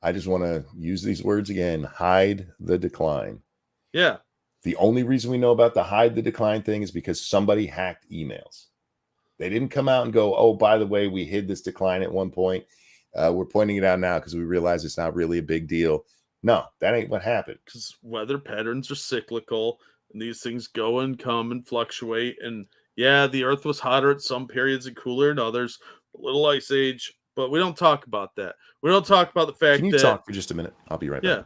I just want to use these words again. Hide the decline. Yeah. The only reason we know about the hide the decline thing is because somebody hacked emails. They didn't come out and go, oh, by the way, we hid this decline at one point. We're pointing it out now because we realize it's not really a big deal. No, that ain't what happened. Because weather patterns are cyclical and these things go and come and fluctuate. And yeah, the earth was hotter at some periods and cooler in others. A little ice age, but we don't talk about that. We don't talk about the fact that... Can you talk for just a minute? I'll be right back. Yeah,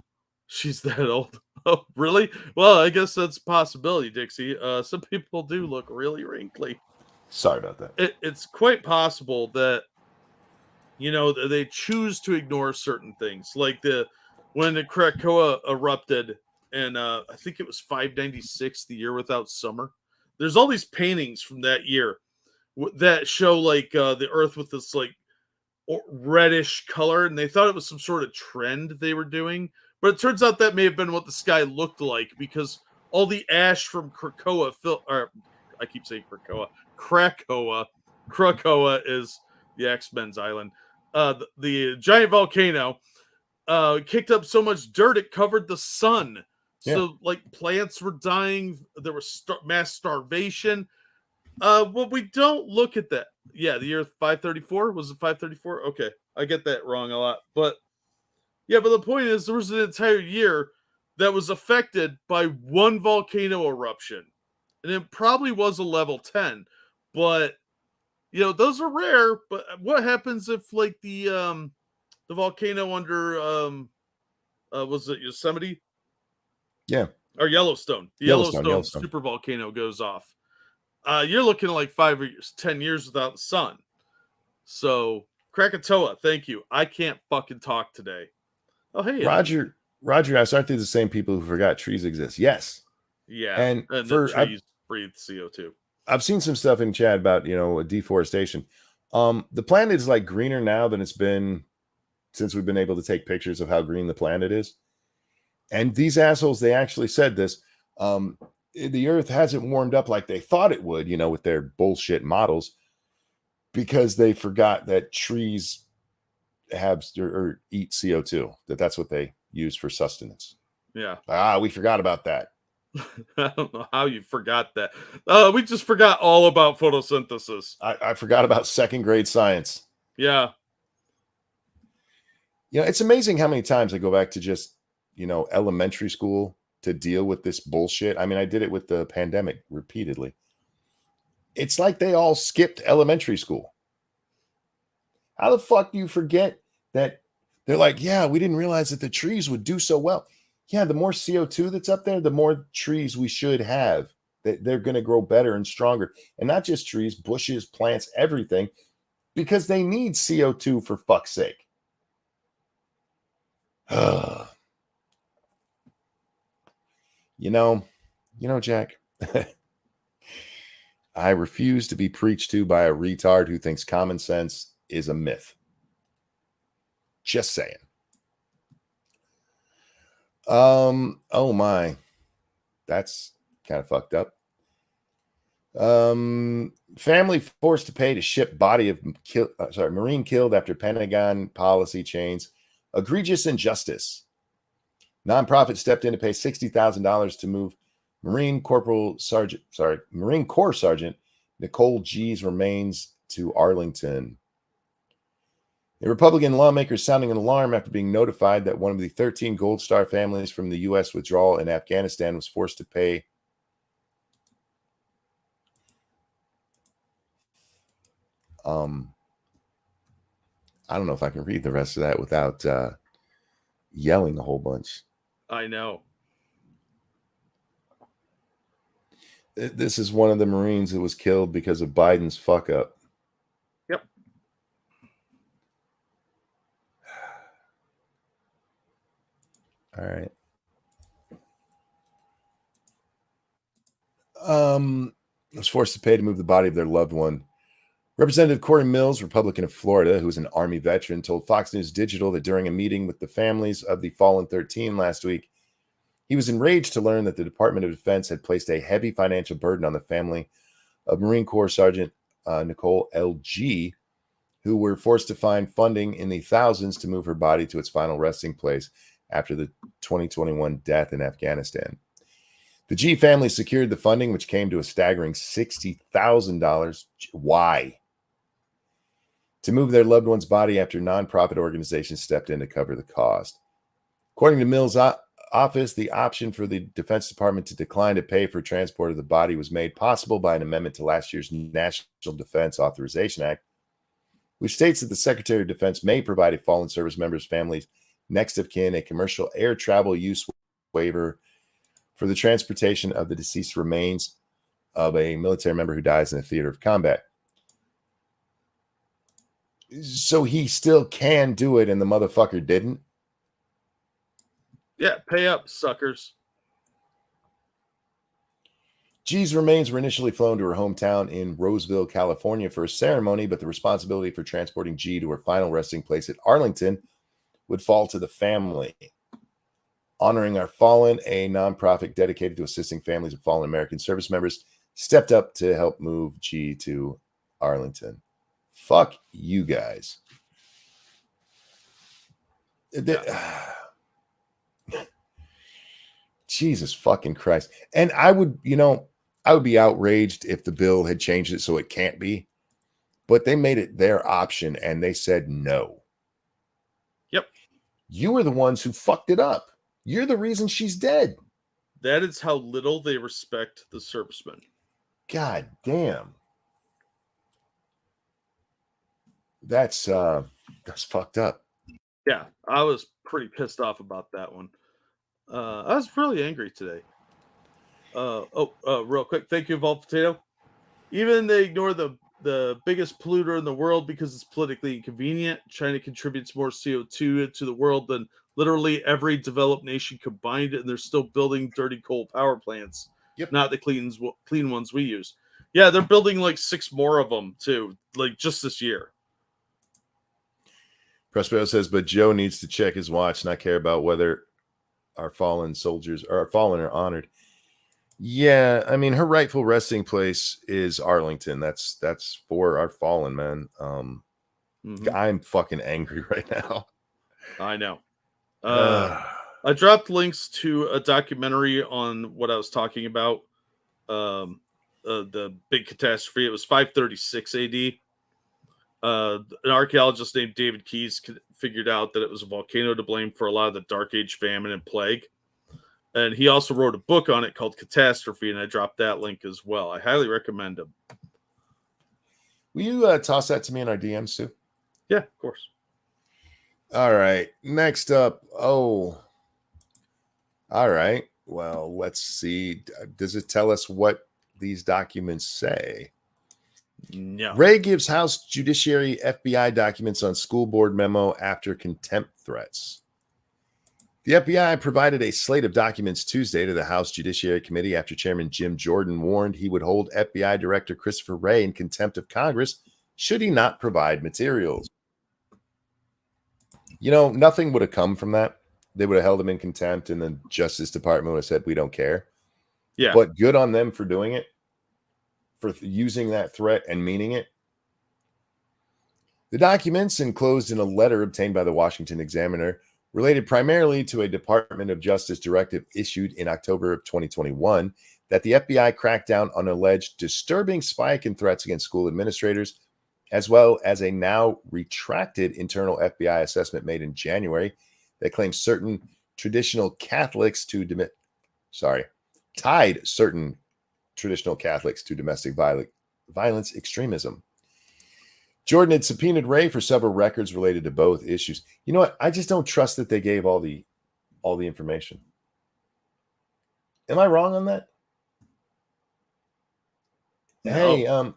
she's that old. Oh, really? Well, I guess that's a possibility, Dixie. Some people do look really wrinkly. Sorry about that. It's quite possible that, you know, they choose to ignore certain things. Like when the Krakoa erupted, and I think it was 596, the year without summer. There's all these paintings from that year that show like the Earth with this like reddish color, and they thought it was some sort of trend they were doing. But it turns out that may have been what the sky looked like because all the ash from Krakoa I keep saying Krakoa. Krakoa is the X-Men's island. The giant volcano kicked up so much dirt it covered the sun. Yeah. So like plants were dying. There was mass starvation. Well, we don't look at that. Yeah, the year 534 was it 534? Okay, I get that wrong a lot, but yeah. But the point is, there was an entire year that was affected by one volcano eruption, and it probably was a level 10. But you know, those are rare. But what happens if like the volcano under was it Yosemite? Yeah, or Yellowstone? The Yellowstone super volcano goes off. You're looking at like 5 or 10 years without the sun. So Krakatoa, thank you. I can't fucking talk today. Oh hey, Roger asks, aren't they the same people who forgot trees exist? Yes. Yeah, and the trees breathe CO2. I've seen some stuff in chat about, you know, deforestation. The planet is like greener now than it's been since we've been able to take pictures of how green the planet is. And these assholes, they actually said this. The earth hasn't warmed up like they thought it would, you know, with their bullshit models, because they forgot that trees have or eat CO2, that's what they use for sustenance. Yeah. We forgot about that. I don't know how you forgot that. We just forgot all about photosynthesis. I forgot about second grade science. Yeah. You know, it's amazing how many times I go back to just, you know, elementary school to deal with this bullshit. I mean, I did it with the pandemic repeatedly. It's like they all skipped elementary school. How the fuck do you forget that they're like, yeah, we didn't realize that the trees would do so well. Yeah, the more CO2 that's up there, the more trees we should have. They're going to grow better and stronger. And not just trees, bushes, plants, everything, because they need CO2 for fuck's sake. You know, Jack, I refuse to be preached to by a retard who thinks common sense is a myth. Just saying. Oh my, that's kind of fucked up. Family forced to pay to ship body of Marine killed after Pentagon policy change. Egregious injustice. Nonprofit stepped in to pay $60,000 to move Marine Corps Sergeant Nicole G's remains to Arlington. A Republican lawmaker sounding an alarm after being notified that one of the 13 Gold Star families from the U.S. withdrawal in Afghanistan was forced to pay I don't know if I can read the rest of that without yelling a whole bunch. I know. This is one of the Marines that was killed because of Biden's fuck up. Yep. All right. Was forced to pay to move the body of their loved one. Representative Corey Mills, Republican of Florida, who is an Army veteran, told Fox News Digital that during a meeting with the families of the fallen 13 last week, he was enraged to learn that the Department of Defense had placed a heavy financial burden on the family of Marine Corps Sergeant Nicole L.G., who were forced to find funding in the thousands to move her body to its final resting place after the 2021 death in Afghanistan. The G family secured the funding, which came to a staggering $60,000. Why? To move their loved one's body after nonprofit organizations stepped in to cover the cost. According to Mills' office, the option for the Defense Department to decline to pay for transport of the body was made possible by an amendment to last year's National Defense Authorization Act, which states that the Secretary of Defense may provide a fallen service member's family's next of kin a commercial air travel use waiver for the transportation of the deceased remains of a military member who dies in a theater of combat. So he still can do it, and the motherfucker didn't? Yeah, pay up, suckers. G's remains were initially flown to her hometown in Roseville, California for a ceremony, but the responsibility for transporting G to her final resting place at Arlington would fall to the family. Honoring Our Fallen, a nonprofit dedicated to assisting families of fallen American service members, stepped up to help move G to Arlington. Fuck you guys. Jesus fucking Christ. And I would be outraged if the bill had changed it so it can't be. But they made it their option and they said no. Yep. You were the ones who fucked it up. You're the reason she's dead. That is how little they respect the servicemen. God damn. That's fucked up. Yeah, I was pretty pissed off about that one. I was really angry today. Real quick, thank you, Evolved Potato. Even they ignore the biggest polluter in the world because it's politically inconvenient. China contributes more CO2 into the world than literally every developed nation combined, and they're still building dirty coal power plants. Yep. Not the clean ones we use. Yeah, they're building like 6 more of them too, like just this year. Prospero says, but Joe needs to check his watch, not care about whether our fallen soldiers are honored. Yeah, I mean, her rightful resting place is Arlington. That's for our fallen, man. I'm fucking angry right now. I know. I dropped links to a documentary on what I was talking about. The big catastrophe. It was 536 AD. An archaeologist named David Keyes figured out that it was a volcano to blame for a lot of the Dark Age famine and plague. And he also wrote a book on it called Catastrophe, and I dropped that link as well. I highly recommend him. Will you toss that to me in our DMs too? Yeah, of course. All right. Next up. Oh. All right. Well, let's see. Does it tell us what these documents say? No. Ray gives House Judiciary FBI documents on school board memo after contempt threats. The FBI provided a slate of documents Tuesday to the House Judiciary Committee after Chairman Jim Jordan warned he would hold FBI Director Christopher Wray in contempt of Congress should he not provide materials. You know, nothing would have come from that. They would have held him in contempt, and the Justice Department would have said, we don't care. Yeah. But good on them for doing it, for using that threat and meaning it. The documents, enclosed in a letter obtained by the Washington Examiner, related primarily to a Department of Justice directive issued in October of 2021 that the FBI cracked down on alleged disturbing spike in threats against school administrators, as well as a now retracted internal FBI assessment made in January that claims certain traditional Catholics to tied certain traditional Catholics to domestic violence extremism. Jordan had subpoenaed Ray for several records related to both issues. You know what? I just don't trust that they gave all the information. Am I wrong on that? No.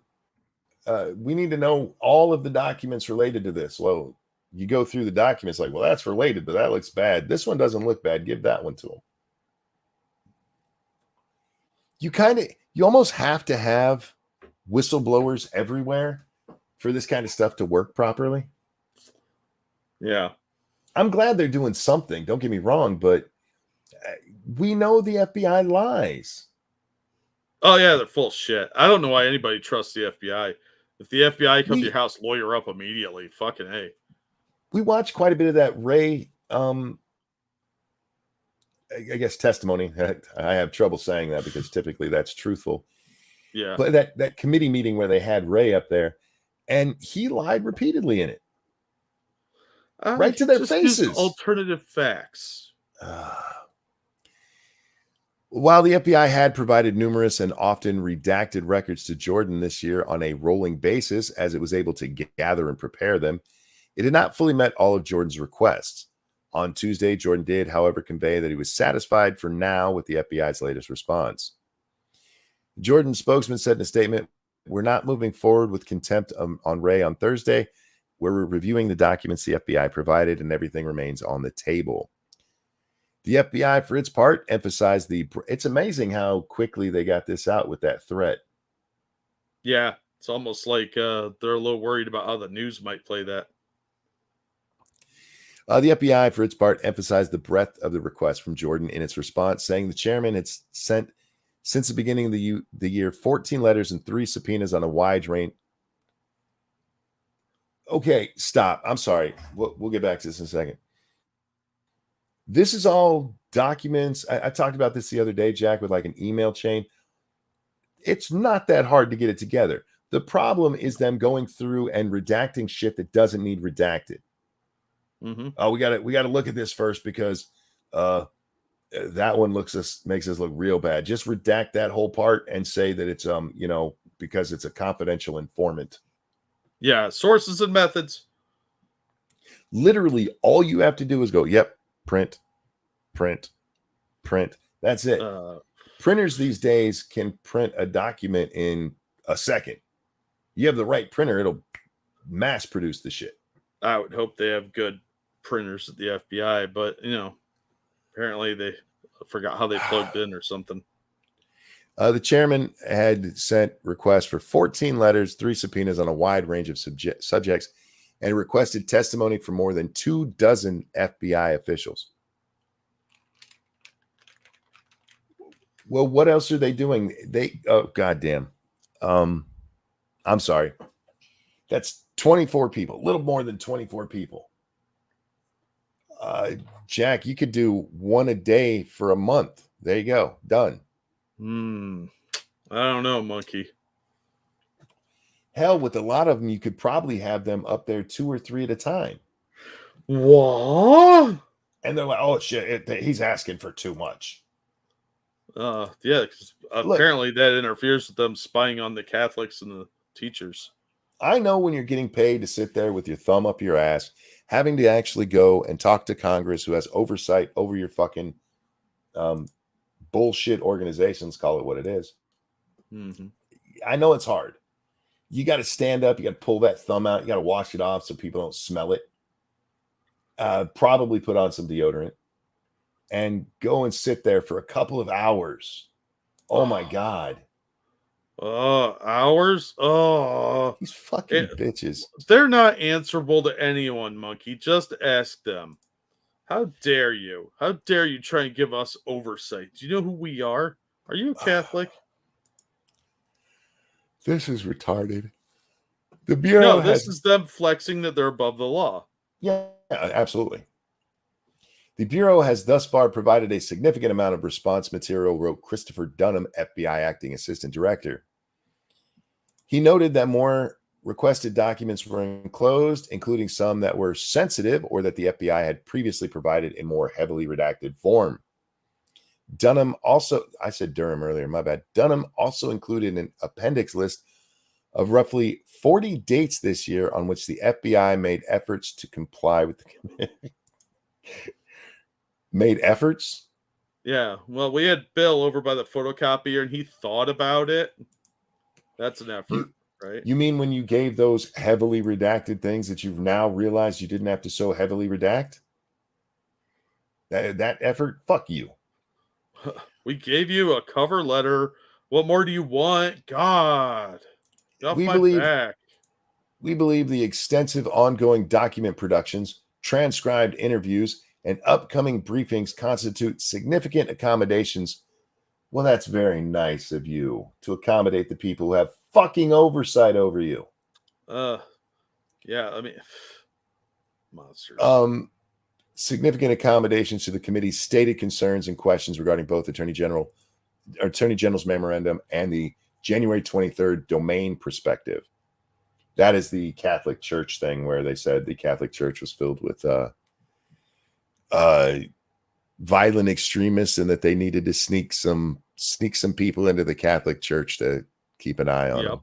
Hey, we need to know all of the documents related to this. Well, you go through the documents like, well, that's related, but that looks bad. This one doesn't look bad. Give that one to them. You almost have to have whistleblowers everywhere for this kind of stuff to work properly. Yeah. I'm glad they're doing something. Don't get me wrong, but we know the FBI lies. Oh, yeah, they're full of shit. I don't know why anybody trusts the FBI. If the FBI come to your house, lawyer up immediately. Fucking A. We watched quite a bit of that Ray, I guess, testimony. I have trouble saying that because typically that's truthful. Yeah. But that committee meeting where they had Ray up there, and he lied repeatedly in it. Right to their faces. Alternative facts. While the FBI had provided numerous and often redacted records to Jordan this year on a rolling basis as it was able to gather and prepare them, it had not fully met all of Jordan's requests. On Tuesday, Jordan did, however, convey that he was satisfied for now with the FBI's latest response. Jordan's spokesman said in a statement, "We're not moving forward with contempt on Ray on Thursday. We're reviewing the documents the FBI provided, and everything remains on the table." The FBI, for its part, emphasized it's amazing how quickly they got this out with that threat. Yeah, it's almost like they're a little worried about how the news might play that. The FBI, for its part, emphasized the breadth of the request from Jordan in its response, saying the chairman had sent, since the beginning of the year, 14 letters and 3 subpoenas on a wide range. Okay, stop. I'm sorry. We'll get back to this in a second. This is all documents. I talked about this the other day, Jack, with like an email chain. It's not that hard to get it together. The problem is them going through and redacting shit that doesn't need redacted. Mm-hmm. Oh, we got to look at this first because that one makes us look real bad. Just redact that whole part and say that it's because it's a confidential informant. Yeah, sources and methods. Literally, all you have to do is go, yep, print. That's it. Printers these days can print a document in a second. You have the right printer, it'll mass produce the shit. I would hope they have good printers at the FBI, but apparently they forgot how they plugged in or something. The chairman had sent requests for 14 letters, 3 subpoenas on a wide range of subjects, and requested testimony from more than 24 FBI officials. Well, what else are they doing? Goddamn. I'm sorry. That's 24 people, a little more than 24 people. Jack, you could do one a day for a month. There you go. Done. I don't know, monkey. Hell, with a lot of them, you could probably have them up there 2 or 3 at a time. What? And they're like, oh, shit, he's asking for too much. Yeah, because apparently that interferes with them spying on the Catholics and the teachers. I know when you're getting paid to sit there with your thumb up your ass, having to actually go and talk to Congress who has oversight over your fucking bullshit organizations, call it what it is. Mm-hmm. I know it's hard. You got to stand up. You got to pull that thumb out. You got to wash it off so people don't smell it. Probably put on some deodorant and go and sit there for a couple of hours. Oh my God. Hours? Oh, these fucking bitches. They're not answerable to anyone, monkey. Just ask them. How dare you? How dare you try and give us oversight? Do you know who we are? Are you a Catholic? This is retarded. The Bureau No, this is them flexing that they're above the law. Yeah, absolutely. The Bureau has thus far provided a significant amount of response material, wrote Christopher Dunham, FBI Acting Assistant Director. He noted that more requested documents were enclosed, including some that were sensitive or that the FBI had previously provided in more heavily redacted form. Dunham also, I said Durham earlier, my bad. Dunham also included an appendix list of roughly 40 dates this year on which the FBI made efforts to comply with the committee. Made efforts? Yeah. Well, we had Bill over by the photocopier and he thought about it. That's an effort, right? You mean when you gave those heavily redacted things that you've now realized you didn't have to so heavily redact? That effort? Fuck you. We gave you a cover letter. What more do you want? God. Get off my back. We believe the extensive ongoing document productions, transcribed interviews, and upcoming briefings constitute significant accommodations. Well, that's very nice of you to accommodate the people who have fucking oversight over you. Yeah, I mean, monsters. Significant accommodations to the committee's stated concerns and questions regarding both Attorney General's memorandum and the January 23rd domain perspective. That is the Catholic Church thing where they said the Catholic Church was filled with violent extremists and that they needed to sneak some people into the Catholic Church to keep an eye on them.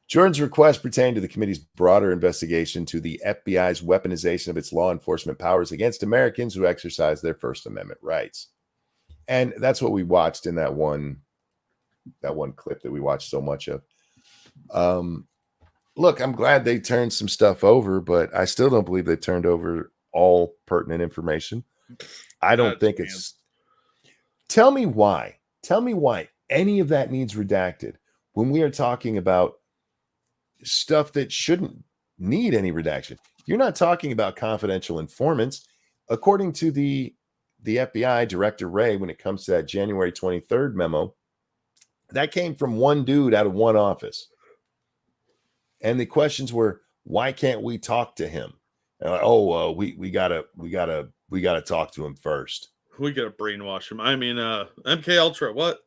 Jordan's request pertained to the committee's broader investigation to the FBI's weaponization of its law enforcement powers against Americans who exercise their First Amendment rights. And that's what we watched in that one clip that we watched so much of. Look, I'm glad they turned some stuff over, but I still don't believe they turned over all pertinent information. I don't think it's... Tell me why any of that needs redacted when we are talking about stuff that shouldn't need any redaction. You're not talking about confidential informants. According to the FBI Director Wray, when it comes to that January 23rd memo, that came from one dude out of one office. And the questions were, why can't we talk to him? And like, we gotta talk to him first. We gotta brainwash him. I mean, MK Ultra, what?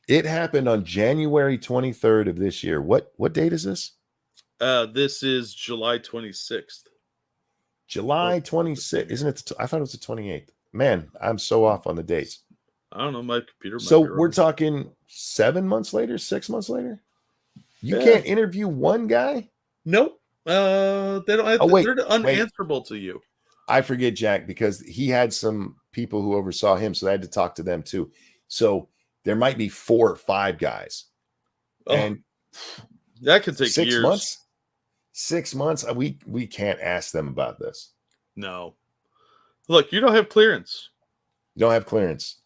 It happened on January 23rd of this year. What date is this? This is July 26th. July 26th. Isn't it? I thought it was the 28th. Man, I'm so off on the dates. I don't know. My computer. So we're talking 7 months later, 6 months later. You can't interview one guy? Nope. They don't have they're unanswerable to you. I forget, Jack, because he had some people who oversaw him, so I had to talk to them too. So there might be 4 or 5 guys. And that could take 6 years. months. 6 months. We can't ask them about this. No. Look, you don't have clearance. You don't have clearance.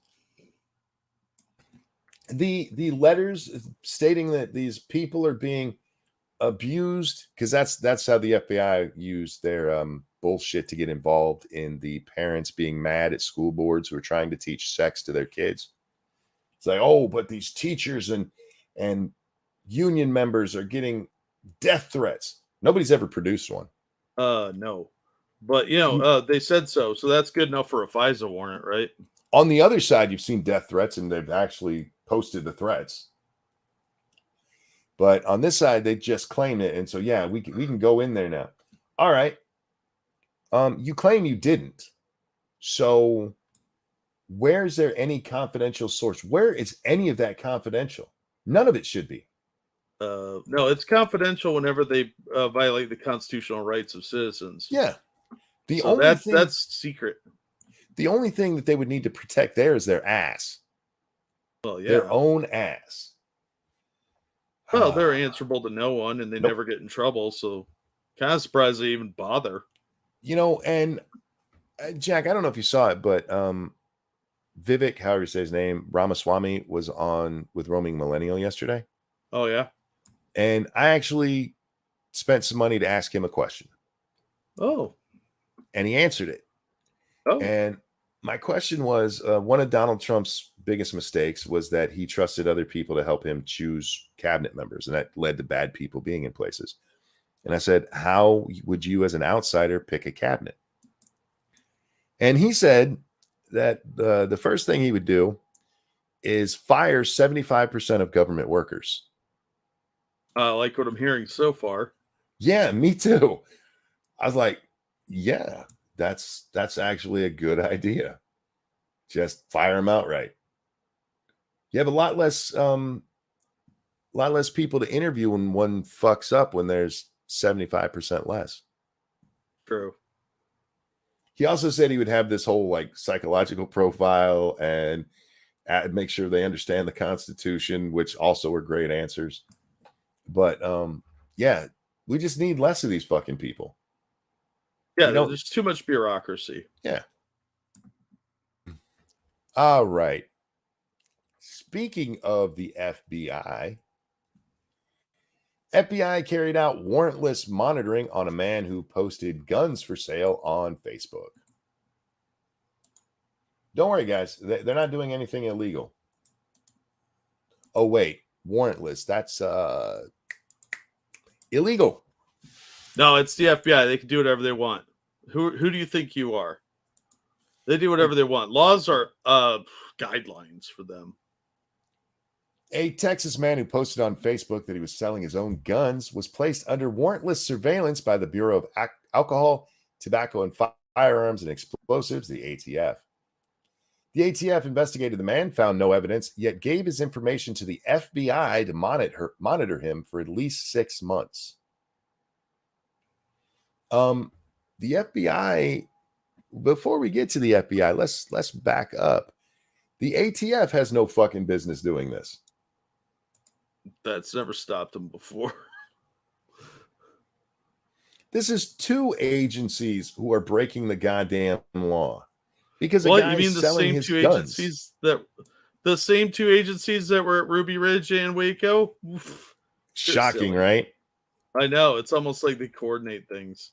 The letters stating that these people are being abused, because that's how the FBI used their bullshit to get involved in the parents being mad at school boards who are trying to teach sex to their kids. It's like, but these teachers and union members are getting death threats. Nobody's ever produced one. No. But, they said so. So that's good enough for a FISA warrant, right? On the other side, you've seen death threats, and they've actually posted the threats. But on this side, they just claim it. And so, yeah, we can go in there now. All right. You claim you didn't. So where's there any confidential source? Where is any of that confidential? None of it should be. No, it's confidential whenever they violate the constitutional rights of citizens. Yeah. That's secret. The only thing that they would need to protect there is their ass. Well, yeah. Their own ass. Well, they're answerable to no one, and they never get in trouble. So, kind of surprised they even bother. And Jack, I don't know if you saw it, but Vivek, however you say his name, Ramaswamy, was on with Roaming Millennial yesterday. Oh, yeah. And I actually spent some money to ask him a question. Oh. And he answered it. Oh. And my question was, one of Donald Trump's biggest mistakes was that he trusted other people to help him choose cabinet members, and that led to bad people being in places. And I said, how would you as an outsider pick a cabinet? And he said that the first thing he would do is fire 75% of government workers. I like what I'm hearing so far. Yeah, me too. I was like, yeah, that's actually a good idea. Just fire them outright. You have a lot less people to interview when one fucks up when there's 75% less. True. He also said he would have this whole like psychological profile and make sure they understand the Constitution, which also were great answers. But yeah, we just need less of these fucking people. Yeah, there's too much bureaucracy. Yeah. All right. Speaking of the FBI carried out warrantless monitoring on a man who posted guns for sale on Facebook. Don't worry, guys. They're not doing anything illegal. Oh, wait. Warrantless. That's illegal. No, it's the FBI. They can do whatever they want. Who do you think you are? They do whatever they want. Laws are guidelines for them. A Texas man who posted on Facebook that he was selling his own guns was placed under warrantless surveillance by the Bureau of Alcohol, Tobacco, and Firearms and Explosives, the ATF. The ATF investigated the man, found no evidence, yet gave his information to the FBI to monitor him for at least 6 months. The FBI, before we get to the FBI, let's back up. The ATF has no fucking business doing this. That's never stopped them before. This is 2 agencies who are breaking the goddamn law because What, a you mean the selling same his 2 guns. agencies that were at Ruby Ridge and Waco? Oof. Shocking, right? I know. It's almost like they coordinate things.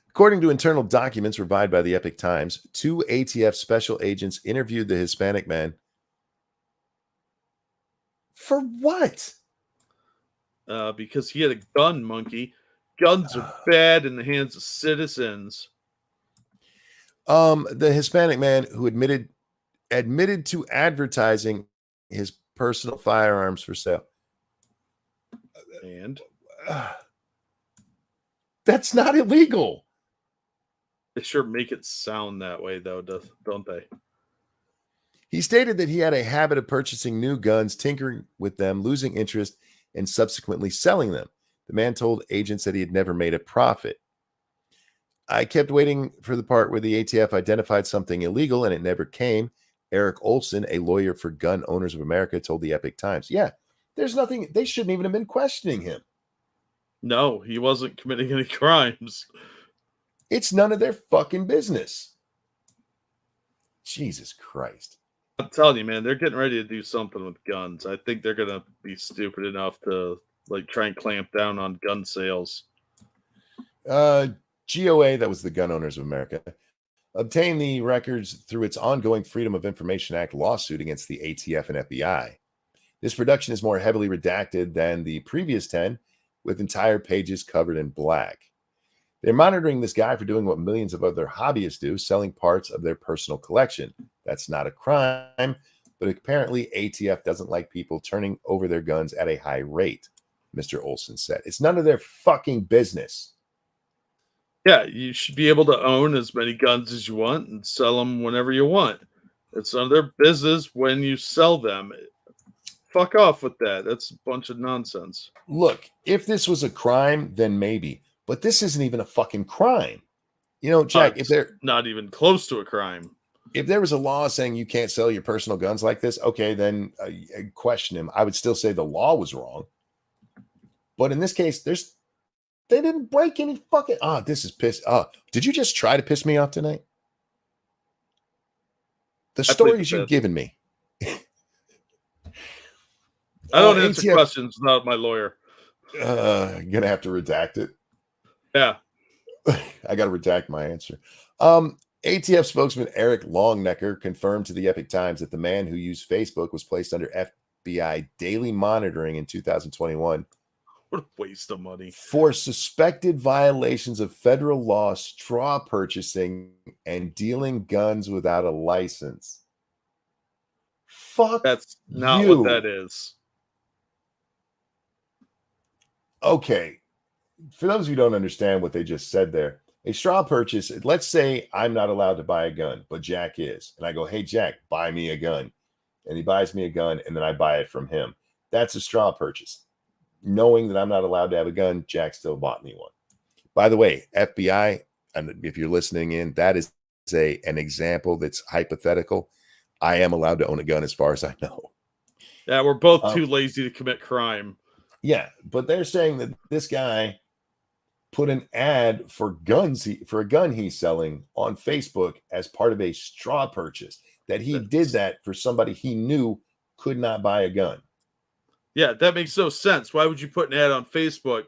According to internal documents provided by the Epic Times, 2 ATF special agents interviewed the Hispanic man. For what? Because he had a gun, monkey. Guns are bad in the hands of citizens. The Hispanic man who admitted to advertising his personal firearms for sale. And that's not illegal. They sure make it sound that way, though, don't they? He stated that he had a habit of purchasing new guns, tinkering with them, losing interest, and subsequently selling them. The man told agents that he had never made a profit. I kept waiting for the part where the ATF identified something illegal, and it never came. Eric Olson, a lawyer for Gun Owners of America, told the Epic Times, yeah, there's nothing. They shouldn't even have been questioning him. No, he wasn't committing any crimes. It's none of their fucking business. Jesus Christ. I'm telling you, man, they're getting ready to do something with guns. I think they're going to be stupid enough to like try and clamp down on gun sales. GOA, that was the Gun Owners of America, obtained the records through its ongoing Freedom of Information Act lawsuit against the ATF and FBI. This production is more heavily redacted than the previous 10, with entire pages covered in black. They're monitoring this guy for doing what millions of other hobbyists do, selling parts of their personal collection. That's not a crime, but apparently ATF doesn't like people turning over their guns at a high rate, Mr. Olson said. It's none of their fucking business. Yeah, you should be able to own as many guns as you want and sell them whenever you want. It's none of their business when you sell them. Fuck off with that. That's a bunch of nonsense. Look, if this was a crime, then maybe. But this isn't even a fucking crime. You know, Jack, if they're not even close to a crime. If there was a law saying you can't sell your personal guns like this, okay, then I'd question him. I would still say the law was wrong. But in this case, they didn't break any fucking. This is piss. Did you just try to piss me off tonight? The stories you've given me. I don't answer questions without my lawyer. You're gonna have to redact it. Yeah. I got to redact my answer. ATF spokesman Eric Longnecker confirmed to the Epic Times that the man who used Facebook was placed under FBI daily monitoring in 2021. What a waste of money. For suspected violations of federal law, straw purchasing, and dealing guns without a license. Fuck That's not you. what that is. Okay. For those who don't understand what they just said there, a straw purchase, let's say I'm not allowed to buy a gun, but Jack is. And I go, hey, Jack, buy me a gun. And he buys me a gun, and then I buy it from him. That's a straw purchase. Knowing that I'm not allowed to have a gun, Jack still bought me one. By the way, FBI, and if you're listening in, that is an example that's hypothetical. I am allowed to own a gun as far as I know. Yeah, we're both too lazy to commit crime. Yeah, but they're saying that this guy put an ad for guns, for a gun he's selling on Facebook as part of a straw purchase, that he did that for somebody he knew could not buy a gun. Yeah, that makes no sense. Why would you put an ad on Facebook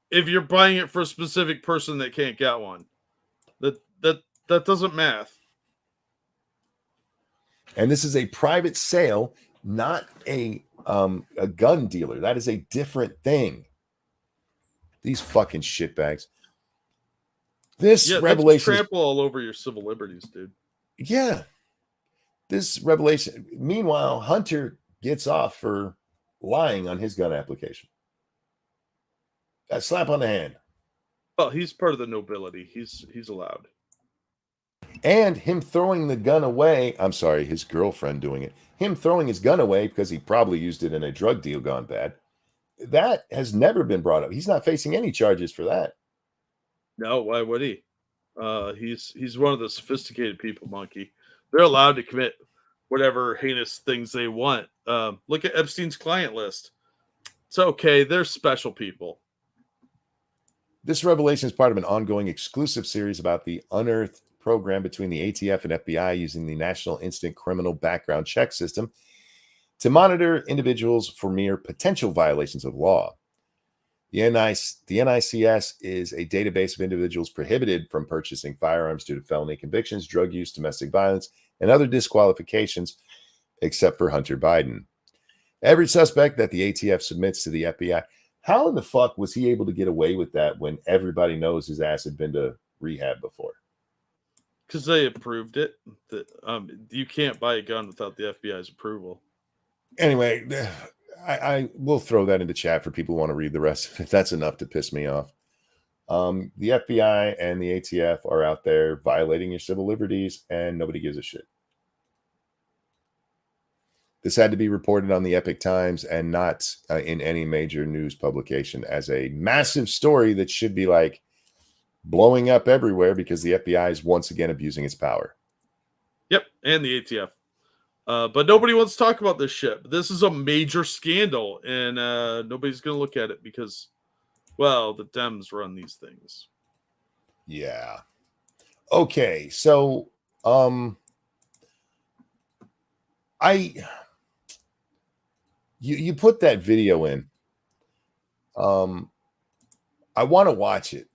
if you're buying it for a specific person that can't get one? That doesn't math. And this is a private sale, not a gun dealer. That is a different thing. These fucking shitbags. This revelation trample all over your civil liberties, dude. Yeah. This revelation. Meanwhile, Hunter gets off for lying on his gun application. That slap on the hand. Well, he's part of the nobility. He's allowed. And him throwing the gun away. I'm sorry, his girlfriend doing it. Him throwing his gun away because he probably used it in a drug deal gone bad. That has never been brought up. He's not facing any charges for that. No, why would he? He's one of the sophisticated people, Monkey. They're allowed to commit whatever heinous things they want. Look at Epstein's client list. It's okay. They're special people. This revelation is part of an ongoing exclusive series about the unearthed program between the ATF and FBI using the National Instant Criminal Background Check System to monitor individuals for mere potential violations of law. The NICS is a database of individuals prohibited from purchasing firearms due to felony convictions, drug use, domestic violence, and other disqualifications, except for Hunter Biden. Every suspect that the ATF submits to the FBI, how in the fuck was he able to get away with that when everybody knows his ass had been to rehab before? Because they approved it. You can't buy a gun without the FBI's approval. Anyway, I will throw that into chat for people who want to read the rest of it. That's enough to piss me off. The FBI and the ATF are out there violating your civil liberties, and nobody gives a shit. This had to be reported on the Epic Times and not in any major news publication as a massive story that should be like blowing up everywhere because the FBI is once again abusing its power. Yep, and the ATF. But nobody wants to talk about this shit. This is a major scandal, and nobody's going to look at it because, well, the Dems run these things. Yeah. Okay, so you put that video in. I want to watch it.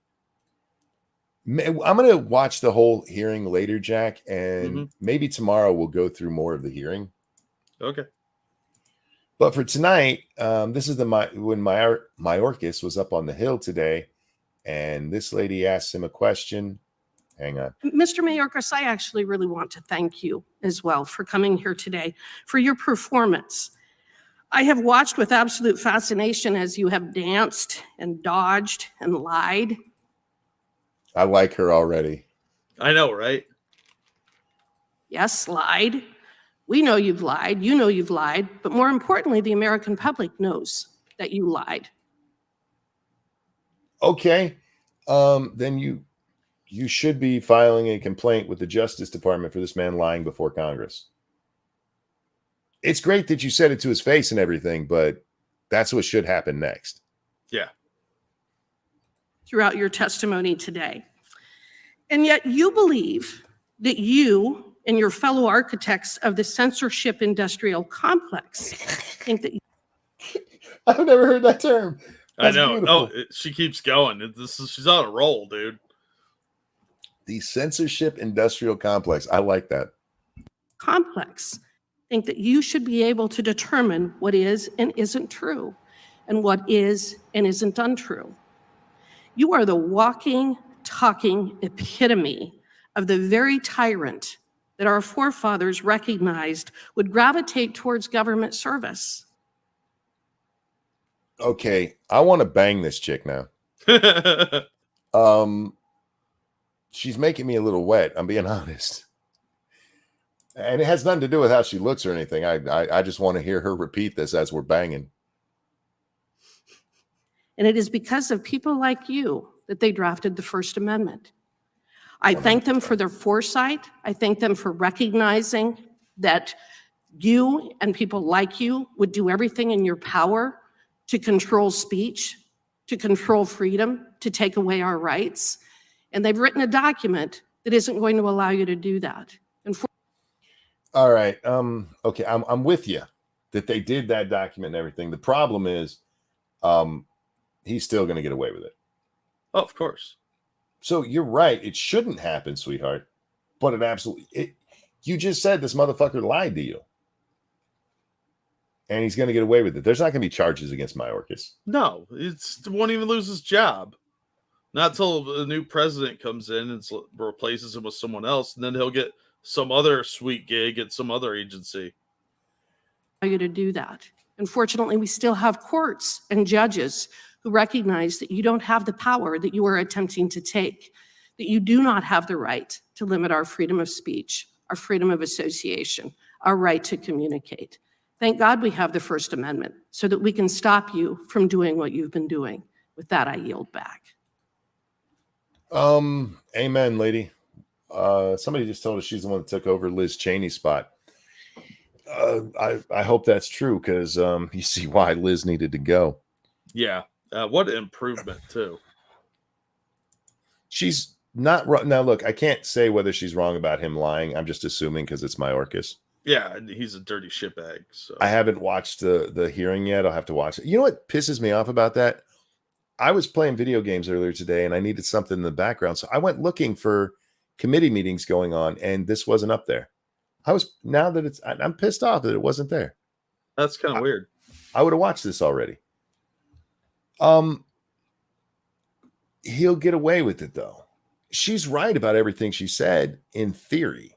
I'm going to watch the whole hearing later, Jack, and maybe tomorrow we'll go through more of the hearing. Okay. But for tonight, this is when Mayorkas was up on the Hill today, and this lady asked him a question. Hang on. Mr. Mayorkas, I actually really want to thank you as well for coming here today, for your performance. I have watched with absolute fascination as you have danced and dodged and lied. I like her already. I know, right? Yes, lied. We know you've lied. You know you've lied. But more importantly, the American public knows that you lied. Okay. Then you should be filing a complaint with the Justice Department for this man lying before Congress. It's great that you said it to his face and everything, but that's what should happen next. Yeah. Throughout your testimony today. And yet you believe that you and your fellow architects of the censorship industrial complex think that I've never heard that term. That's I know. Beautiful. No, she keeps going. She's on a roll, dude. The censorship industrial complex. I like that. Complex. Think that you should be able to determine what is and isn't true. and what is and isn't untrue. You are the walking, talking epitome of the very tyrant that our forefathers recognized would gravitate towards government service. Okay, I want to bang this chick now. She's making me a little wet. I'm being honest. And it has nothing to do with how she looks or anything. I just want to hear her repeat this as we're banging. And it is because of people like you that they drafted the First Amendment. I thank them for their foresight. I thank them for recognizing that you and people like you would do everything in your power to control speech, to control freedom, to take away our rights. And they've written a document that isn't going to allow you to do that. All right. Okay, I'm with you that they did that document and everything. The problem is he's still going to get away with it. Oh, of course. So you're right. It shouldn't happen, sweetheart. But it absolutely you just said this motherfucker lied to you. And he's going to get away with it. There's not going to be charges against Mayorkas. No, it won't even lose his job. Not till a new president comes in and replaces him with someone else, and then he'll get some other sweet gig at some other agency. You to do that. Unfortunately, we still have courts and judges who recognize that you don't have the power that you are attempting to take, that you do not have the right to limit our freedom of speech, our freedom of association, our right to communicate. Thank God we have the First Amendment so that we can stop you from doing what you've been doing. With that, I yield back. Amen, lady. Somebody just told us she's the one that took over Liz Cheney's spot. I hope that's true because you see why Liz needed to go. Yeah. What an improvement, too. She's not wrong. Now, look, I can't say whether she's wrong about him lying. I'm just assuming because it's Mayorkas. Yeah, he's a dirty shitbag. So I haven't watched the hearing yet. I'll have to watch it. You know what pisses me off about that? I was playing video games earlier today and I needed something in the background. So I went looking for committee meetings going on and this wasn't up there. I'm pissed off that it wasn't there. That's kind of weird. I would have watched this already. He'll get away with it though. She's right about everything she said in theory.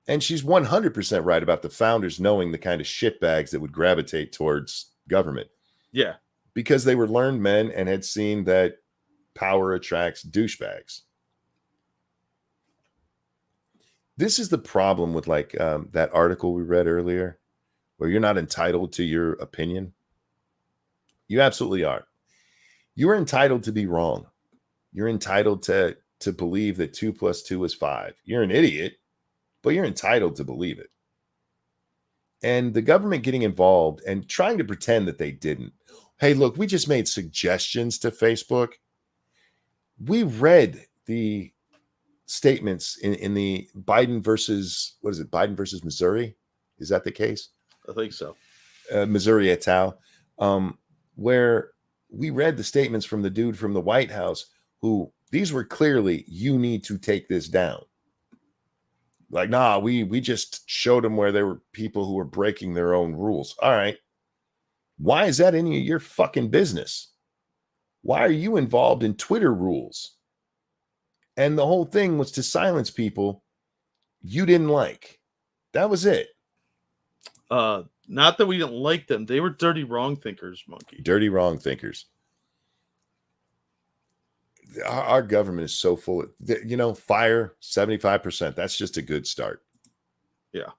And she's 100% right about the founders knowing the kind of shitbags that would gravitate towards government. Yeah. Because they were learned men and had seen that power attracts douchebags. This is the problem with like that article we read earlier, where you're not entitled to your opinion. You absolutely are. You're entitled to be wrong. You're entitled to believe that 2 + 2 is 5. You're an idiot, but you're entitled to believe it. And the government getting involved and trying to pretend that they didn't. Hey, look, we just made suggestions to Facebook. We read the statements in the Biden versus Missouri? Is that the case? I think so. Missouri et al. Where we read the statements from the dude from the White House who these were clearly, you need to take this down. Like, nah, we just showed them where there were people who were breaking their own rules. All right. Why is that any of your fucking business? Why are you involved in Twitter rules? And the whole thing was to silence people you didn't like. That was it. Not that we didn't like them. They were dirty wrong thinkers, Monkey. Dirty wrong thinkers. Our government is so full of, fire 75%. That's just a good start. Yeah.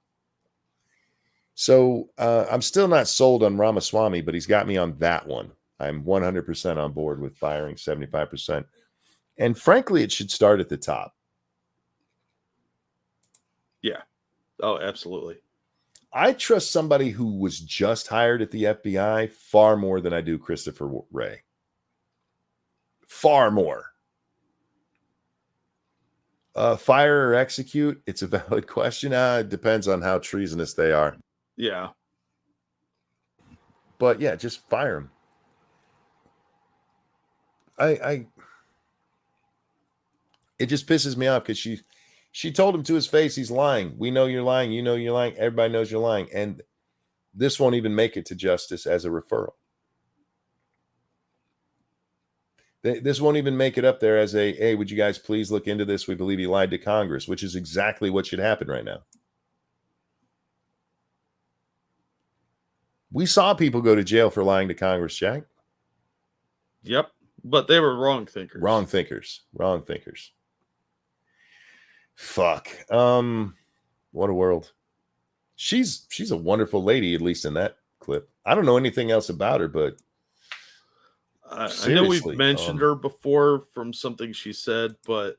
So I'm still not sold on Ramaswamy, but he's got me on that one. I'm 100% on board with firing 75%. And frankly, it should start at the top. Yeah. Oh, absolutely. I trust somebody who was just hired at the FBI far more than I do Christopher Wray. Far more. Fire or execute? It's a valid question. It depends on how treasonous they are. Yeah. But yeah, just fire him. It just pisses me off because she told him to his face he's lying. We know you're lying. You know you're lying. Everybody knows you're lying. And this won't even make it to justice as a referral. This won't even make it up there as a, hey, would you guys please look into this? We believe he lied to Congress, which is exactly what should happen right now. We saw people go to jail for lying to Congress, Jack. Yep. But they were wrong thinkers. Wrong thinkers. Wrong thinkers. Fuck. What a world. She's a wonderful lady, at least in that clip. I don't know anything else about her, but I know we've seriously, mentioned her before from something she said, but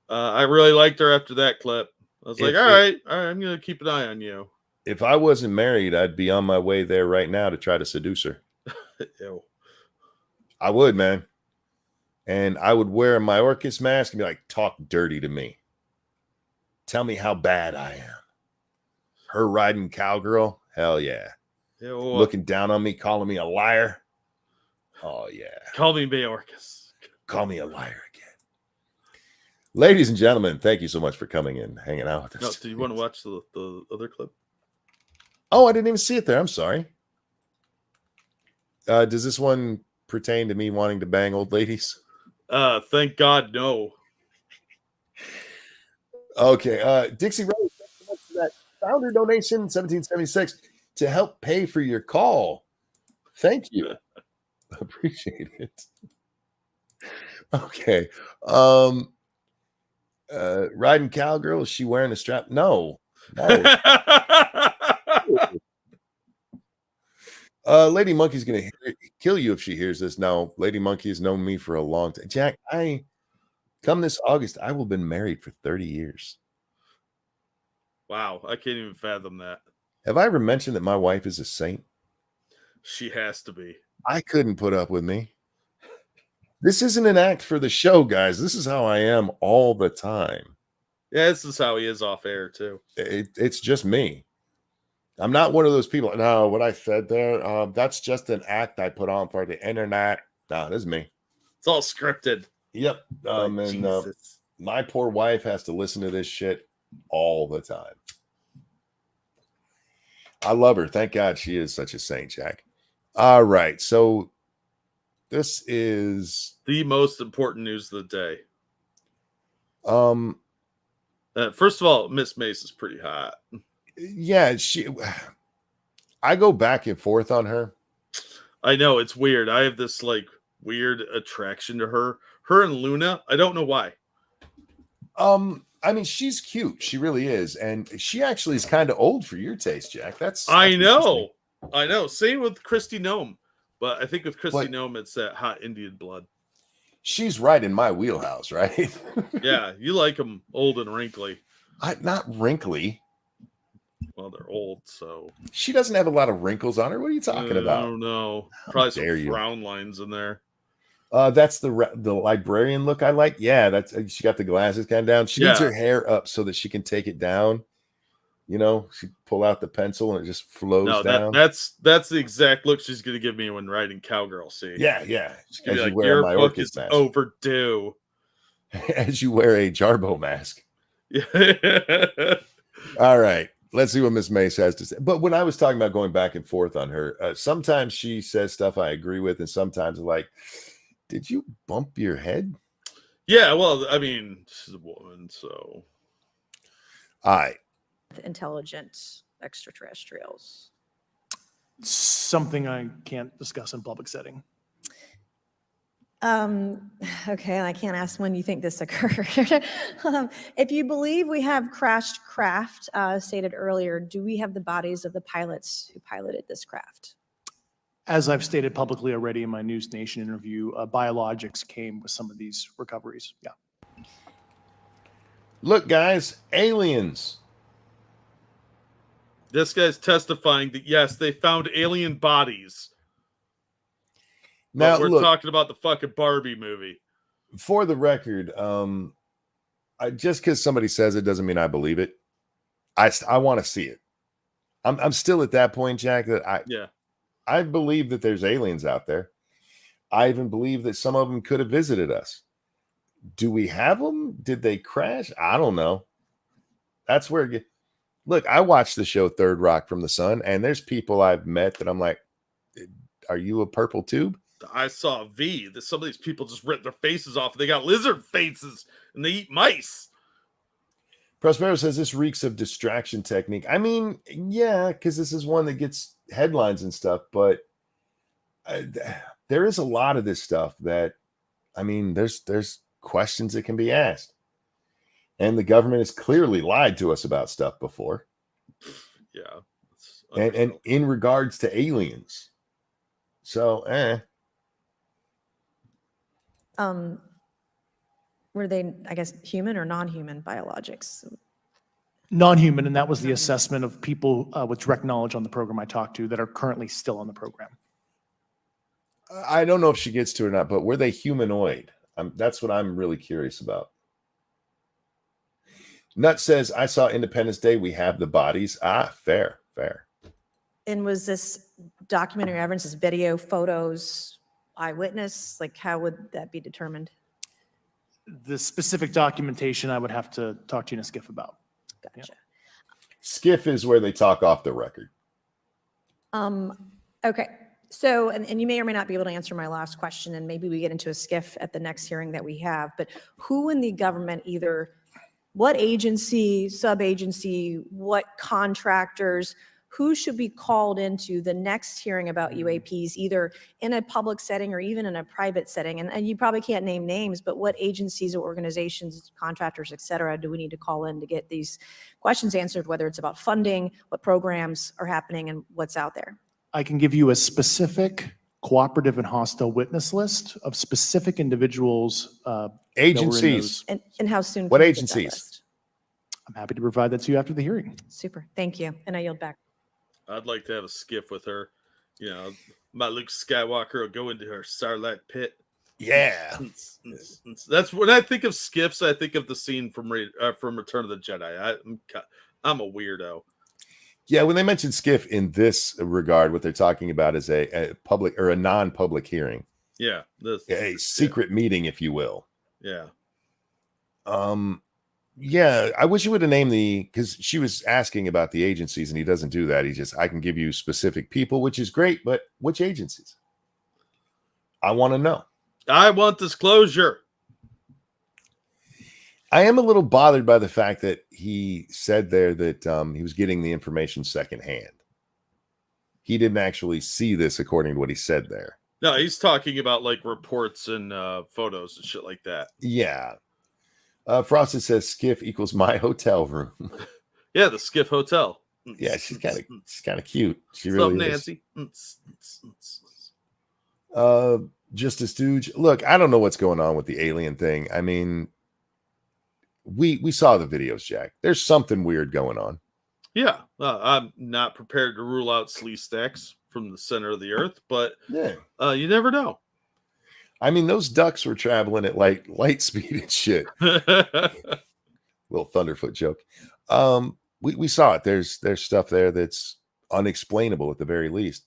I really liked her after that clip. I was like, all right, I'm going to keep an eye on you. if I wasn't married, I'd be on my way there right now to try to seduce her. Ew. I would, man. And I would wear my Orcus mask and be like, talk dirty to me. Tell me how bad I am. Her riding cowgirl? Hell yeah. Ew. Looking down on me, calling me a liar. Oh, yeah. Call me Mayorkas. Call me a liar again. Ladies and gentlemen, thank you so much for coming in, hanging out with us. No, do you want to watch the other clip? Oh, I didn't even see it there. I'm sorry. Does this one pertain to me wanting to bang old ladies? Thank God, no. Okay. Dixie Rose, thanks so much for that founder donation, 1776, to help pay for your call. Thank you. Appreciate it. Okay. Riding cowgirl, is she wearing a strap? No. Lady Monkey's gonna kill you if she hears this. No, Lady Monkey has known me for a long time. Jack, come this August, I will have been married for 30 years. Wow, I can't even fathom that. Have I ever mentioned that my wife is a saint? She has to be. I couldn't put up with me. This isn't an act for the show, guys. This is how I am all the time. Yeah, this is how he is off air, too. It's just me. I'm not one of those people. No, what I said there, that's just an act I put on for the internet. No, this is me. It's all scripted. Yep. And Jesus. my poor wife has to listen to this shit all the time. I love her. Thank God she is such a saint, Jack. All right. So this is the most important news of the day. First of all, Miss Mace is pretty hot. Yeah, I go back and forth on her. I know, it's weird. I have this like weird attraction to her. Her and Luna, I don't know why. I mean, she's cute. She really is. And she actually is kind of old for your taste, Jack. That's I know. Same with Christy Nome. But I think with Christy Nome, it's that hot Indian blood. She's right in my wheelhouse, right? Yeah, you like them old and wrinkly. Not wrinkly. Well, they're old, so. She doesn't have a lot of wrinkles on her. What are you talking about? I don't know. Probably some frown lines in there. That's the librarian look I like. Yeah, that's she got the glasses kind of down. She needs her hair up so that she can take it down. You know, she pull out the pencil and it just flows down. That's the exact look she's gonna give me when writing Cowgirl scene. Yeah. She's gonna be like, your book is overdue. As you wear a Jarbo mask. Yeah. All right. Let's see what Miss Mace has to say. But when I was talking about going back and forth on her, sometimes she says stuff I agree with, and sometimes like, did you bump your head? Yeah, well, I mean, she's a woman, so. All right. Intelligent extraterrestrials. Something I can't discuss in public setting. Okay, I can't ask when you think this occurred. If you believe we have crashed craft, stated earlier, do we have the bodies of the pilots who piloted this craft? As I've stated publicly already in my News Nation interview, Biologics came with some of these recoveries. Yeah. Look, guys, aliens. This guy's testifying that, yes, they found alien bodies. Now, we're talking about the fucking Barbie movie. For the record, just because somebody says it doesn't mean I believe it. I want to see it. I'm still at that point, Jack, that I believe that there's aliens out there. I even believe that some of them could have visited us. Do we have them? Did they crash? I don't know. That's where look, I watched the show Third Rock from the Sun, and there's people I've met that I'm like, are you a purple tube? I saw a V that some of these people just ripped their faces off. They got lizard faces and they eat mice. Prospero says this reeks of distraction technique. I mean, yeah, because this is one that gets headlines and stuff, but there is a lot of this stuff that, I mean, there's questions that can be asked. And the government has clearly lied to us about stuff before. Yeah. And in regards to aliens. So, Were they, I guess, human or non-human biologics? Non-human, and that was the assessment of people with direct knowledge on the program I talked to that are currently still on the program. I don't know if she gets to it or not, but were they humanoid? That's what I'm really curious about. Nut says, I saw Independence Day. We have the bodies. Fair. And was this documentary evidence, this video, photos, eyewitness? Like, how would that be determined? The specific documentation I would have to talk to you in a skiff about. Gotcha. Skiff is where they talk off the record. Okay. So, and you may or may not be able to answer my last question, and maybe we get into a skiff at the next hearing that we have, but who in the government, either what agency, sub-agency, what contractors, who should be called into the next hearing about UAPs, either in a public setting or even in a private setting? And you probably can't name names, but what agencies or organizations, contractors, et cetera, do we need to call in to get these questions answered, whether it's about funding, what programs are happening, and what's out there? I can give you a specific cooperative and hostile witness list of specific individuals. Agencies. And how soon? What can we get that agencies? list? I'm happy to provide that to you after the hearing. Super. Thank you. And I yield back. I'd like to have a skiff with her. You know, my Luke Skywalker will go into her starlight pit. Yeah. That's when I think of skiffs. I think of the scene from Return of the Jedi. I'm a weirdo. Yeah, when they mention skiff in this regard, what they're talking about is a public or a non-public hearing. Yeah. A secret meeting, if you will. Yeah. Yeah, I wish you would have named because she was asking about the agencies and he doesn't do that. I can give you specific people, which is great, but which agencies? I want to know. I want disclosure. I am a little bothered by the fact that he said there that he was getting the information secondhand. He didn't actually see this according to what he said there. No, he's talking about like reports and photos and shit like that. Yeah. Frosted says skiff equals my hotel room. Yeah, the Skiff Hotel. Yeah, she's kind of cute. She What's really up, is. Nancy? Just a stooge. Look, I don't know what's going on with the alien thing. I mean, we saw the videos, Jack. There's something weird going on. Yeah, I'm not prepared to rule out slee stacks from the center of the earth, but Yeah. You never know. I mean, those ducks were traveling at like light speed and shit. Little Thunderfoot joke. We saw it. There's stuff there that's unexplainable at the very least.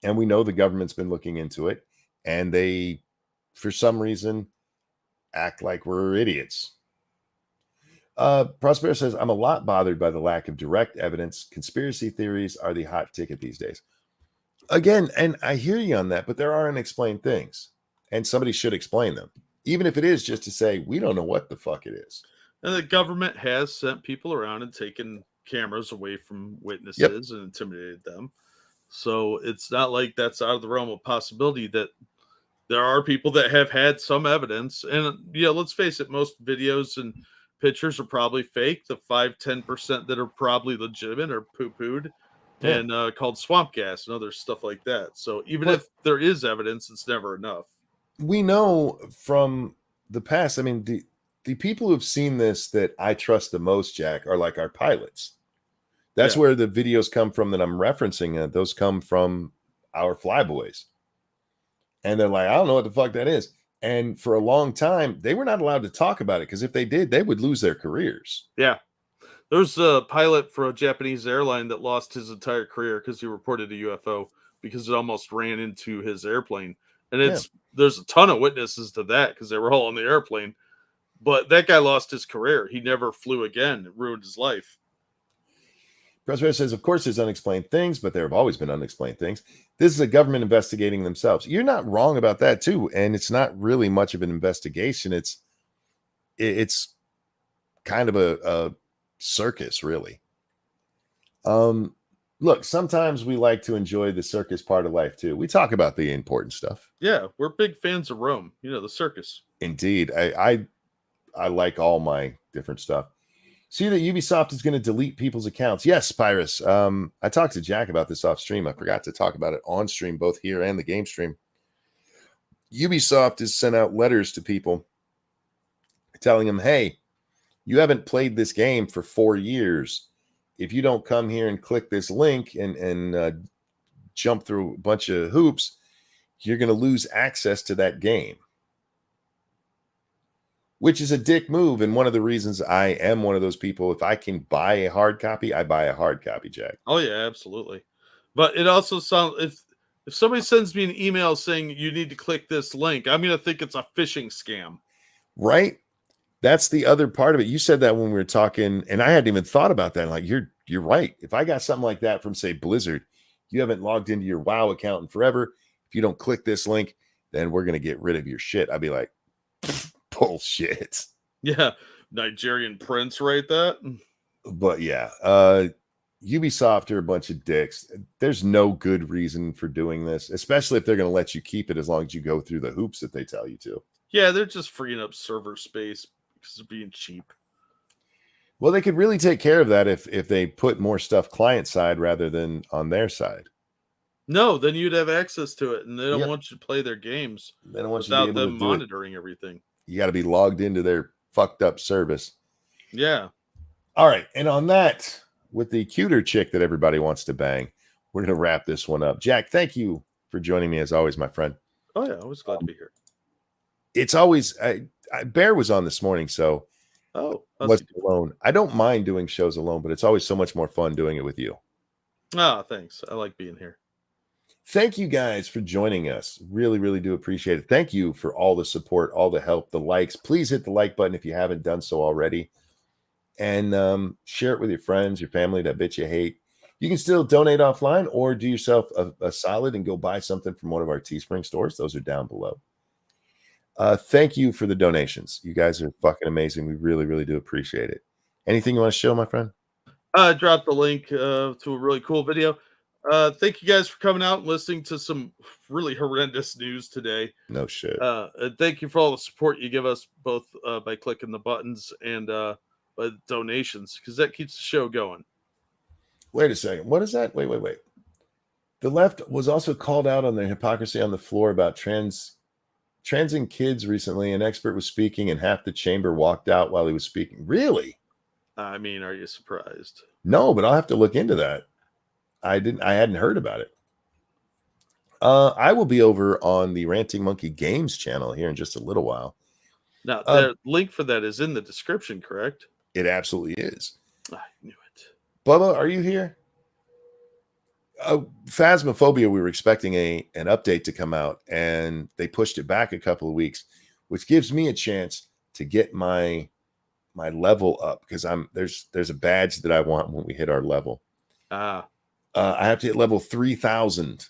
And we know the government's been looking into it. And they, for some reason, act like we're idiots. Prosper says, I'm a lot bothered by the lack of direct evidence. Conspiracy theories are the hot ticket these days. Again, and I hear you on that, but there are unexplained things. And somebody should explain them. Even if it is just to say, we don't know what the fuck it is. And the government has sent people around and taken cameras away from witnesses and intimidated them. So it's not like that's out of the realm of possibility that there are people that have had some evidence. And yeah, let's face it, most videos and pictures are probably fake. The 5-10% that are probably legitimate are poo-pooed and called swamp gas and other stuff like that. So even if there is evidence, it's never enough. We know from the past, I mean, the people who've seen this that I trust the most, Jack, are like our pilots. That's where the videos come from that I'm referencing. Those come from our flyboys. And they're like, I don't know what the fuck that is. And for a long time, they were not allowed to talk about it because if they did, they would lose their careers. Yeah. There's a pilot for a Japanese airline that lost his entire career because he reported a UFO because it almost ran into his airplane. And there's a ton of witnesses to that because they were all on the airplane. But that guy lost his career. He never flew again. It ruined his life. Crossfire says, of course, there's unexplained things, but there have always been unexplained things. This is a government investigating themselves. You're not wrong about that, too. And it's not really much of an investigation. It's kind of a circus, really. Look, sometimes we like to enjoy the circus part of life, too. We talk about the important stuff. Yeah, we're big fans of Rome. The circus. Indeed. I like all my different stuff. See that Ubisoft is going to delete people's accounts. Yes, Pyrus. I talked to Jack about this off stream. I forgot to talk about it on stream, both here and the game stream. Ubisoft has sent out letters to people telling them, hey, you haven't played this game for 4 years. If you don't come here and click this link and jump through a bunch of hoops, you're going to lose access to that game. Which is a dick move, and one of the reasons I am one of those people. If I can buy a hard copy, I buy a hard copy, Jack. Oh yeah, absolutely. But it also sounds if somebody sends me an email saying you need to click this link, I'm gonna think it's a phishing scam. Right? That's the other part of it. You said that when we were talking, and I hadn't even thought about that. Like you're right. If I got something like that from, say, Blizzard, you haven't logged into your WoW account in forever. If you don't click this link, then we're gonna get rid of your shit. I'd be like, bullshit. Yeah, Nigerian prince, right? That. But yeah, Ubisoft are a bunch of dicks. There's no good reason for doing this, especially if they're going to let you keep it as long as you go through the hoops that they tell you to. Yeah, they're just freeing up server space because of being cheap. Well, they could really take care of that if they put more stuff client side rather than on their side. No, then you'd have access to it, and they don't Yep. want you to play their games They don't want you to be without able them to do it. monitoring everything. You got to be logged into their fucked up service. Yeah. All right. And on that, with the cuter chick that everybody wants to bang, we're going to wrap this one up. Jack, thank you for joining me as always, my friend. Oh yeah, I was glad to be here. It's always, Bear was on this morning, so Oh, I wasn't alone. I don't mind doing shows alone, but it's always so much more fun doing it with you. thanks. I like being here. Thank you guys for joining us. Really, really do appreciate it. Thank you for all the support, all the help, the likes. Please hit the like button if you haven't done so already. And share it with your friends, your family, that bitch you hate. You can still donate offline or do yourself a solid and go buy something from one of our Teespring stores. Those are down below. Thank you for the donations. You guys are fucking amazing. We really, really do appreciate it. Anything you want to show, my friend? I dropped the link to a really cool video. Thank you guys for coming out and listening to some really horrendous news today. No shit. And thank you for all the support you give us, both by clicking the buttons and by donations, because that keeps the show going. Wait a second. What is that? Wait. The left was also called out on their hypocrisy on the floor about transing kids recently. An expert was speaking and half the chamber walked out while he was speaking. Really? I mean, are you surprised? No, but I'll have to look into that. I hadn't heard about it. I will be over on the Ranting Monkey Games channel here in just a little while. Now, the link for that is in the description, correct? It absolutely is. I knew it. Bubba, are you here? Phasmophobia, we were expecting an update to come out, and they pushed it back a couple of weeks, which gives me a chance to get my level up, because there's a badge that I want when we hit our level. I have to hit level 3,000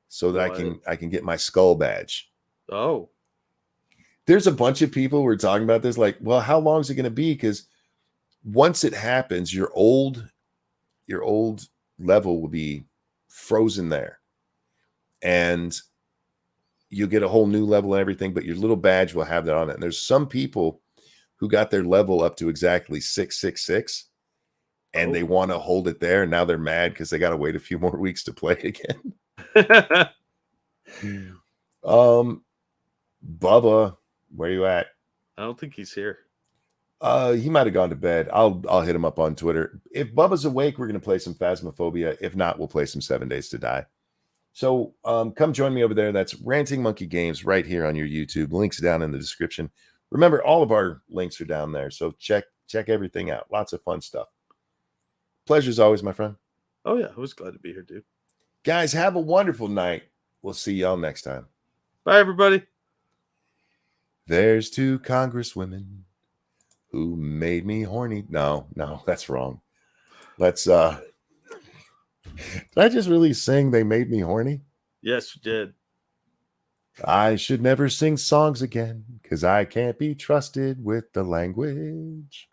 so that I can get my skull badge. Oh, there's a bunch of people who are talking about this, like, well, how long is it going to be? Because once it happens, your old level will be frozen there, and you'll get a whole new level and everything, but your little badge will have that on it. And there's some people who got their level up to exactly 666, and they want to hold it there. And now they're mad because they got to wait a few more weeks to play again. Bubba, where you at? I don't think he's here. He might have gone to bed. I'll hit him up on Twitter. If Bubba's awake, we're going to play some Phasmophobia. If not, we'll play some 7 Days to Die. So come join me over there. That's Ranting Monkey Games right here on your YouTube. Links down in the description. Remember, all of our links are down there. So check everything out. Lots of fun stuff. Pleasure as always, my friend. Oh, yeah. I was glad to be here, dude. Guys, have a wonderful night. We'll see y'all next time. Bye, everybody. There's 2 congresswomen who made me horny. No, that's wrong. Let's I just really sing They Made Me Horny? Yes, you did. I should never sing songs again because I can't be trusted with the language.